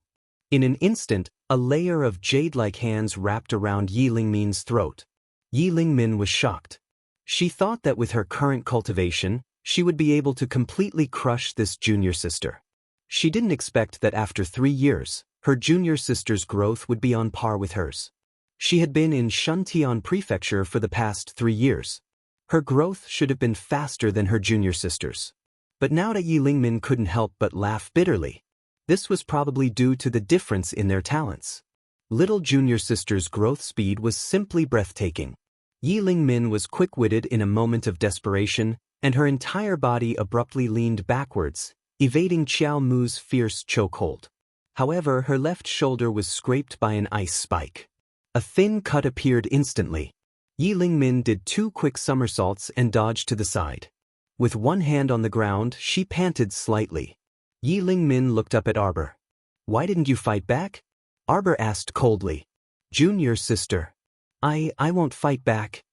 In an instant, a layer of jade-like hands wrapped around Yi Lingmin's throat. Yi Lingmin was shocked. She thought that with her current cultivation, she would be able to completely crush this junior sister. She didn't expect that after 3 years, her junior sister's growth would be on par with hers. She had been in Shuntian Prefecture for the past 3 years. Her growth should have been faster than her junior sister's. But now that Yi Lingmin couldn't help but laugh bitterly. This was probably due to the difference in their talents. Little junior sister's growth speed was simply breathtaking. Yi Lingmin was quick-witted in a moment of desperation, and her entire body abruptly leaned backwards, evading Xiao Mu's fierce chokehold. However, her left shoulder was scraped by an ice spike. A thin cut appeared instantly. Yi Lingmin did 2 quick somersaults and dodged to the side. With one hand on the ground, she panted slightly. Yi Lingmin looked up at Arbor. "Why didn't you fight back?" Arbor asked coldly. "Junior sister. I won't fight back."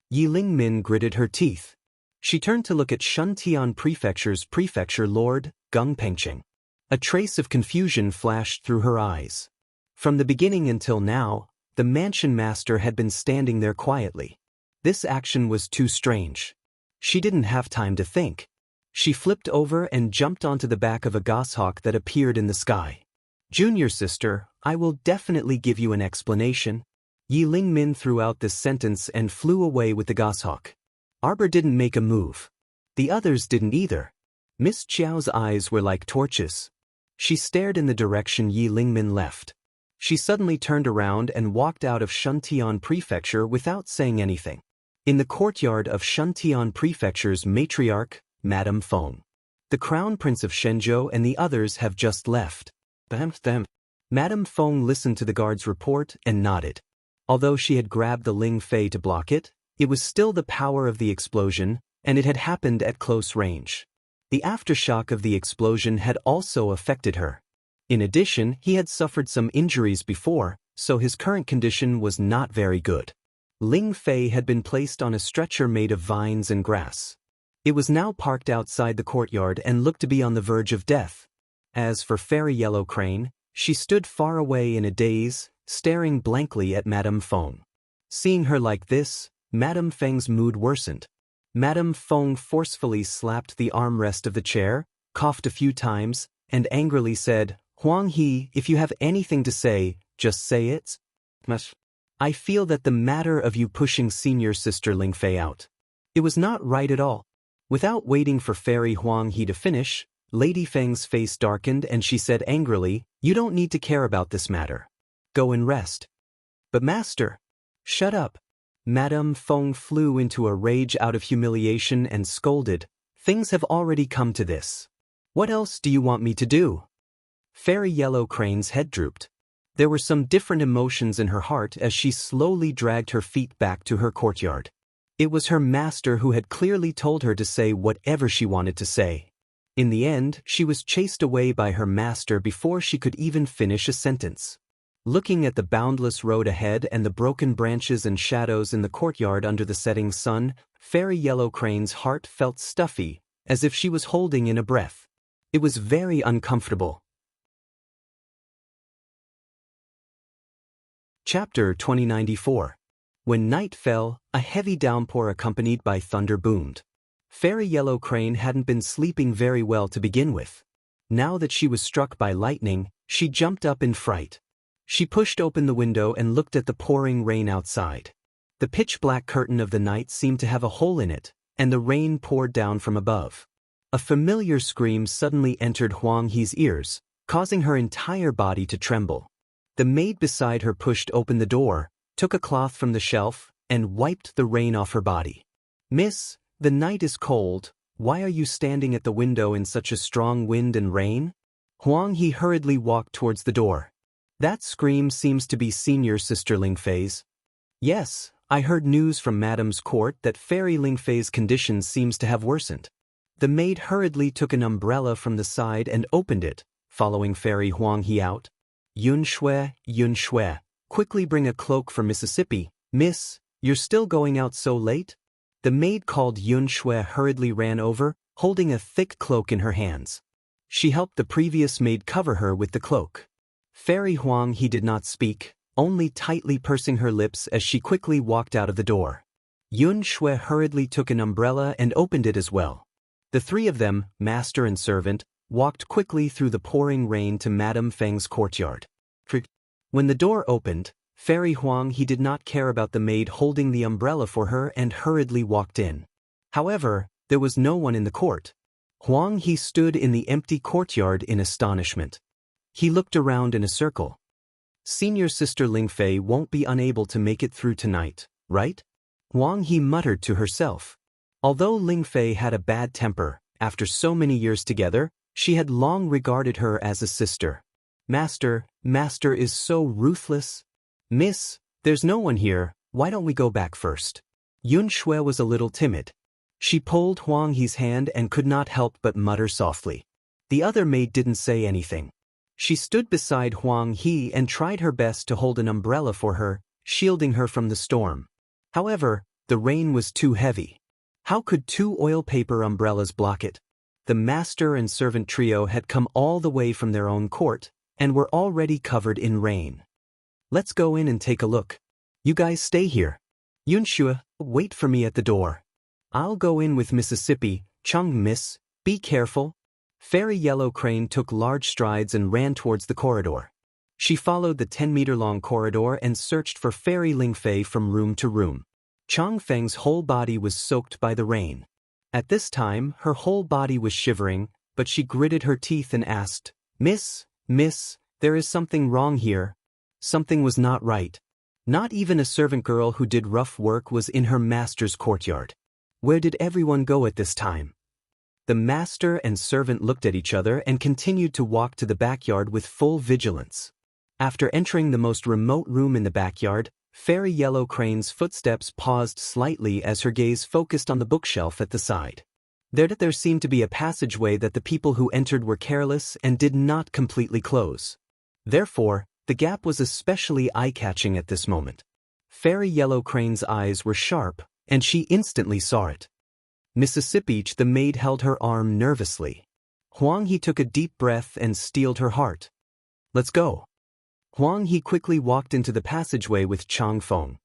Yi Lingmin gritted her teeth. She turned to look at Shuntian Prefecture's Prefecture Lord, Gung Pengcheng. A trace of confusion flashed through her eyes. From the beginning until now, the mansion master had been standing there quietly. This action was too strange. She didn't have time to think. She flipped over and jumped onto the back of a goshawk that appeared in the sky. "Junior sister, I will definitely give you an explanation." Yi Lingmin threw out this sentence and flew away with the goshawk. Arbor didn't make a move. The others didn't either. Miss Chiao's eyes were like torches. She stared in the direction Yi Lingmin left. She suddenly turned around and walked out of Shuntian Prefecture without saying anything. In the courtyard of Shuntian Prefecture's matriarch, Madame Feng. The Crown Prince of Shenzhou and the others have just left. Madame Feng listened to the guard's report and nodded. Although she had grabbed the Ling Fei to block it, it was still the power of the explosion, and it had happened at close range. The aftershock of the explosion had also affected her. In addition, he had suffered some injuries before, so his current condition was not very good. Ling Fei had been placed on a stretcher made of vines and grass. It was now parked outside the courtyard and looked to be on the verge of death. As for Fairy Yellow Crane, she stood far away in a daze, staring blankly at Madame Feng. Seeing her like this, Madame Feng's mood worsened. Madame Feng forcefully slapped the armrest of the chair, coughed a few times, and angrily said, "Huang He, if you have anything to say, just say it. I feel that the matter of you pushing senior sister Ling Fei out. It was not right at all." Without waiting for Fairy Huang He to finish, Lady Feng's face darkened and she said angrily, "You don't need to care about this matter. Go and rest." "But master..." "Shut up." Madame Feng flew into a rage out of humiliation and scolded, "Things have already come to this. What else do you want me to do?" Fairy Yellow Crane's head drooped. There were some different emotions in her heart as she slowly dragged her feet back to her courtyard. It was her master who had clearly told her to say whatever she wanted to say. In the end, she was chased away by her master before she could even finish a sentence. Looking at the boundless road ahead and the broken branches and shadows in the courtyard under the setting sun, Fairy Yellow Crane's heart felt stuffy, as if she was holding in a breath. It was very uncomfortable. Chapter 2094. When night fell, a heavy downpour accompanied by thunder boomed. Fairy Yellow Crane hadn't been sleeping very well to begin with. Now that she was struck by lightning, she jumped up in fright. She pushed open the window and looked at the pouring rain outside. The pitch-black curtain of the night seemed to have a hole in it, and the rain poured down from above. A familiar scream suddenly entered Huang He's ears, causing her entire body to tremble. The maid beside her pushed open the door, took a cloth from the shelf, and wiped the rain off her body. "Miss, the night is cold. Why are you standing at the window in such a strong wind and rain?" Huang He hurriedly walked towards the door. "That scream seems to be senior sister Ling Fei's." "Yes, I heard news from Madame's court that Fairy Ling Fei's condition seems to have worsened." The maid hurriedly took an umbrella from the side and opened it, following Fairy Huang He out. Yun Shui, quickly bring a cloak for Mississippi. "Miss, you're still going out so late?" The maid called Yun Shui hurriedly ran over, holding a thick cloak in her hands. She helped the previous maid cover her with the cloak. Fairy Huang He did not speak, only tightly pursing her lips as she quickly walked out of the door. Yun Shui hurriedly took an umbrella and opened it as well. The three of them, master and servant, walked quickly through the pouring rain to Madame Feng's courtyard. When the door opened, Fairy Huang He did not care about the maid holding the umbrella for her and hurriedly walked in. However, there was no one in the court. Huang He stood in the empty courtyard in astonishment. He looked around in a circle. "Senior sister Ling Fei won't be unable to make it through tonight, right?" Huang He muttered to herself. Although Ling Fei had a bad temper, after so many years together, she had long regarded her as a sister. Master is so ruthless." "Miss, there's no one here, why don't we go back first?" Yun Shui was a little timid. She pulled Huang He's hand and could not help but mutter softly. The other maid didn't say anything. She stood beside Huang He and tried her best to hold an umbrella for her, shielding her from the storm. However, the rain was too heavy. How could 2 oil paper umbrellas block it? The master and servant trio had come all the way from their own court, and were already covered in rain. "Let's go in and take a look. You guys stay here. Yun Shui, wait for me at the door. I'll go in with Mississippi. Chung, miss, be careful." Fairy Yellow Crane took large strides and ran towards the corridor. She followed the 10-meter-long corridor and searched for Fairy Ling Fei from room to room. Chang Feng's whole body was soaked by the rain. At this time, her whole body was shivering, but she gritted her teeth and asked, Miss, there is something wrong here." Something was not right. Not even a servant girl who did rough work was in her master's courtyard. Where did everyone go at this time? The master and servant looked at each other and continued to walk to the backyard with full vigilance. After entering the most remote room in the backyard, Fairy Yellow Crane's footsteps paused slightly as her gaze focused on the bookshelf at the side. There seemed to be a passageway that the people who entered were careless and did not completely close. Therefore, The gap was especially eye-catching at this moment. Fairy Yellow Crane's eyes were sharp, and she instantly saw it. Mississippi, the maid, held her arm nervously. Huang He took a deep breath and steeled her heart. Let's go. Huang He quickly walked into the passageway with Chang Feng.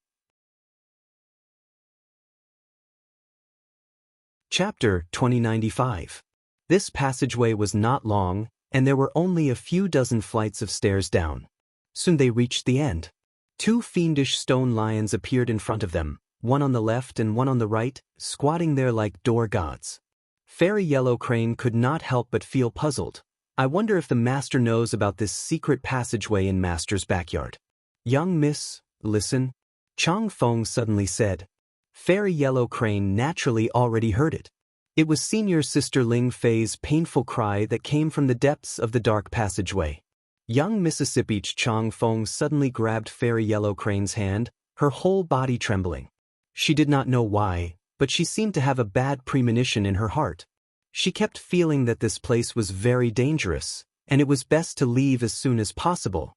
Chapter 2095. This passageway was not long, and there were only a few dozen flights of stairs down. Soon they reached the end. 2 fiendish stone lions appeared in front of them, one on the left and one on the right, squatting there like door gods. Fairy Yellow Crane could not help but feel puzzled. I wonder if the master knows about this secret passageway in master's backyard. Young miss, listen, Chang Feng suddenly said. Fairy Yellow Crane naturally already heard it. It was senior sister Ling Fei's painful cry that came from the depths of the dark passageway. Young Mississippi Chang Feng suddenly grabbed Fairy Yellow Crane's hand, her whole body trembling. She did not know why, but she seemed to have a bad premonition in her heart. She kept feeling that this place was very dangerous, and it was best to leave as soon as possible.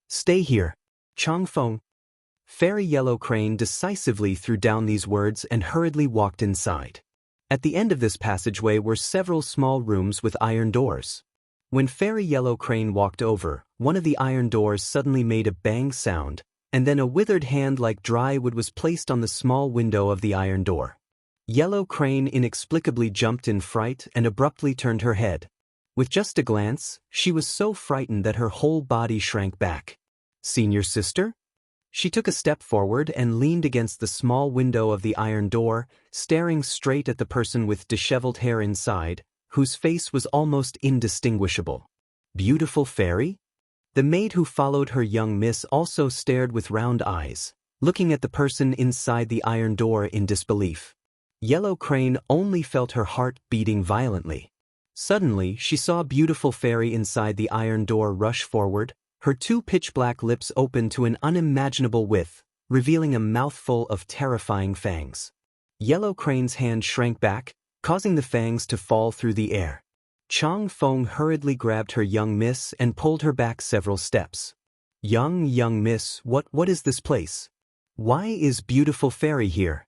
Stay here, Chang Feng. Fairy Yellow Crane decisively threw down these words and hurriedly walked inside. At the end of this passageway were several small rooms with iron doors. When Fairy Yellow Crane walked over, one of the iron doors suddenly made a bang sound, and then a withered hand like dry wood was placed on the small window of the iron door. Yellow Crane inexplicably jumped in fright and abruptly turned her head. With just a glance, she was so frightened that her whole body shrank back. Senior sister? She took a step forward and leaned against the small window of the iron door, staring straight at the person with disheveled hair inside, whose face was almost indistinguishable. Beautiful fairy? The maid who followed her young miss also stared with round eyes, looking at the person inside the iron door in disbelief. Yellow Crane only felt her heart beating violently. Suddenly, she saw a beautiful fairy inside the iron door rush forward, her 2 pitch-black lips open to an unimaginable width, revealing a mouthful of terrifying fangs. Yellow Crane's hand shrank back, causing the fangs to fall through the air. Chang Feng hurriedly grabbed her young miss and pulled her back several steps. Young miss, what is this place? Why is beautiful fairy here?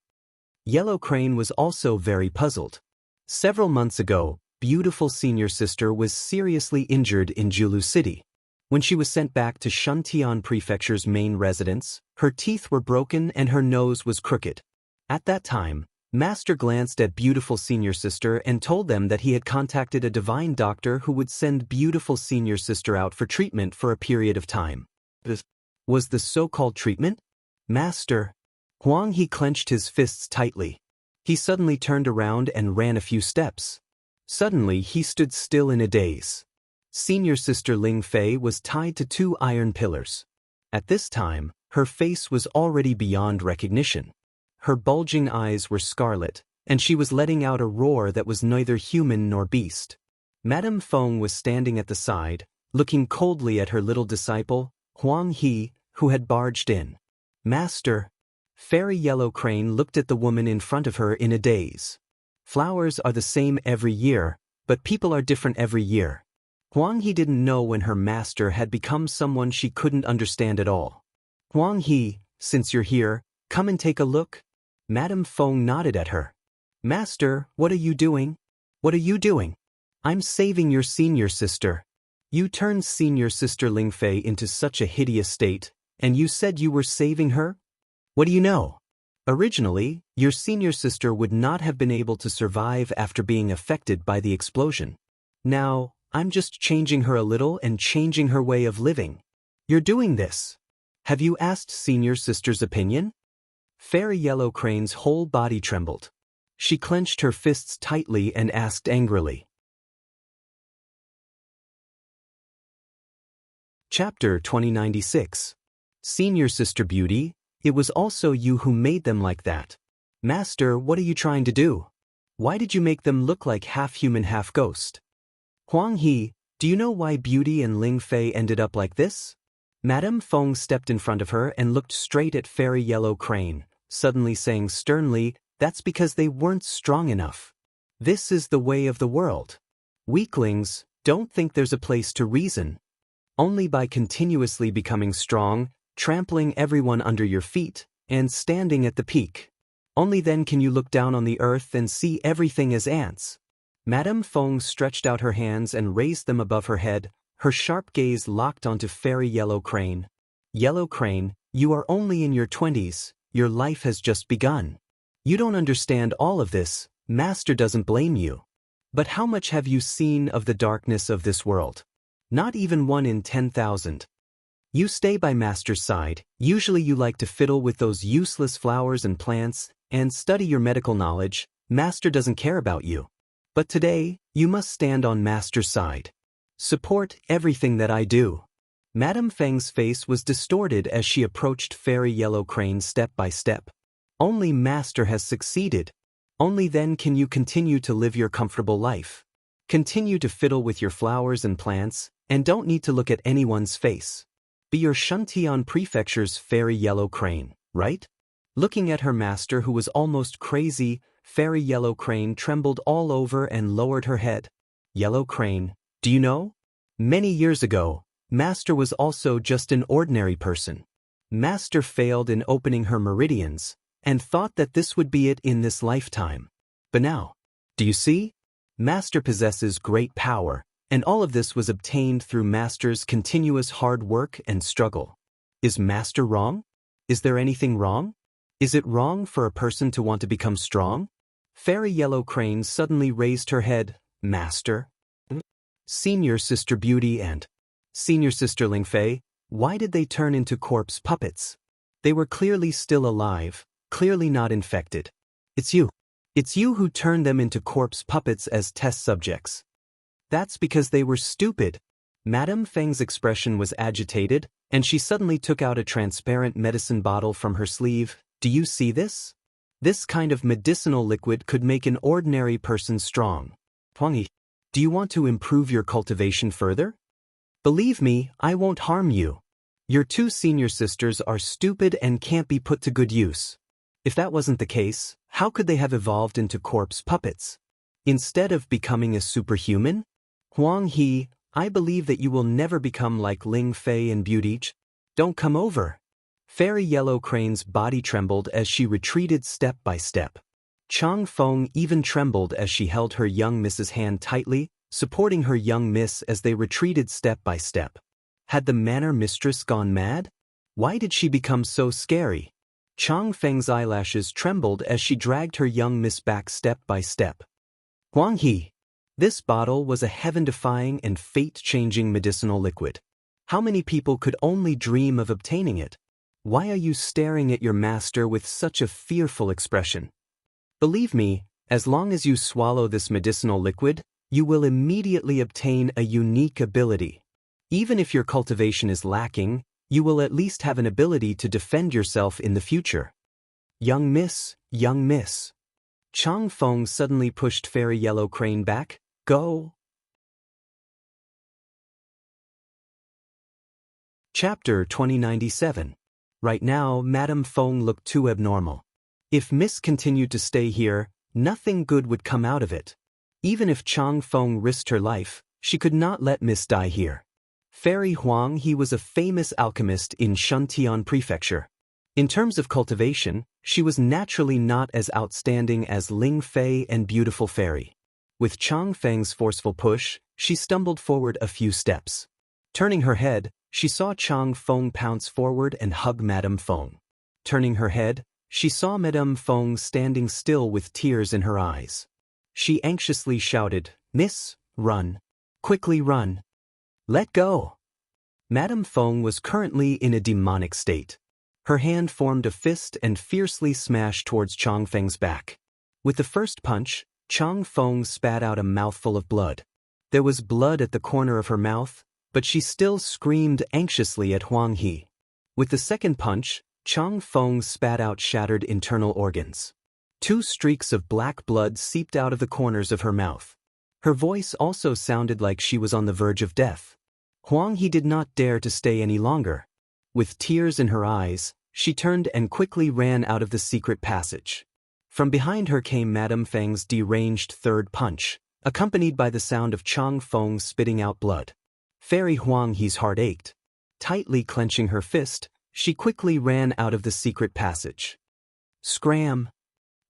Yellow Crane was also very puzzled. Several months ago, beautiful senior sister was seriously injured in Julu City. When she was sent back to Shuntian Prefecture's main residence, her teeth were broken and her nose was crooked. At that time, Master glanced at beautiful senior sister and told them that he had contacted a divine doctor who would send beautiful senior sister out for treatment for a period of time. This was the so-called treatment? Master. Huang He clenched his fists tightly. He suddenly turned around and ran a few steps. Suddenly he stood still in a daze. Senior sister Ling Fei was tied to 2 iron pillars. At this time, her face was already beyond recognition. Her bulging eyes were scarlet, and she was letting out a roar that was neither human nor beast. Madame Feng was standing at the side, looking coldly at her little disciple, Huang He, who had barged in. Master. Fairy Yellow Crane looked at the woman in front of her in a daze. Flowers are the same every year, but people are different every year. Huang He didn't know when her master had become someone she couldn't understand at all. Huang He, since you're here, come and take a look. Madame Feng nodded at her. Master, what are you doing? What are you doing? I'm saving your senior sister. You turned senior sister Ling Fei into such a hideous state, and you said you were saving her? What do you know? Originally, your senior sister would not have been able to survive after being affected by the explosion. Now, I'm just changing her a little and changing her way of living. You're doing this. Have you asked senior sister's opinion? Fairy Yellow Crane's whole body trembled. She clenched her fists tightly and asked angrily. Chapter 2096. Senior Sister Beauty, it was also you who made them like that. Master, what are you trying to do? Why did you make them look like half-human, half-ghost? Huang He, do you know why Beauty and Ling Fei ended up like this? Madame Feng stepped in front of her and looked straight at Fairy Yellow Crane, suddenly saying sternly, that's because they weren't strong enough. This is the way of the world. Weaklings, don't think there's a place to reason. Only by continuously becoming strong, trampling everyone under your feet, and standing at the peak. Only then can you look down on the earth and see everything as ants. Madame Feng stretched out her hands and raised them above her head, her sharp gaze locked onto Fairy Yellow Crane. Yellow Crane, you are only in your 20s, your life has just begun. You don't understand all of this, Master doesn't blame you. But how much have you seen of the darkness of this world? Not even 1 in 10,000. You stay by Master's side, usually you like to fiddle with those useless flowers and plants, and study your medical knowledge, Master doesn't care about you. But today, you must stand on Master's side. Support everything that I do. Madame Feng's face was distorted as she approached Fairy Yellow Crane step by step. Only Master has succeeded. Only then can you continue to live your comfortable life. Continue to fiddle with your flowers and plants, and don't need to look at anyone's face. Be your Shuntian Prefecture's Fairy Yellow Crane, right? Looking at her master who was almost crazy, Fairy Yellow Crane trembled all over and lowered her head. Yellow Crane, do you know? Many years ago, Master was also just an ordinary person. Master failed in opening her meridians, and thought that this would be it in this lifetime. But now, do you see? Master possesses great power, and all of this was obtained through Master's continuous hard work and struggle. Is Master wrong? Is there anything wrong? Is it wrong for a person to want to become strong? Fairy Yellow Crane suddenly raised her head. Master? Senior Sister Beauty and Senior Sister Lingfei, why did they turn into corpse puppets? They were clearly still alive, clearly not infected. It's you. It's you who turned them into corpse puppets as test subjects. That's because they were stupid. Madame Feng's expression was agitated, and she suddenly took out a transparent medicine bottle from her sleeve. Do you see this? This kind of medicinal liquid could make an ordinary person strong. Huangyi, do you want to improve your cultivation further? Believe me, I won't harm you. Your 2 senior sisters are stupid and can't be put to good use. If that wasn't the case, how could they have evolved into corpse puppets? Instead of becoming a superhuman? Huang He, I believe that you will never become like Ling Fei and Beauty. Don't come over. Fairy Yellow Crane's body trembled as she retreated step by step. Chang Feng even trembled as she held her young Miss's hand tightly, supporting her young Miss as they retreated step by step. Had the manor mistress gone mad? Why did she become so scary? Chang Feng's eyelashes trembled as she dragged her young Miss back step by step. Huang He. This bottle was a heaven-defying and fate-changing medicinal liquid. How many people could only dream of obtaining it? Why are you staring at your master with such a fearful expression? Believe me, as long as you swallow this medicinal liquid, you will immediately obtain a unique ability. Even if your cultivation is lacking, you will at least have an ability to defend yourself in the future. Young Miss, young Miss. Chang Feng suddenly pushed Fairy Yellow Crane back. Go. Chapter 2097. Right now, Madame Feng looked too abnormal. If Miss continued to stay here, nothing good would come out of it. Even if Chang Feng risked her life, she could not let Miss die here. Fairy Huang He was a famous alchemist in Shuntian Prefecture. In terms of cultivation, she was naturally not as outstanding as Ling Fei and Beautiful Fairy. With Chang Feng's forceful push, she stumbled forward a few steps. Turning her head, she saw Chang Feng pounce forward and hug Madame Feng. Turning her head, she saw Madame Feng standing still with tears in her eyes. She anxiously shouted, "Miss, run. Quickly run. Let go." Madame Feng was currently in a demonic state. Her hand formed a fist and fiercely smashed towards Chang Feng's back. With the first punch, Chang Feng spat out a mouthful of blood. There was blood at the corner of her mouth, but she still screamed anxiously at Huang He. With the second punch, Chang Feng spat out shattered internal organs. 2 streaks of black blood seeped out of the corners of her mouth. Her voice also sounded like she was on the verge of death. Huang He did not dare to stay any longer. With tears in her eyes, she turned and quickly ran out of the secret passage. From behind her came Madame Feng's deranged third punch, accompanied by the sound of Chang Feng spitting out blood. Fairy Huang He's heart ached. Tightly clenching her fist, she quickly ran out of the secret passage. Scram!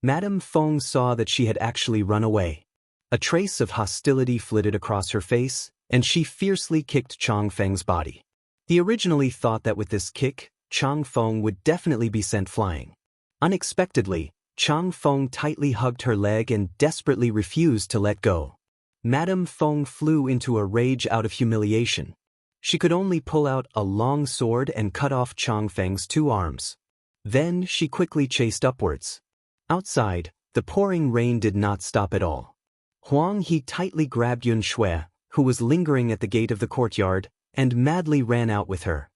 Madame Feng saw that she had actually run away. A trace of hostility flitted across her face, and she fiercely kicked Chang Feng's body. He originally thought that with this kick, Chang Feng would definitely be sent flying. Unexpectedly, Chang Feng tightly hugged her leg and desperately refused to let go. Madame Feng flew into a rage out of humiliation. She could only pull out a long sword and cut off Chang Feng's 2 arms. Then she quickly chased upwards. Outside, the pouring rain did not stop at all. Huang He tightly grabbed Yun Shui, who was lingering at the gate of the courtyard, and madly ran out with her.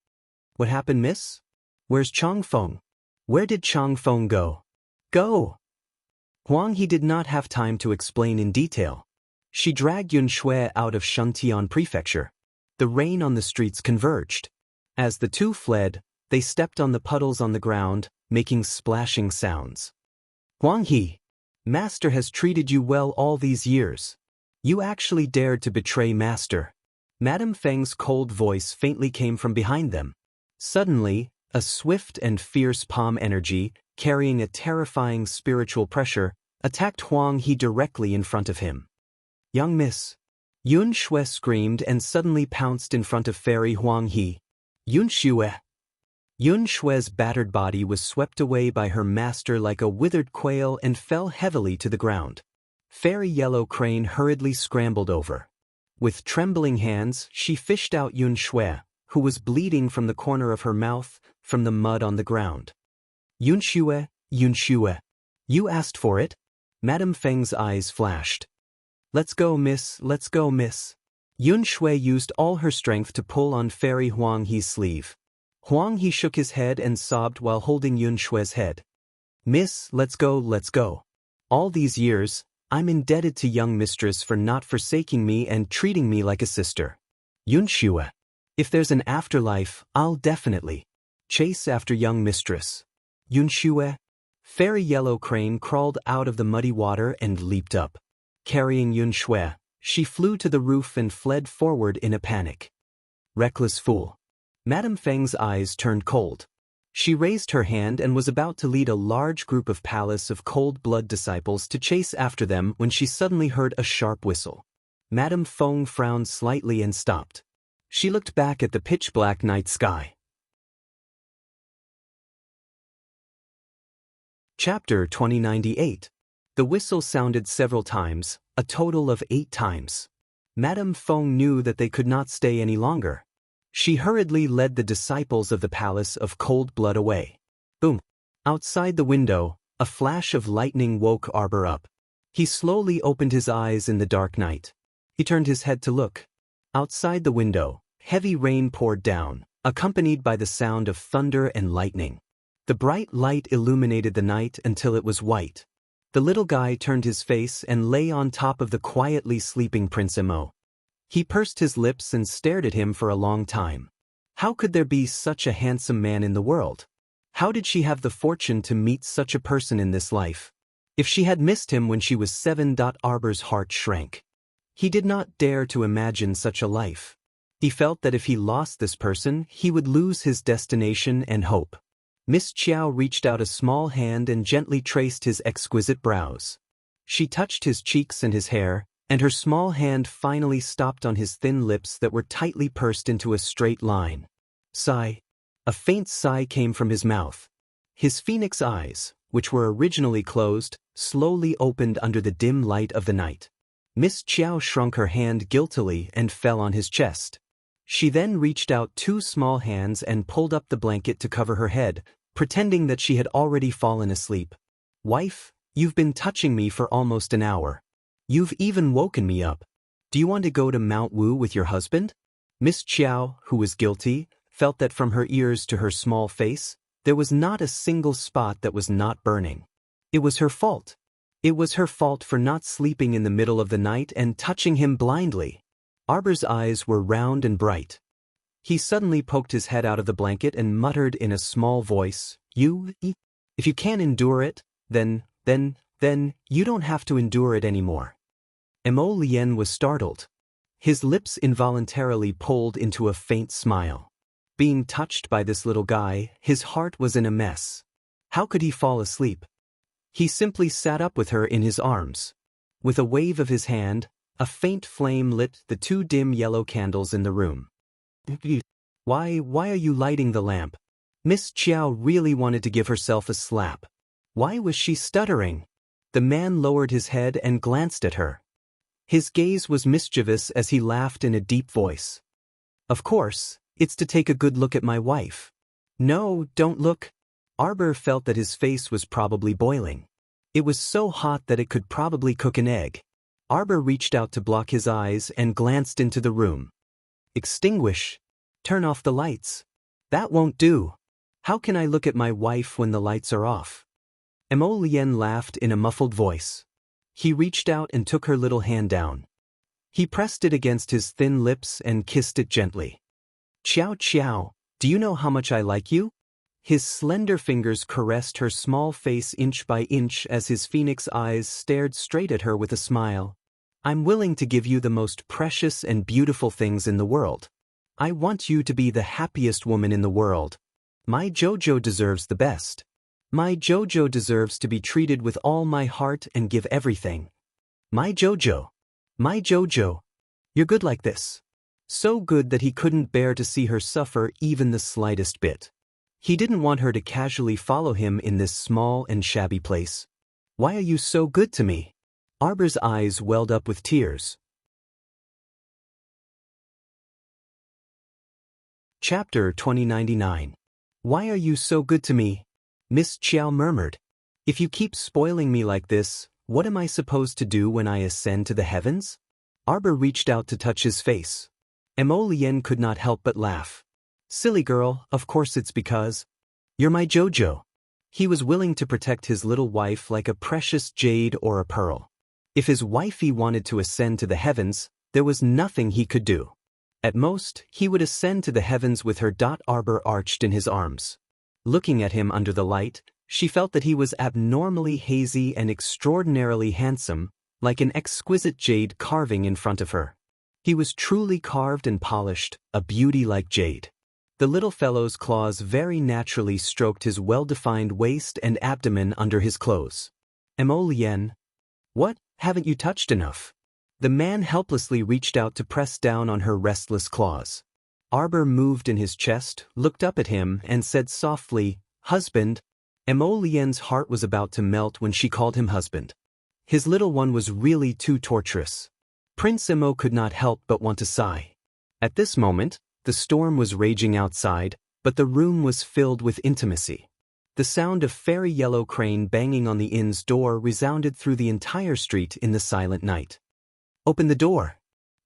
What happened, miss? Where's Chang Feng? Where did Chang Feng go? Go! Huang He did not have time to explain in detail. She dragged Yun Shui out of Shuntian Prefecture. The rain on the streets converged. As the two fled, they stepped on the puddles on the ground, making splashing sounds. Huang He, Master has treated you well all these years. You actually dared to betray Master. Madame Feng's cold voice faintly came from behind them. Suddenly, a swift and fierce palm energy, carrying a terrifying spiritual pressure, attacked Huang He directly in front of him. Young miss. Yun Shui screamed and suddenly pounced in front of Fairy Huang He. Yun Shui. Yun Shui's battered body was swept away by her master like a withered quail and fell heavily to the ground. Fairy Yellow Crane hurriedly scrambled over. With trembling hands, she fished out Yun Shui, who was bleeding from the corner of her mouth, from the mud on the ground. Yun Shui, you asked for it? Madame Feng's eyes flashed. Let's go, miss, let's go, miss. Yun Shui used all her strength to pull on Fairy Huang He's sleeve. Huang He shook his head and sobbed while holding Yun Shui's head. Miss, let's go, let's go. All these years, I'm indebted to young mistress for not forsaking me and treating me like a sister. Yun Shui. If there's an afterlife, I'll definitely chase after young mistress. Yun Shui. Fairy Yellow Crane crawled out of the muddy water and leaped up. Carrying Yun Shui, she flew to the roof and fled forward in a panic. Reckless fool. Madame Feng's eyes turned cold. She raised her hand and was about to lead a large group of Palace of Cold Blood disciples to chase after them when she suddenly heard a sharp whistle. Madame Feng frowned slightly and stopped. She looked back at the pitch-black night sky. Chapter 2098. The whistle sounded several times, a total of 8 times. Madame Feng knew that they could not stay any longer. She hurriedly led the disciples of the Palace of Cold Blood away. Boom! Outside the window, a flash of lightning woke Arbor up. He slowly opened his eyes in the dark night. He turned his head to look. Outside the window, heavy rain poured down, accompanied by the sound of thunder and lightning. The bright light illuminated the night until it was white. The little guy turned his face and lay on top of the quietly sleeping Prince Emo. He pursed his lips and stared at him for a long time. How could there be such a handsome man in the world? How did she have the fortune to meet such a person in this life? If she had missed him when she was 7, Arbor's heart shrank. He did not dare to imagine such a life. He felt that if he lost this person, he would lose his destination and hope. Miss Chiao reached out a small hand and gently traced his exquisite brows. She touched his cheeks and his hair, and her small hand finally stopped on his thin lips that were tightly pursed into a straight line. Sigh. A faint sigh came from his mouth. His phoenix eyes, which were originally closed, slowly opened under the dim light of the night. Miss Chiao shrunk her hand guiltily and fell on his chest. She then reached out 2 small hands and pulled up the blanket to cover her head, pretending that she had already fallen asleep. Wife, you've been touching me for almost an hour. You've even woken me up. Do you want to go to Mount Wu with your husband? Miss Chiao, who was guilty, felt that from her ears to her small face, there was not a single spot that was not burning. It was her fault. It was her fault for not sleeping in the middle of the night and touching him blindly. Arbor's eyes were round and bright. He suddenly poked his head out of the blanket and muttered in a small voice, If you can't endure it, then you don't have to endure it anymore. Emo Lien was startled. His lips involuntarily pulled into a faint smile. Being touched by this little guy, his heart was in a mess. How could he fall asleep? He simply sat up with her in his arms. With a wave of his hand, a faint flame lit the two dim yellow candles in the room. Why are you lighting the lamp? Miss Chiao really wanted to give herself a slap. Why was she stuttering? The man lowered his head and glanced at her. His gaze was mischievous as he laughed in a deep voice. Of course, it's to take a good look at my wife. No, don't look. Arbor felt that his face was probably boiling. It was so hot that it could probably cook an egg. Arbor reached out to block his eyes and glanced into the room. Extinguish. Turn off the lights. That won't do. How can I look at my wife when the lights are off? Mo Lien laughed in a muffled voice. He reached out and took her little hand down. He pressed it against his thin lips and kissed it gently. Chiao Chiao, do you know how much I like you? His slender fingers caressed her small face inch by inch as his phoenix eyes stared straight at her with a smile. I'm willing to give you the most precious and beautiful things in the world. I want you to be the happiest woman in the world. My Jojo deserves the best. My Jojo deserves to be treated with all my heart and give everything. My Jojo. My Jojo. You're good like this. So good that he couldn't bear to see her suffer even the slightest bit. He didn't want her to casually follow him in this small and shabby place. Why are you so good to me? Arbor's eyes welled up with tears. Chapter 2099. Why are you so good to me? Miss Chiao murmured. If you keep spoiling me like this, what am I supposed to do when I ascend to the heavens? Arbor reached out to touch his face. Mo Lien could not help but laugh. Silly girl, of course it's because you're my Jojo. He was willing to protect his little wife like a precious jade or a pearl. If his wifey wanted to ascend to the heavens, there was nothing he could do. At most, he would ascend to the heavens with her. Arbor arched in his arms. Looking at him under the light, she felt that he was abnormally hazy and extraordinarily handsome, like an exquisite jade carving in front of her. He was truly carved and polished, a beauty like jade. The little fellow's claws very naturally stroked his well-defined waist and abdomen under his clothes. Mo Lien. What, haven't you touched enough? The man helplessly reached out to press down on her restless claws. Arbor moved in his chest, looked up at him, and said softly, Husband. Mo Lien's heart was about to melt when she called him husband. His little one was really too torturous. Prince Mo could not help but want to sigh. At this moment, the storm was raging outside, but the room was filled with intimacy. The sound of Fairy Yellow Crane banging on the inn's door resounded through the entire street in the silent night. Open the door.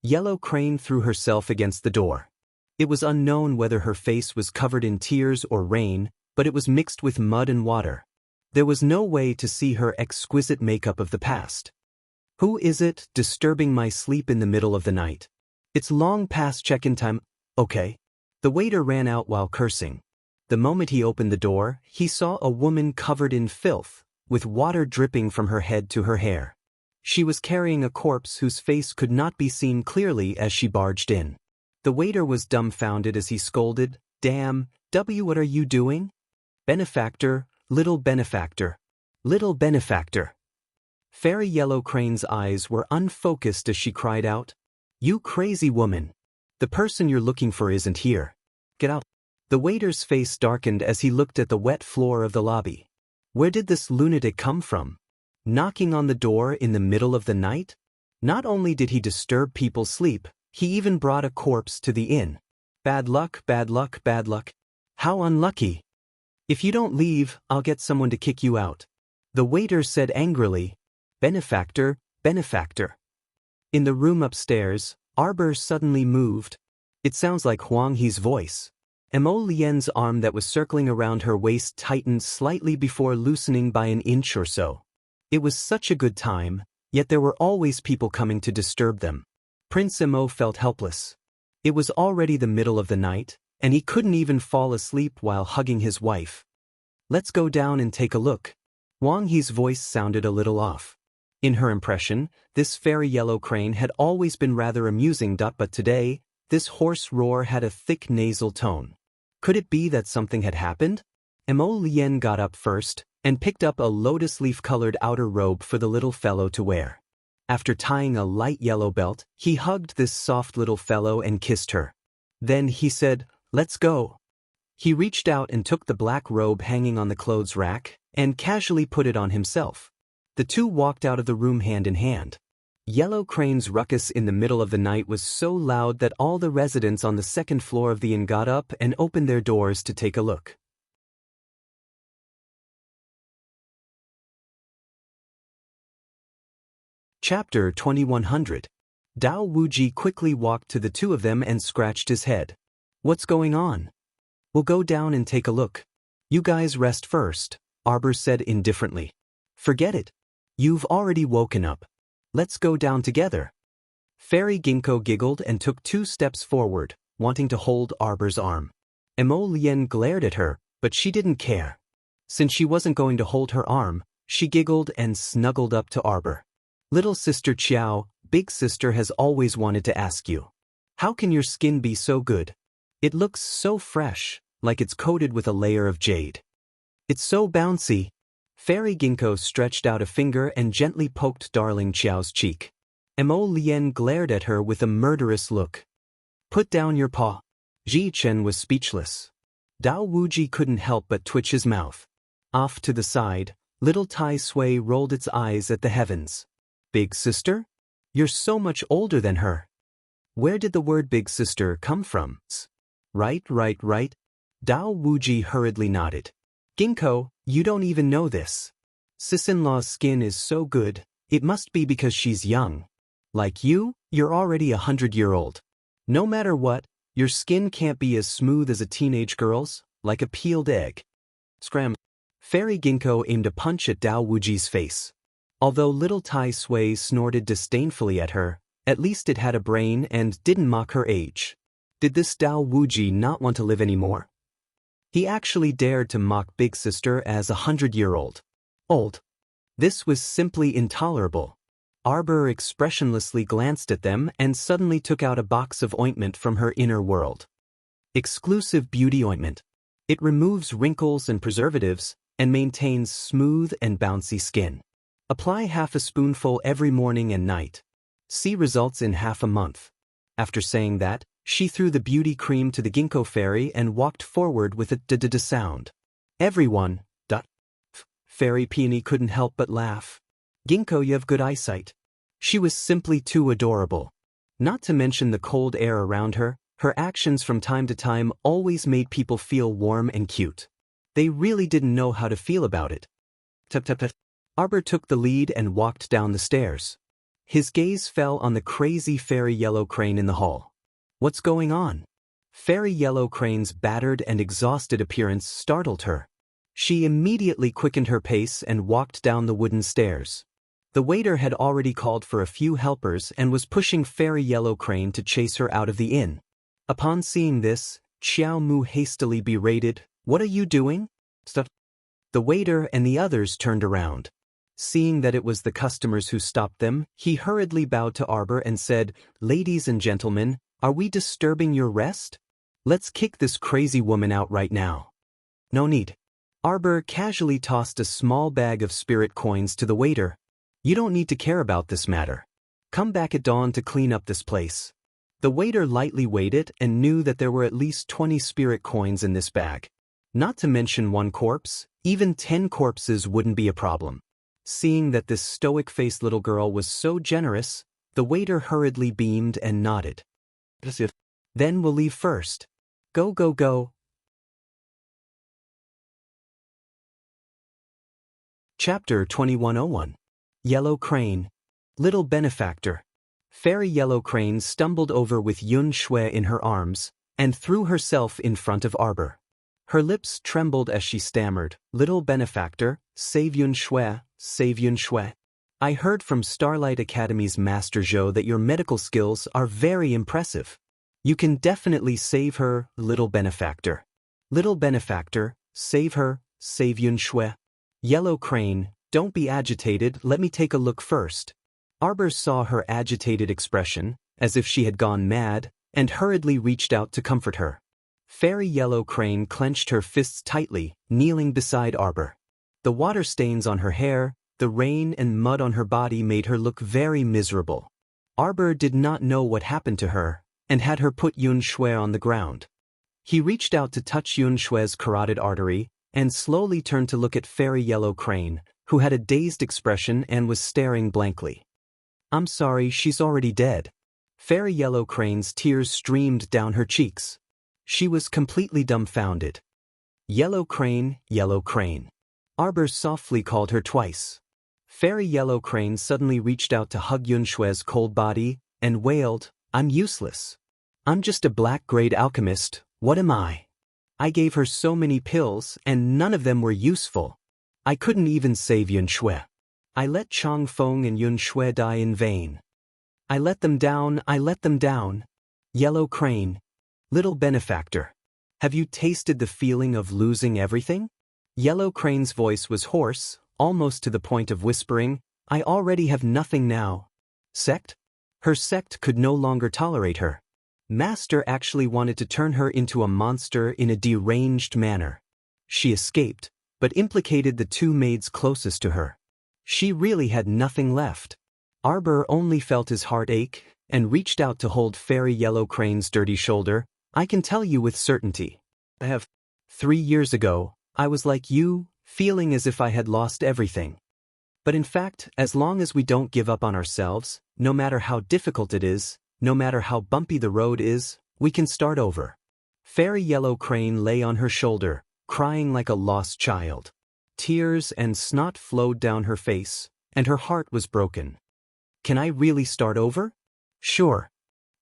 Yellow Crane threw herself against the door. It was unknown whether her face was covered in tears or rain, but it was mixed with mud and water. There was no way to see her exquisite makeup of the past. Who is it disturbing my sleep in the middle of the night? It's long past check-in time. Okay. The waiter ran out while cursing. The moment he opened the door, he saw a woman covered in filth, with water dripping from her head to her hair. She was carrying a corpse whose face could not be seen clearly as she barged in. The waiter was dumbfounded as he scolded, Damn, what are you doing? Benefactor, little benefactor. Little benefactor. Fairy Yellow Crane's eyes were unfocused as she cried out, You crazy woman. The person you're looking for isn't here. Get out. The waiter's face darkened as he looked at the wet floor of the lobby. Where did this lunatic come from? Knocking on the door in the middle of the night? Not only did he disturb people's sleep, he even brought a corpse to the inn. Bad luck, bad luck, bad luck. How unlucky. If you don't leave, I'll get someone to kick you out. The waiter said angrily, Benefactor, benefactor. In the room upstairs, Arbor suddenly moved. It sounds like Huang He's voice. Mo Lien's arm that was circling around her waist tightened slightly before loosening by an inch or so. It was such a good time, yet there were always people coming to disturb them. Prince Mo felt helpless. It was already the middle of the night, and he couldn't even fall asleep while hugging his wife. Let's go down and take a look. Wang He's voice sounded a little off. In her impression, this fairy yellow crane had always been rather amusing. But today, this hoarse roar had a thick nasal tone. Could it be that something had happened? Mo Lien got up first and picked up a lotus leaf-colored outer robe for the little fellow to wear. After tying a light yellow belt, he hugged this soft little fellow and kissed her. Then he said, "Let's go." He reached out and took the black robe hanging on the clothes rack and casually put it on himself. The two walked out of the room hand in hand. Yellow Crane's ruckus in the middle of the night was so loud that all the residents on the second floor of the inn got up and opened their doors to take a look. Chapter 2100. Dao Wuji quickly walked to the two of them and scratched his head. "What's going on?" "We'll go down and take a look. You guys rest first," Arbor said indifferently. "Forget it. You've already woken up. Let's go down together." Fairy Ginkgo giggled and took 2 steps forward, wanting to hold Arbor's arm. Mo Lien glared at her, but she didn't care. Since she wasn't going to hold her arm, she giggled and snuggled up to Arbor. "Little sister Qiao, big sister has always wanted to ask you. How can your skin be so good? It looks so fresh, like it's coated with a layer of jade. It's so bouncy." Fairy Ginkgo stretched out a finger and gently poked darling Qiao's cheek. Mo Lien glared at her with a murderous look. "Put down your paw." Ji Chen was speechless. Dao Wuji couldn't help but twitch his mouth. Off to the side, little Tai Sui rolled its eyes at the heavens. "Big sister? You're so much older than her. Where did the word big sister come from?" Right. Dao Wuji hurriedly nodded. "Ginkgo, you don't even know this. Sis-in-law's skin is so good, it must be because she's young. Like you, you're already 100-year-old. No matter what, your skin can't be as smooth as a teenage girl's, like a peeled egg." Scram. Fairy Ginkgo aimed a punch at Dao Wuji's face. Although little Tai Sui snorted disdainfully at her, at least it had a brain and didn't mock her age. Did this Dao Wuji not want to live anymore? He actually dared to mock Big Sister as 100-year-old. Old. This was simply intolerable. Arbor expressionlessly glanced at them and suddenly took out a box of ointment from her inner world. Exclusive beauty ointment. It removes wrinkles and preservatives and maintains smooth and bouncy skin. Apply half a spoonful every morning and night. See results in half a month. After saying that, she threw the beauty cream to the Ginkgo fairy and walked forward with a d-d-d sound. Everyone. Fairy Peony couldn't help but laugh. "Ginkgo, you have good eyesight." She was simply too adorable. Not to mention the cold air around her, her actions from time to time always made people feel warm and cute. They really didn't know how to feel about it. Tap. Arbor took the lead and walked down the stairs. His gaze fell on the crazy fairy yellow crane in the hall. "What's going on?" Fairy Yellow Crane's battered and exhausted appearance startled her. She immediately quickened her pace and walked down the wooden stairs. The waiter had already called for a few helpers and was pushing Fairy Yellow Crane to chase her out of the inn. Upon seeing this, Xiao Mu hastily berated, "What are you doing?" Stuff. The waiter and the others turned around. Seeing that it was the customers who stopped them, he hurriedly bowed to Arbor and said, "Ladies and gentlemen, are we disturbing your rest? Let's kick this crazy woman out right now." "No need." Arbor casually tossed a small bag of spirit coins to the waiter. "You don't need to care about this matter. Come back at dawn to clean up this place." The waiter lightly weighed it and knew that there were at least 20 spirit coins in this bag. Not to mention 1 corpse, even 10 corpses wouldn't be a problem. Seeing that this stoic-faced little girl was so generous, the waiter hurriedly beamed and nodded. "Then we'll leave first. Go. Chapter 2101. Yellow Crane. Little Benefactor. Fairy Yellow Crane stumbled over with Yun Shui in her arms and threw herself in front of Arbor. Her lips trembled as she stammered, "Little Benefactor, save Yun Shui, save Yun Shui. I heard from Starlight Academy's Master Zhou that your medical skills are very impressive. You can definitely save her, Little Benefactor. Little Benefactor, save her, save Yun Shui." Yellow Crane, Don't be agitated, let me take a look first. Arbor saw her agitated expression, as if she had gone mad, and hurriedly reached out to comfort her. Fairy Yellow Crane clenched her fists tightly, kneeling beside Arbor. The water stains on her hair, the rain and mud on her body made her look very miserable. Arbor did not know what happened to her, and had her put Yun Shui on the ground. He reached out to touch Yun Shui's carotid artery, and slowly turned to look at Fairy Yellow Crane, who had a dazed expression and was staring blankly. I'm sorry, she's already dead. Fairy Yellow Crane's tears streamed down her cheeks. She was completely dumbfounded. Yellow Crane, Yellow Crane. Arbor softly called her twice. Fairy Yellow Crane suddenly reached out to hug Yun Shui's cold body, and wailed, I'm useless. I'm just a black-grade alchemist, what am I? I gave her so many pills, and none of them were useful. I couldn't even save Yun Shui. I let Chong Feng and Yun Shui die in vain. I let them down, I let them down. Yellow Crane. Little benefactor. Have you tasted the feeling of losing everything? Yellow Crane's voice was hoarse, almost to the point of whispering, I already have nothing now. Sect? Her sect could no longer tolerate her. Master actually wanted to turn her into a monster in a deranged manner. She escaped, but implicated the two maids closest to her. She really had nothing left. Arbor only felt his heart ache, and reached out to hold Fairy Yellow Crane's dirty shoulder. I can tell you with certainty. 3 years ago, I was like you, feeling as if I had lost everything. But in fact, as long as we don't give up on ourselves, no matter how difficult it is, no matter how bumpy the road is, we can start over. Fairy Yellow Crane lay on her shoulder, crying like a lost child. Tears and snot flowed down her face, and her heart was broken. Can I really start over? Sure.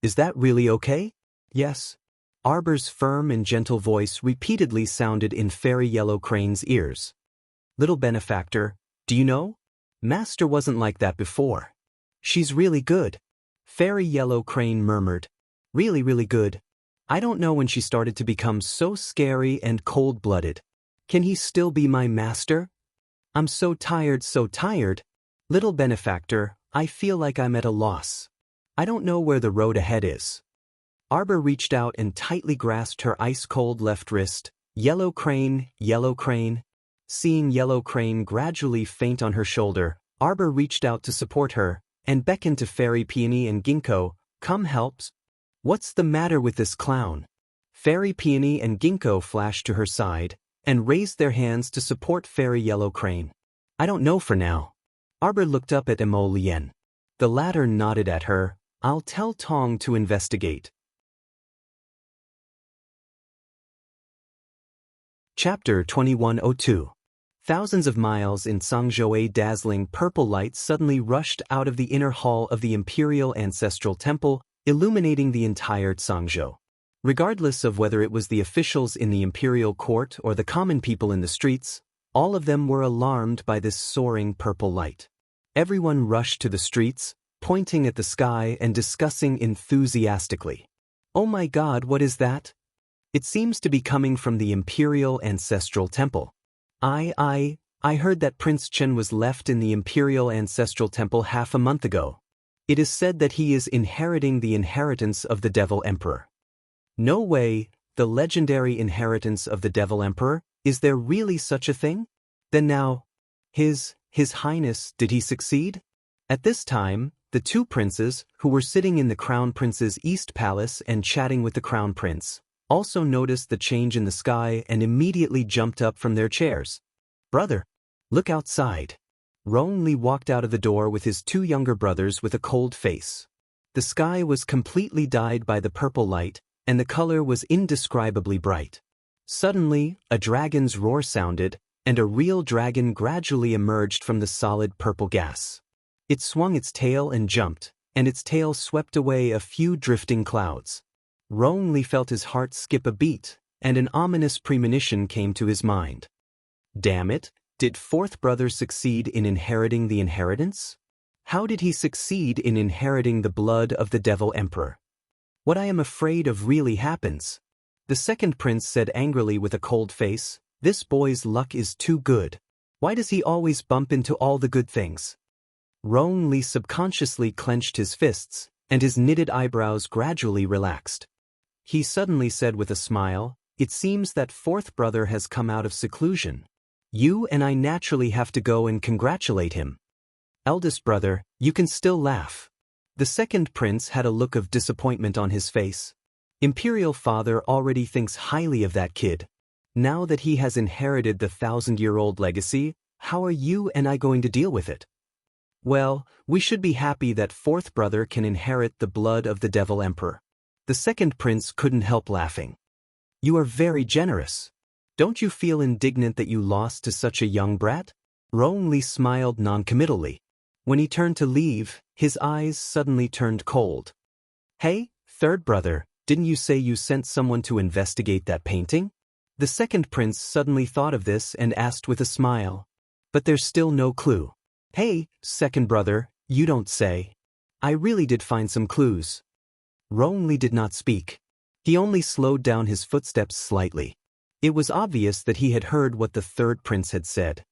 Is that really okay? Yes. Arbor's firm and gentle voice repeatedly sounded in Fairy Yellow Crane's ears. Little benefactor, do you know? Master wasn't like that before. She's really good. Fairy Yellow Crane murmured. Really, really good. I don't know when she started to become so scary and cold-blooded. Can he still be my master? I'm so tired, so tired. Little benefactor, I feel like I'm at a loss. I don't know where the road ahead is. Arbor reached out and tightly grasped her ice-cold left wrist. Yellow Crane, Yellow Crane. Seeing Yellow Crane gradually faint on her shoulder, Arbor reached out to support her, and beckoned to Fairy Peony and Ginkgo, come help. What's the matter with this clown? Fairy Peony and Ginkgo flashed to her side, and raised their hands to support Fairy Yellow Crane. I don't know for now. Arbor looked up at Emo Lien. The latter nodded at her. I'll tell Tong to investigate. Chapter 2102. Thousands of miles in Sangzhou, a dazzling purple light suddenly rushed out of the inner hall of the Imperial Ancestral Temple, illuminating the entire Sangzhou. Regardless of whether it was the officials in the imperial court or the common people in the streets, all of them were alarmed by this soaring purple light. Everyone rushed to the streets, pointing at the sky and discussing enthusiastically. Oh my God, what is that? It seems to be coming from the Imperial Ancestral Temple. I heard that Prince Chen was left in the Imperial Ancestral Temple half a month ago. It is said that he is inheriting the inheritance of the Devil Emperor. No way, the legendary inheritance of the Devil Emperor, is there really such a thing? Then now, His Highness, did he succeed? At this time, the two princes, who were sitting in the Crown Prince's East Palace and chatting with the Crown Prince, also noticed the change in the sky and immediately jumped up from their chairs. Brother, look outside. Rong Li walked out of the door with his two younger brothers with a cold face. The sky was completely dyed by the purple light, and the color was indescribably bright. Suddenly, a dragon's roar sounded, and a real dragon gradually emerged from the solid purple gas. It swung its tail and jumped, and its tail swept away a few drifting clouds. Rong Li felt his heart skip a beat, and an ominous premonition came to his mind. Damn it, did fourth brother succeed in inheriting the inheritance? How did he succeed in inheriting the blood of the Devil Emperor? What I am afraid of really happens. The second prince said angrily with a cold face, this boy's luck is too good. Why does he always bump into all the good things? Rong Li subconsciously clenched his fists, and his knitted eyebrows gradually relaxed. He suddenly said with a smile, "It seems that fourth brother has come out of seclusion. You and I naturally have to go and congratulate him. Eldest brother, you can still laugh." The second prince had a look of disappointment on his face. Imperial father already thinks highly of that kid. Now that he has inherited the 1,000-year-old legacy, how are you and I going to deal with it? Well, we should be happy that fourth brother can inherit the blood of the Devil Emperor. The second prince couldn't help laughing. You are very generous. Don't you feel indignant that you lost to such a young brat? Rong Li smiled noncommittally. When he turned to leave, his eyes suddenly turned cold. Hey, third brother, didn't you say you sent someone to investigate that painting? The second prince suddenly thought of this and asked with a smile. But there's still no clue. Hey, second brother, you don't say. I really did find some clues. Rong Li did not speak. He only slowed down his footsteps slightly. It was obvious that he had heard what the third prince had said.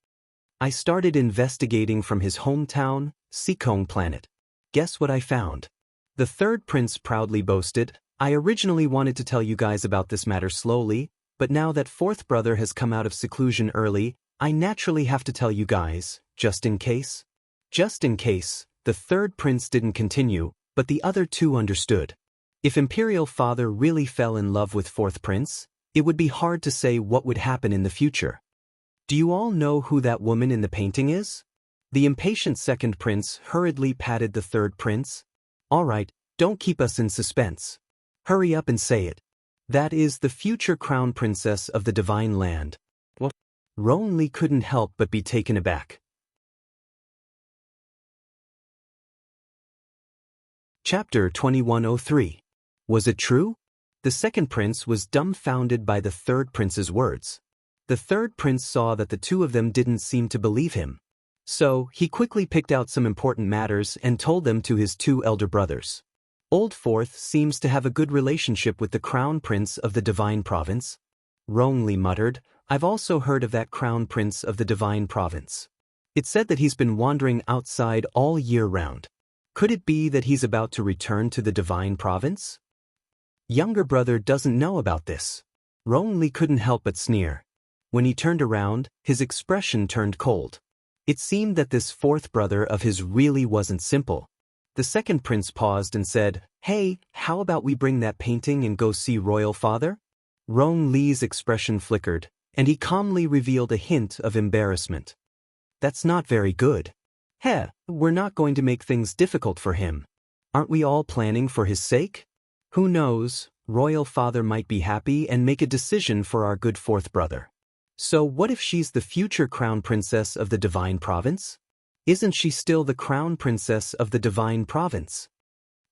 I started investigating from his hometown, Sikong planet. Guess what I found? The third prince proudly boasted, I originally wanted to tell you guys about this matter slowly, but now that fourth brother has come out of seclusion early, I naturally have to tell you guys, just in case. Just in case, the third prince didn't continue, but the other two understood. If Imperial Father really fell in love with fourth prince, it would be hard to say what would happen in the future. Do you all know who that woman in the painting is? The impatient second prince hurriedly patted the third prince. All right, don't keep us in suspense. Hurry up and say it. That is the future crown princess of the divine land. What? Rong Li couldn't help but be taken aback. Chapter 2103. Was it true? The second prince was dumbfounded by the third prince's words. The third prince saw that the two of them didn't seem to believe him. So, he quickly picked out some important matters and told them to his two elder brothers. Old Fourth seems to have a good relationship with the crown prince of the divine province. Rong Li muttered, I've also heard of that crown prince of the divine province. It's said that he's been wandering outside all year round. Could it be that he's about to return to the divine province? Younger brother doesn't know about this. Rong Li couldn't help but sneer. When he turned around, his expression turned cold. It seemed that this fourth brother of his really wasn't simple. The second prince paused and said, Hey, how about we bring that painting and go see Royal Father? Rong Li's expression flickered, and he calmly revealed a hint of embarrassment. That's not very good. We're not going to make things difficult for him. Aren't we all planning for his sake? Who knows, Royal Father might be happy and make a decision for our good fourth brother. So what if she's the future crown princess of the divine province? Isn't she still the crown princess of the divine province?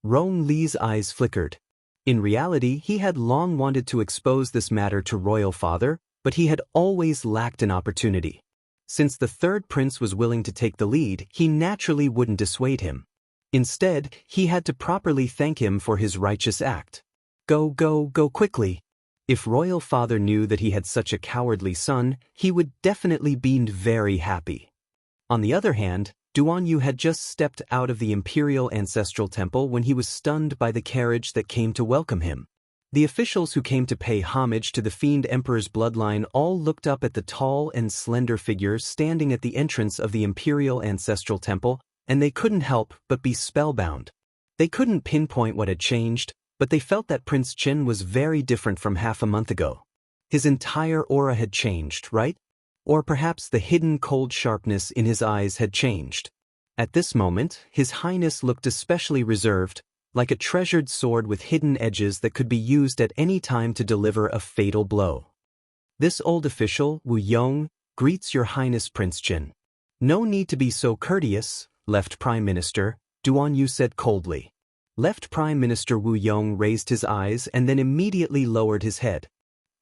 Rong Li's eyes flickered. In reality, he had long wanted to expose this matter to Royal Father, but he had always lacked an opportunity. Since the third prince was willing to take the lead, he naturally wouldn't dissuade him. Instead, he had to properly thank him for his righteous act. Go quickly. If Royal Father knew that he had such a cowardly son, he would definitely be very happy. On the other hand, Duan Yu had just stepped out of the Imperial Ancestral Temple when he was stunned by the carriage that came to welcome him. The officials who came to pay homage to the Fiend Emperor's bloodline all looked up at the tall and slender figure standing at the entrance of the Imperial Ancestral Temple, and they couldn't help but be spellbound. They couldn't pinpoint what had changed, but they felt that Prince Chen was very different from half a month ago. His entire aura had changed, right? Or perhaps the hidden cold sharpness in his eyes had changed. At this moment, His Highness looked especially reserved, like a treasured sword with hidden edges that could be used at any time to deliver a fatal blow. This old official, Wu Yong, greets Your Highness Prince Chen. No need to be so courteous, Left Prime Minister, Duan Yu said coldly. Left Prime Minister Wu Yong raised his eyes and then immediately lowered his head.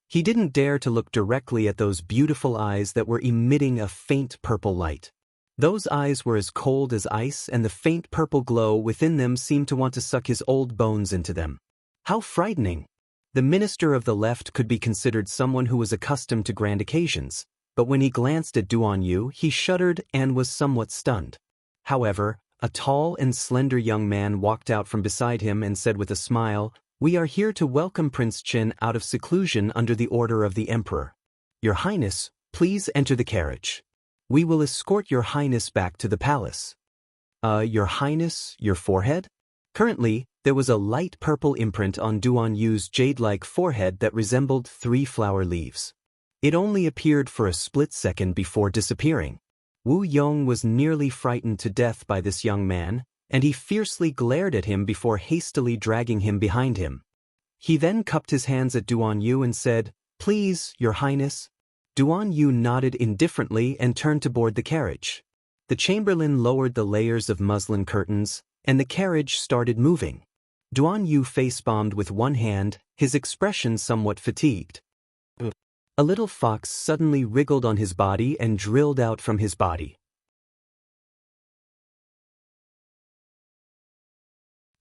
He didn't dare to look directly at those beautiful eyes that were emitting a faint purple light. Those eyes were as cold as ice, and the faint purple glow within them seemed to want to suck his old bones into them. How frightening! The minister of the left could be considered someone who was accustomed to grand occasions, but when he glanced at Duan Yu, he shuddered and was somewhat stunned. However, a tall and slender young man walked out from beside him and said with a smile, "We are here to welcome Prince Chen out of seclusion under the order of the Emperor. Your Highness, please enter the carriage. We will escort your Highness back to the palace." Your Highness, your forehead? Currently, there was a light purple imprint on Duan Yu's jade-like forehead that resembled 3 flower leaves. It only appeared for a split second before disappearing. Wu Yong was nearly frightened to death by this young man, and he fiercely glared at him before hastily dragging him behind him. He then cupped his hands at Duan Yu and said, "Please, your Highness." Duan Yu nodded indifferently and turned to board the carriage. The chamberlain lowered the layers of muslin curtains, and the carriage started moving. Duan Yu face-bombed with one hand, his expression somewhat fatigued. A little fox suddenly wriggled on his body and drilled out from his body.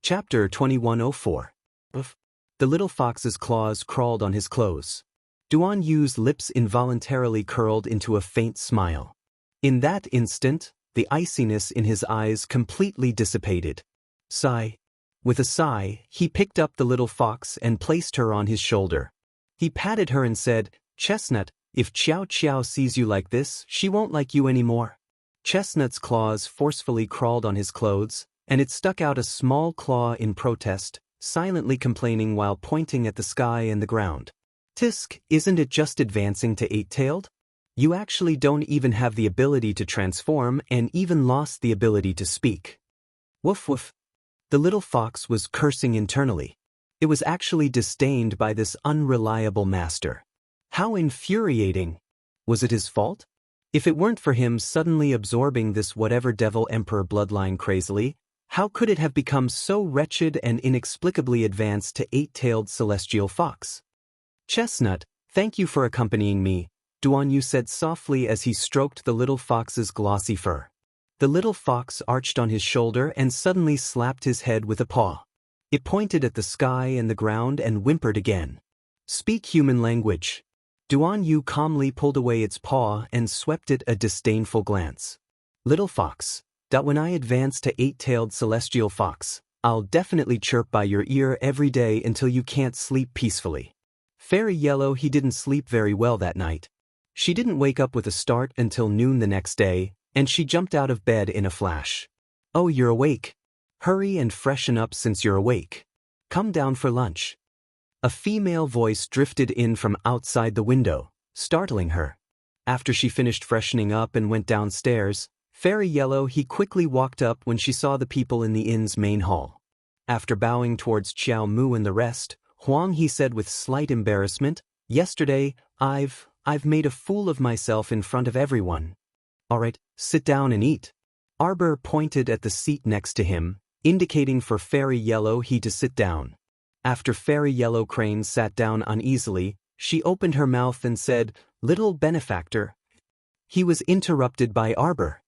Chapter 2104. The little fox's claws crawled on his clothes. Duan Yu's lips involuntarily curled into a faint smile. In that instant, the iciness in his eyes completely dissipated. Sigh. With a sigh, he picked up the little fox and placed her on his shoulder. He patted her and said, "Chestnut, if Xiao Xiao sees you like this, she won't like you anymore." Chestnut's claws forcefully crawled on his clothes, and it stuck out a small claw in protest, silently complaining while pointing at the sky and the ground. "Tisk, isn't it just advancing to 8-tailed? You actually don't even have the ability to transform and even lost the ability to speak." Woof woof. The little fox was cursing internally. It was actually disdained by this unreliable master. How infuriating! Was it his fault? If it weren't for him suddenly absorbing this whatever devil emperor bloodline crazily, how could it have become so wretched and inexplicably advanced to 8-tailed celestial fox? "Chestnut, thank you for accompanying me," Duan Yu said softly as he stroked the little fox's glossy fur. The little fox arched on his shoulder and suddenly slapped his head with a paw. It pointed at the sky and the ground and whimpered again. "Speak human language." Duan Yu calmly pulled away its paw and swept it a disdainful glance. "Little fox, when I advance to 8-tailed celestial fox, I'll definitely chirp by your ear every day until you can't sleep peacefully." Fairy Yellow he didn't sleep very well that night. She didn't wake up with a start until noon the next day, and she jumped out of bed in a flash. "Oh, you're awake. Hurry and freshen up since you're awake. Come down for lunch." A female voice drifted in from outside the window, startling her. After she finished freshening up and went downstairs, Fairy Yellow he quickly walked up when she saw the people in the inn's main hall. After bowing towards Qiao Mu and the rest, Huang he said with slight embarrassment, "Yesterday, I've made a fool of myself in front of everyone." "Alright, sit down and eat." Arbor pointed at the seat next to him, indicating for Fairy Yellow he to sit down. After Fairy Yellow Crane sat down uneasily, she opened her mouth and said, "Little benefactor." He was interrupted by Arbor.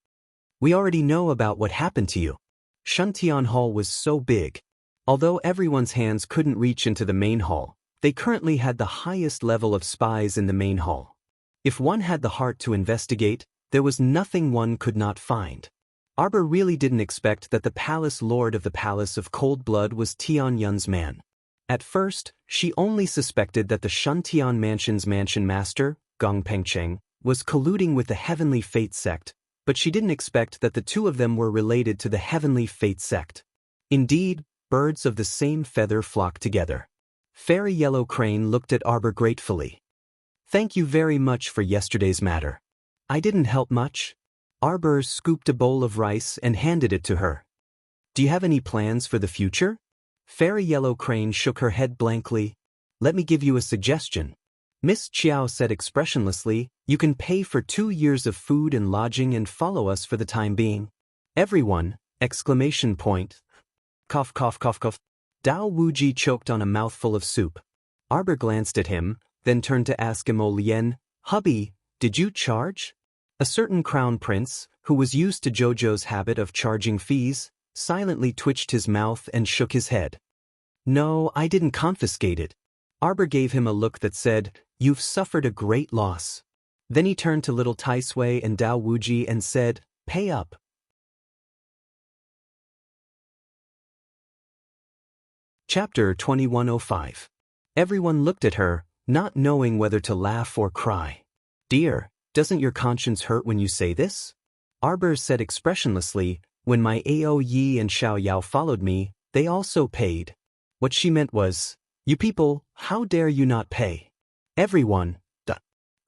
"We already know about what happened to you." Shuntian Hall was so big. Although everyone's hands couldn't reach into the main hall, they currently had the highest level of spies in the main hall. If one had the heart to investigate, there was nothing one could not find. Arbor really didn't expect that the palace lord of the Palace of Cold Blood was Tian Yun's man. At first, she only suspected that the Shuntian Mansion's mansion master, Gong Pengcheng, was colluding with the Heavenly Fate sect, but she didn't expect that the two of them were related to the Heavenly Fate sect. Indeed, birds of the same feather flock together. Fairy Yellow Crane looked at Arbor gratefully. "Thank you very much for yesterday's matter. I didn't help much." Arbor scooped a bowl of rice and handed it to her. "Do you have any plans for the future?" Fairy Yellow Crane shook her head blankly. "Let me give you a suggestion." Miss Chiao said expressionlessly, "You can pay for 2 years of food and lodging and follow us for the time being." Everyone! Exclamation point. Cough cough cough cough. Dao Wuji choked on a mouthful of soup. Arbor glanced at him, then turned to ask Imo Lien, "Hubby, did you charge?" A certain crown prince, who was used to Jojo's habit of charging fees, silently twitched his mouth and shook his head. "No, I didn't confiscate it." Arbor gave him a look that said, "You've suffered a great loss." Then he turned to little Tai Sui and Dao Wuji and said, "Pay up." Chapter 2105. Everyone looked at her, not knowing whether to laugh or cry. "Dear, doesn't your conscience hurt when you say this?" Arbor said expressionlessly, "When my Ao Yi and Xiao Yao followed me, they also paid." What she meant was, "You people, how dare you not pay?" Everyone,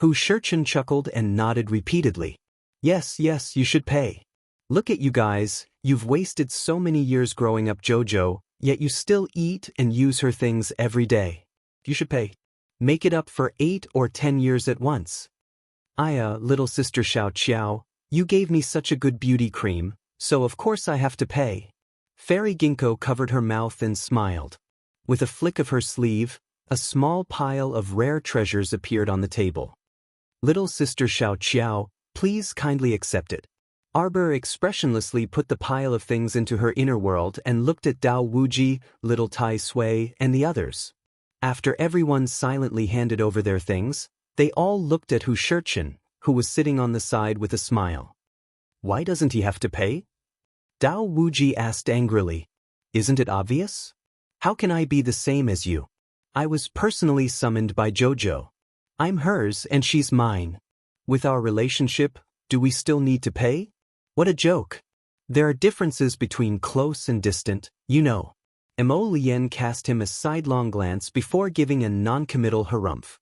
Hu Shurchen chuckled and nodded repeatedly. "Yes, yes, you should pay. Look at you guys, you've wasted so many years growing up JoJo, yet you still eat and use her things every day. You should pay. Make it up for 8 or 10 years at once." "Aya, little sister Xiao Qiao, you gave me such a good beauty cream, so of course I have to pay." Fairy Ginkgo covered her mouth and smiled. With a flick of her sleeve, a small pile of rare treasures appeared on the table. "Little sister Xiao Qiao, please kindly accept it." Arbor expressionlessly put the pile of things into her inner world and looked at Dao Wuji, little Tai Sui, and the others. After everyone silently handed over their things, they all looked at Hu Shurchen, who was sitting on the side with a smile. "Why doesn't he have to pay?" Dao Wuji asked angrily. "Isn't it obvious? How can I be the same as you? I was personally summoned by JoJo. I'm hers and she's mine. With our relationship, do we still need to pay? What a joke. There are differences between close and distant, you know." Mo Lien cast him a sidelong glance before giving a non-committal harumph.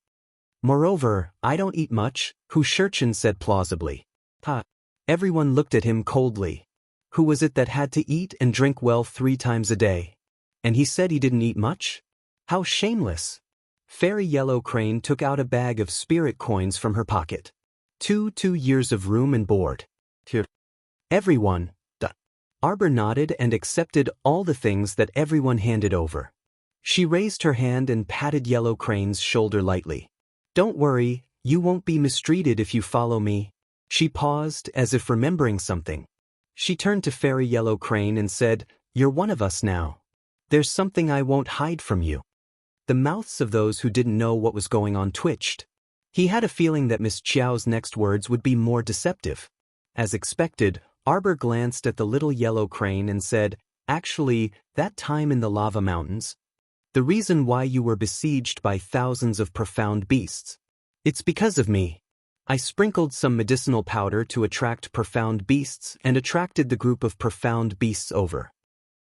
"Moreover, I don't eat much," Hu Shurchen said plausibly. "Ha." Everyone looked at him coldly. Who was it that had to eat and drink well 3 times a day? And he said he didn't eat much? How shameless. Fairy Yellow Crane took out a bag of spirit coins from her pocket. 2 years of room and board. Here. Everyone, Arbor nodded and accepted all the things that everyone handed over. She raised her hand and patted Yellow Crane's shoulder lightly. "Don't worry, you won't be mistreated if you follow me." She paused as if remembering something. She turned to Fairy Yellow Crane and said, "You're one of us now. There's something I won't hide from you." The mouths of those who didn't know what was going on twitched. He had a feeling that Miss Chiao's next words would be more deceptive. As expected, Arbor glanced at the little Yellow Crane and said, "Actually, that time in the lava mountains, the reason why you were besieged by thousands of profound beasts, it's because of me. I sprinkled some medicinal powder to attract profound beasts and attracted the group of profound beasts over.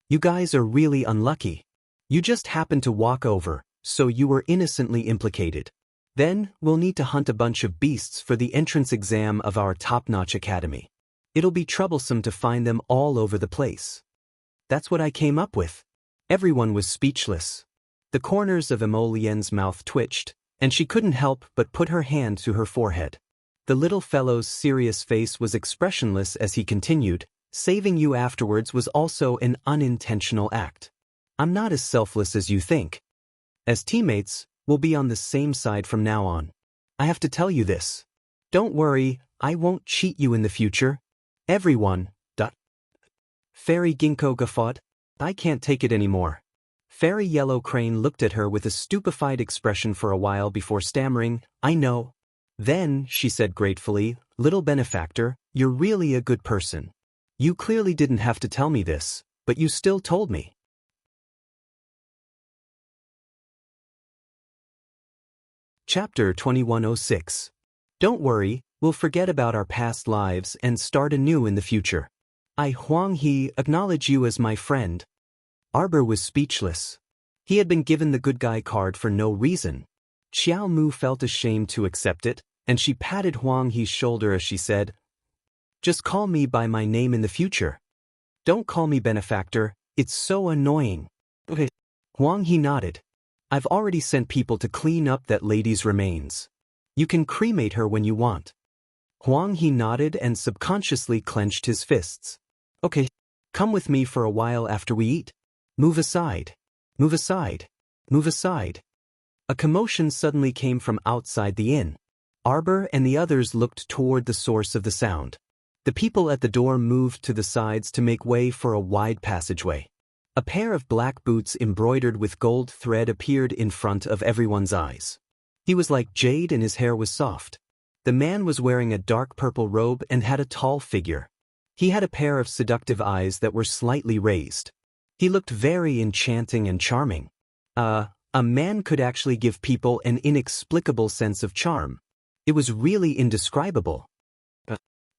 You guys are really unlucky. You just happened to walk over, so you were innocently implicated. Then, we'll need to hunt a bunch of beasts for the entrance exam of our top-notch academy. It'll be troublesome to find them all over the place." That's what I came up with. Everyone was speechless. The corners of Emolien's mouth twitched, and she couldn't help but put her hand to her forehead. The little fellow's serious face was expressionless as he continued, "Saving you afterwards was also an unintentional act. I'm not as selfless as you think. As teammates, we'll be on the same side from now on. I have to tell you this. Don't worry, I won't cheat you in the future." Everyone, Fairy Ginkgo guffawed. "I can't take it anymore." Fairy Yellow Crane looked at her with a stupefied expression for a while before stammering, "I know." Then, she said gratefully, "Little benefactor, you're really a good person. You clearly didn't have to tell me this, but you still told me." Chapter 2106. Don't worry, we'll forget about our past lives and start anew in the future. I, Huang He, acknowledge you as my friend." Arbor was speechless. He had been given the good guy card for no reason. Xiao Mu felt ashamed to accept it, and she patted Huang He's shoulder as she said, "Just call me by my name in the future. Don't call me benefactor, it's so annoying." "Okay." Huang He nodded. "I've already sent people to clean up that lady's remains. You can cremate her when you want." Huang He nodded and subconsciously clenched his fists. "Okay, come with me for a while after we eat. Move aside. Move aside. Move aside." A commotion suddenly came from outside the inn. Arbor and the others looked toward the source of the sound. The people at the door moved to the sides to make way for a wide passageway. A pair of black boots embroidered with gold thread appeared in front of everyone's eyes. He was like jade and his hair was soft. The man was wearing a dark purple robe and had a tall figure. He had a pair of seductive eyes that were slightly raised. He looked very enchanting and charming. A man could actually give people an inexplicable sense of charm. It was really indescribable.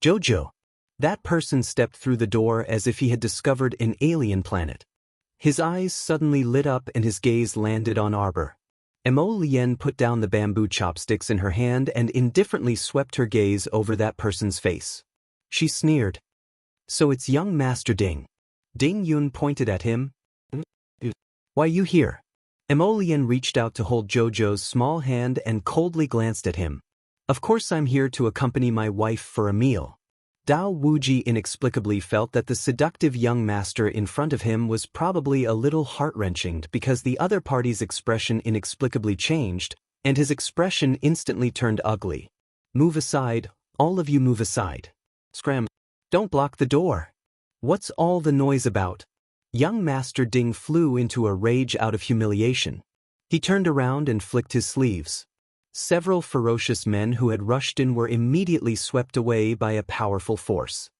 Jojo. That person stepped through the door as if he had discovered an alien planet. His eyes suddenly lit up and his gaze landed on Arbor. Mo Lien put down the bamboo chopsticks in her hand and indifferently swept her gaze over that person's face. She sneered. So it's young Master Ding. Ding Yun pointed at him. Why you here? Mo Lien reached out to hold Jojo's small hand and coldly glanced at him. Of course I'm here to accompany my wife for a meal. Dao Wuji inexplicably felt that the seductive young master in front of him was probably a little heart-wrenching because the other party's expression inexplicably changed, and his expression instantly turned ugly. Move aside, all of you move aside. Scram. Don't block the door. What's all the noise about? Young Master Ding flew into a rage out of humiliation. He turned around and flicked his sleeves. Several ferocious men who had rushed in were immediately swept away by a powerful force.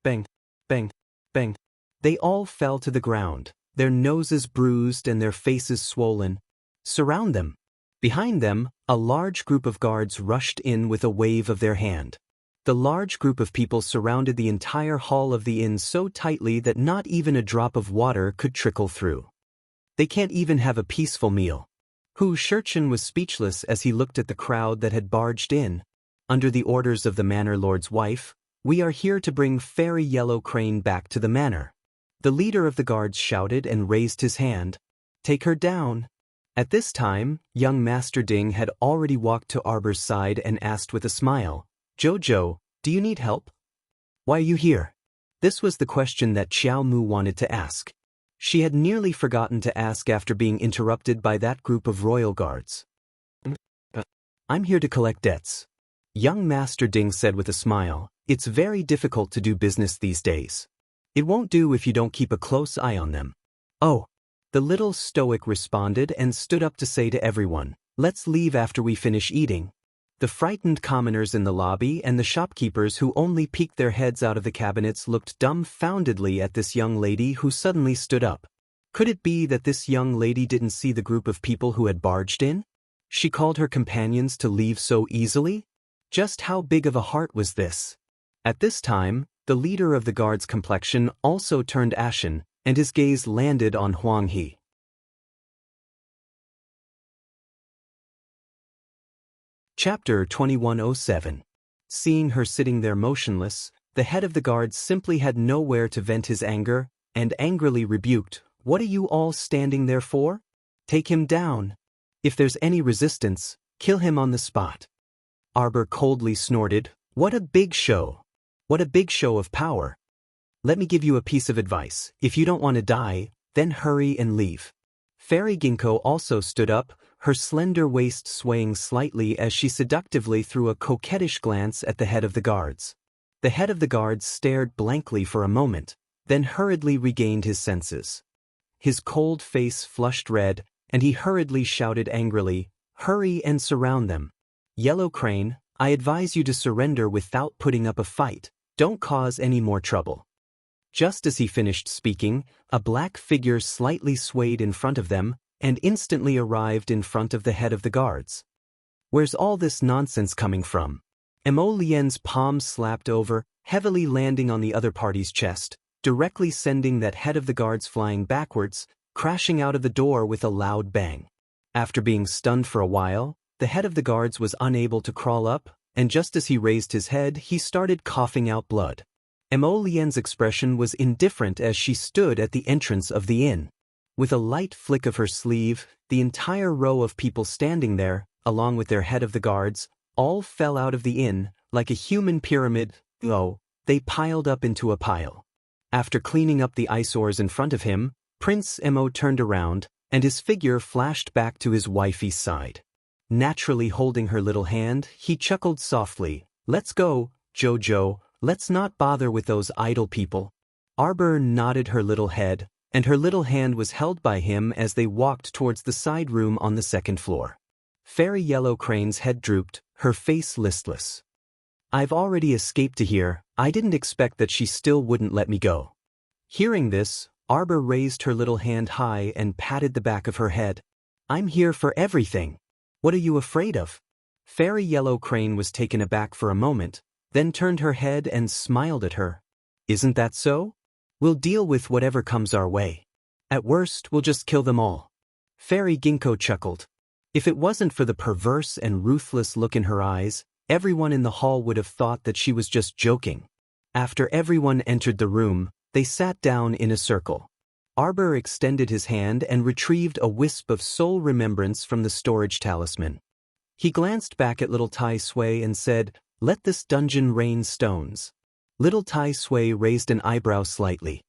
Bang, bang, bang. They all fell to the ground, their noses bruised and their faces swollen. Surround them. Behind them, a large group of guards rushed in with a wave of their hand. The large group of people surrounded the entire hall of the inn so tightly that not even a drop of water could trickle through. They can't even have a peaceful meal. Hu Shurchen was speechless as he looked at the crowd that had barged in. Under the orders of the manor lord's wife, we are here to bring Fairy Yellow Crane back to the manor. The leader of the guards shouted and raised his hand. Take her down. At this time, young Master Ding had already walked to Arbor's side and asked with a smile, Jojo, do you need help? Why are you here? This was the question that Xiao Mu wanted to ask. She had nearly forgotten to ask after being interrupted by that group of royal guards. I'm here to collect debts. Young Master Ding said with a smile, it's very difficult to do business these days. It won't do if you don't keep a close eye on them. Oh. The little stoic responded and stood up to say to everyone, let's leave after we finish eating. The frightened commoners in the lobby and the shopkeepers who only peeked their heads out of the cabinets looked dumbfoundedly at this young lady who suddenly stood up. Could it be that this young lady didn't see the group of people who had barged in? She called her companions to leave so easily? Just how big of a heart was this? At this time, the leader of the guard's complexion also turned ashen, and his gaze landed on Huang He. Chapter 2107. Seeing her sitting there motionless, the head of the guards simply had nowhere to vent his anger, and angrily rebuked, What are you all standing there for? Take him down. If there's any resistance, kill him on the spot. Arbor coldly snorted, What a big show! What a big show of power! Let me give you a piece of advice. If you don't want to die, then hurry and leave. Fairy Ginkgo also stood up, her slender waist swaying slightly as she seductively threw a coquettish glance at the head of the guards. The head of the guards stared blankly for a moment, then hurriedly regained his senses. His cold face flushed red, and he hurriedly shouted angrily, Hurry and surround them. Yellow Crane, I advise you to surrender without putting up a fight. Don't cause any more trouble. Just as he finished speaking, a black figure slightly swayed in front of them, and instantly arrived in front of the head of the guards. Where's all this nonsense coming from? Mo Lien's palm slapped over, heavily landing on the other party's chest, directly sending that head of the guards flying backwards, crashing out of the door with a loud bang. After being stunned for a while, the head of the guards was unable to crawl up, and just as he raised his head, he started coughing out blood. Mo Lien's expression was indifferent as she stood at the entrance of the inn. With a light flick of her sleeve, the entire row of people standing there, along with their head of the guards, all fell out of the inn, like a human pyramid. They piled up into a pile. After cleaning up the eyesores in front of him, Prince Mo turned around, and his figure flashed back to his wifey's side. Naturally holding her little hand, he chuckled softly, Let's go, Jojo, let's not bother with those idle people. Arbor nodded her little head, and her little hand was held by him as they walked towards the side room on the second floor. Fairy Yellow Crane's head drooped, her face listless. I've already escaped to here, I didn't expect that she still wouldn't let me go. Hearing this, Arbor raised her little hand high and patted the back of her head. I'm here for everything. What are you afraid of? Fairy Yellow Crane was taken aback for a moment, then turned her head and smiled at her. Isn't that so? We'll deal with whatever comes our way. At worst, we'll just kill them all. Fairy Ginkgo chuckled. If it wasn't for the perverse and ruthless look in her eyes, everyone in the hall would have thought that she was just joking. After everyone entered the room, they sat down in a circle. Arbor extended his hand and retrieved a wisp of soul remembrance from the storage talisman. He glanced back at little Tai Sui and said, "Let this dungeon rain stones." Little Tai Sui raised an eyebrow slightly.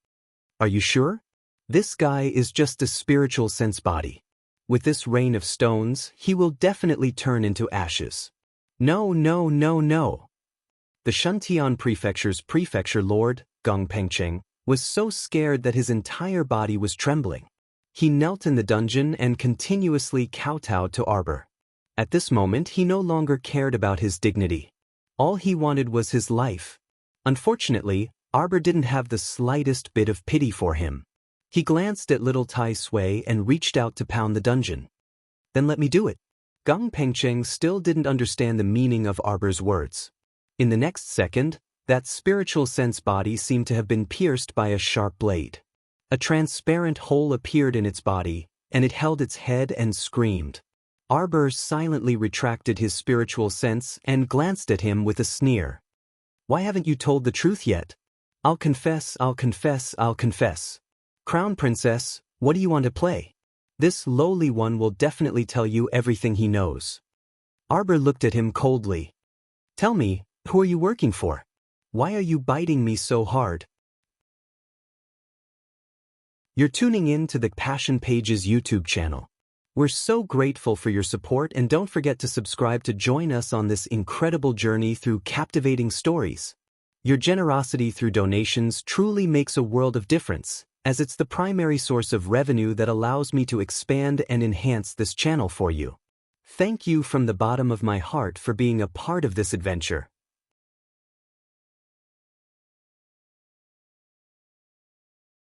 Are you sure? This guy is just a spiritual sense body. With this rain of stones, he will definitely turn into ashes. No, no, no, no. The Shuntian Prefecture's prefecture lord, Gong Pengcheng, was so scared that his entire body was trembling. He knelt in the dungeon and continuously kowtowed to Arbor. At this moment, he no longer cared about his dignity. All he wanted was his life. Unfortunately, Arbor didn't have the slightest bit of pity for him. He glanced at little Tai Sui and reached out to pound the dungeon. Then let me do it. Gong Pengcheng still didn't understand the meaning of Arbor's words. In the next second, that spiritual sense body seemed to have been pierced by a sharp blade. A transparent hole appeared in its body, and it held its head and screamed. Arbor silently retracted his spiritual sense and glanced at him with a sneer. Why haven't you told the truth yet? I'll confess, I'll confess, I'll confess. Crown Princess, what do you want to play? This lowly one will definitely tell you everything he knows. Arbor looked at him coldly. Tell me, who are you working for? Why are you biting me so hard? You're tuning in to the Passion Pages YouTube channel. We're so grateful for your support, and don't forget to subscribe to join us on this incredible journey through captivating stories. Your generosity through donations truly makes a world of difference, as it's the primary source of revenue that allows me to expand and enhance this channel for you. Thank you from the bottom of my heart for being a part of this adventure.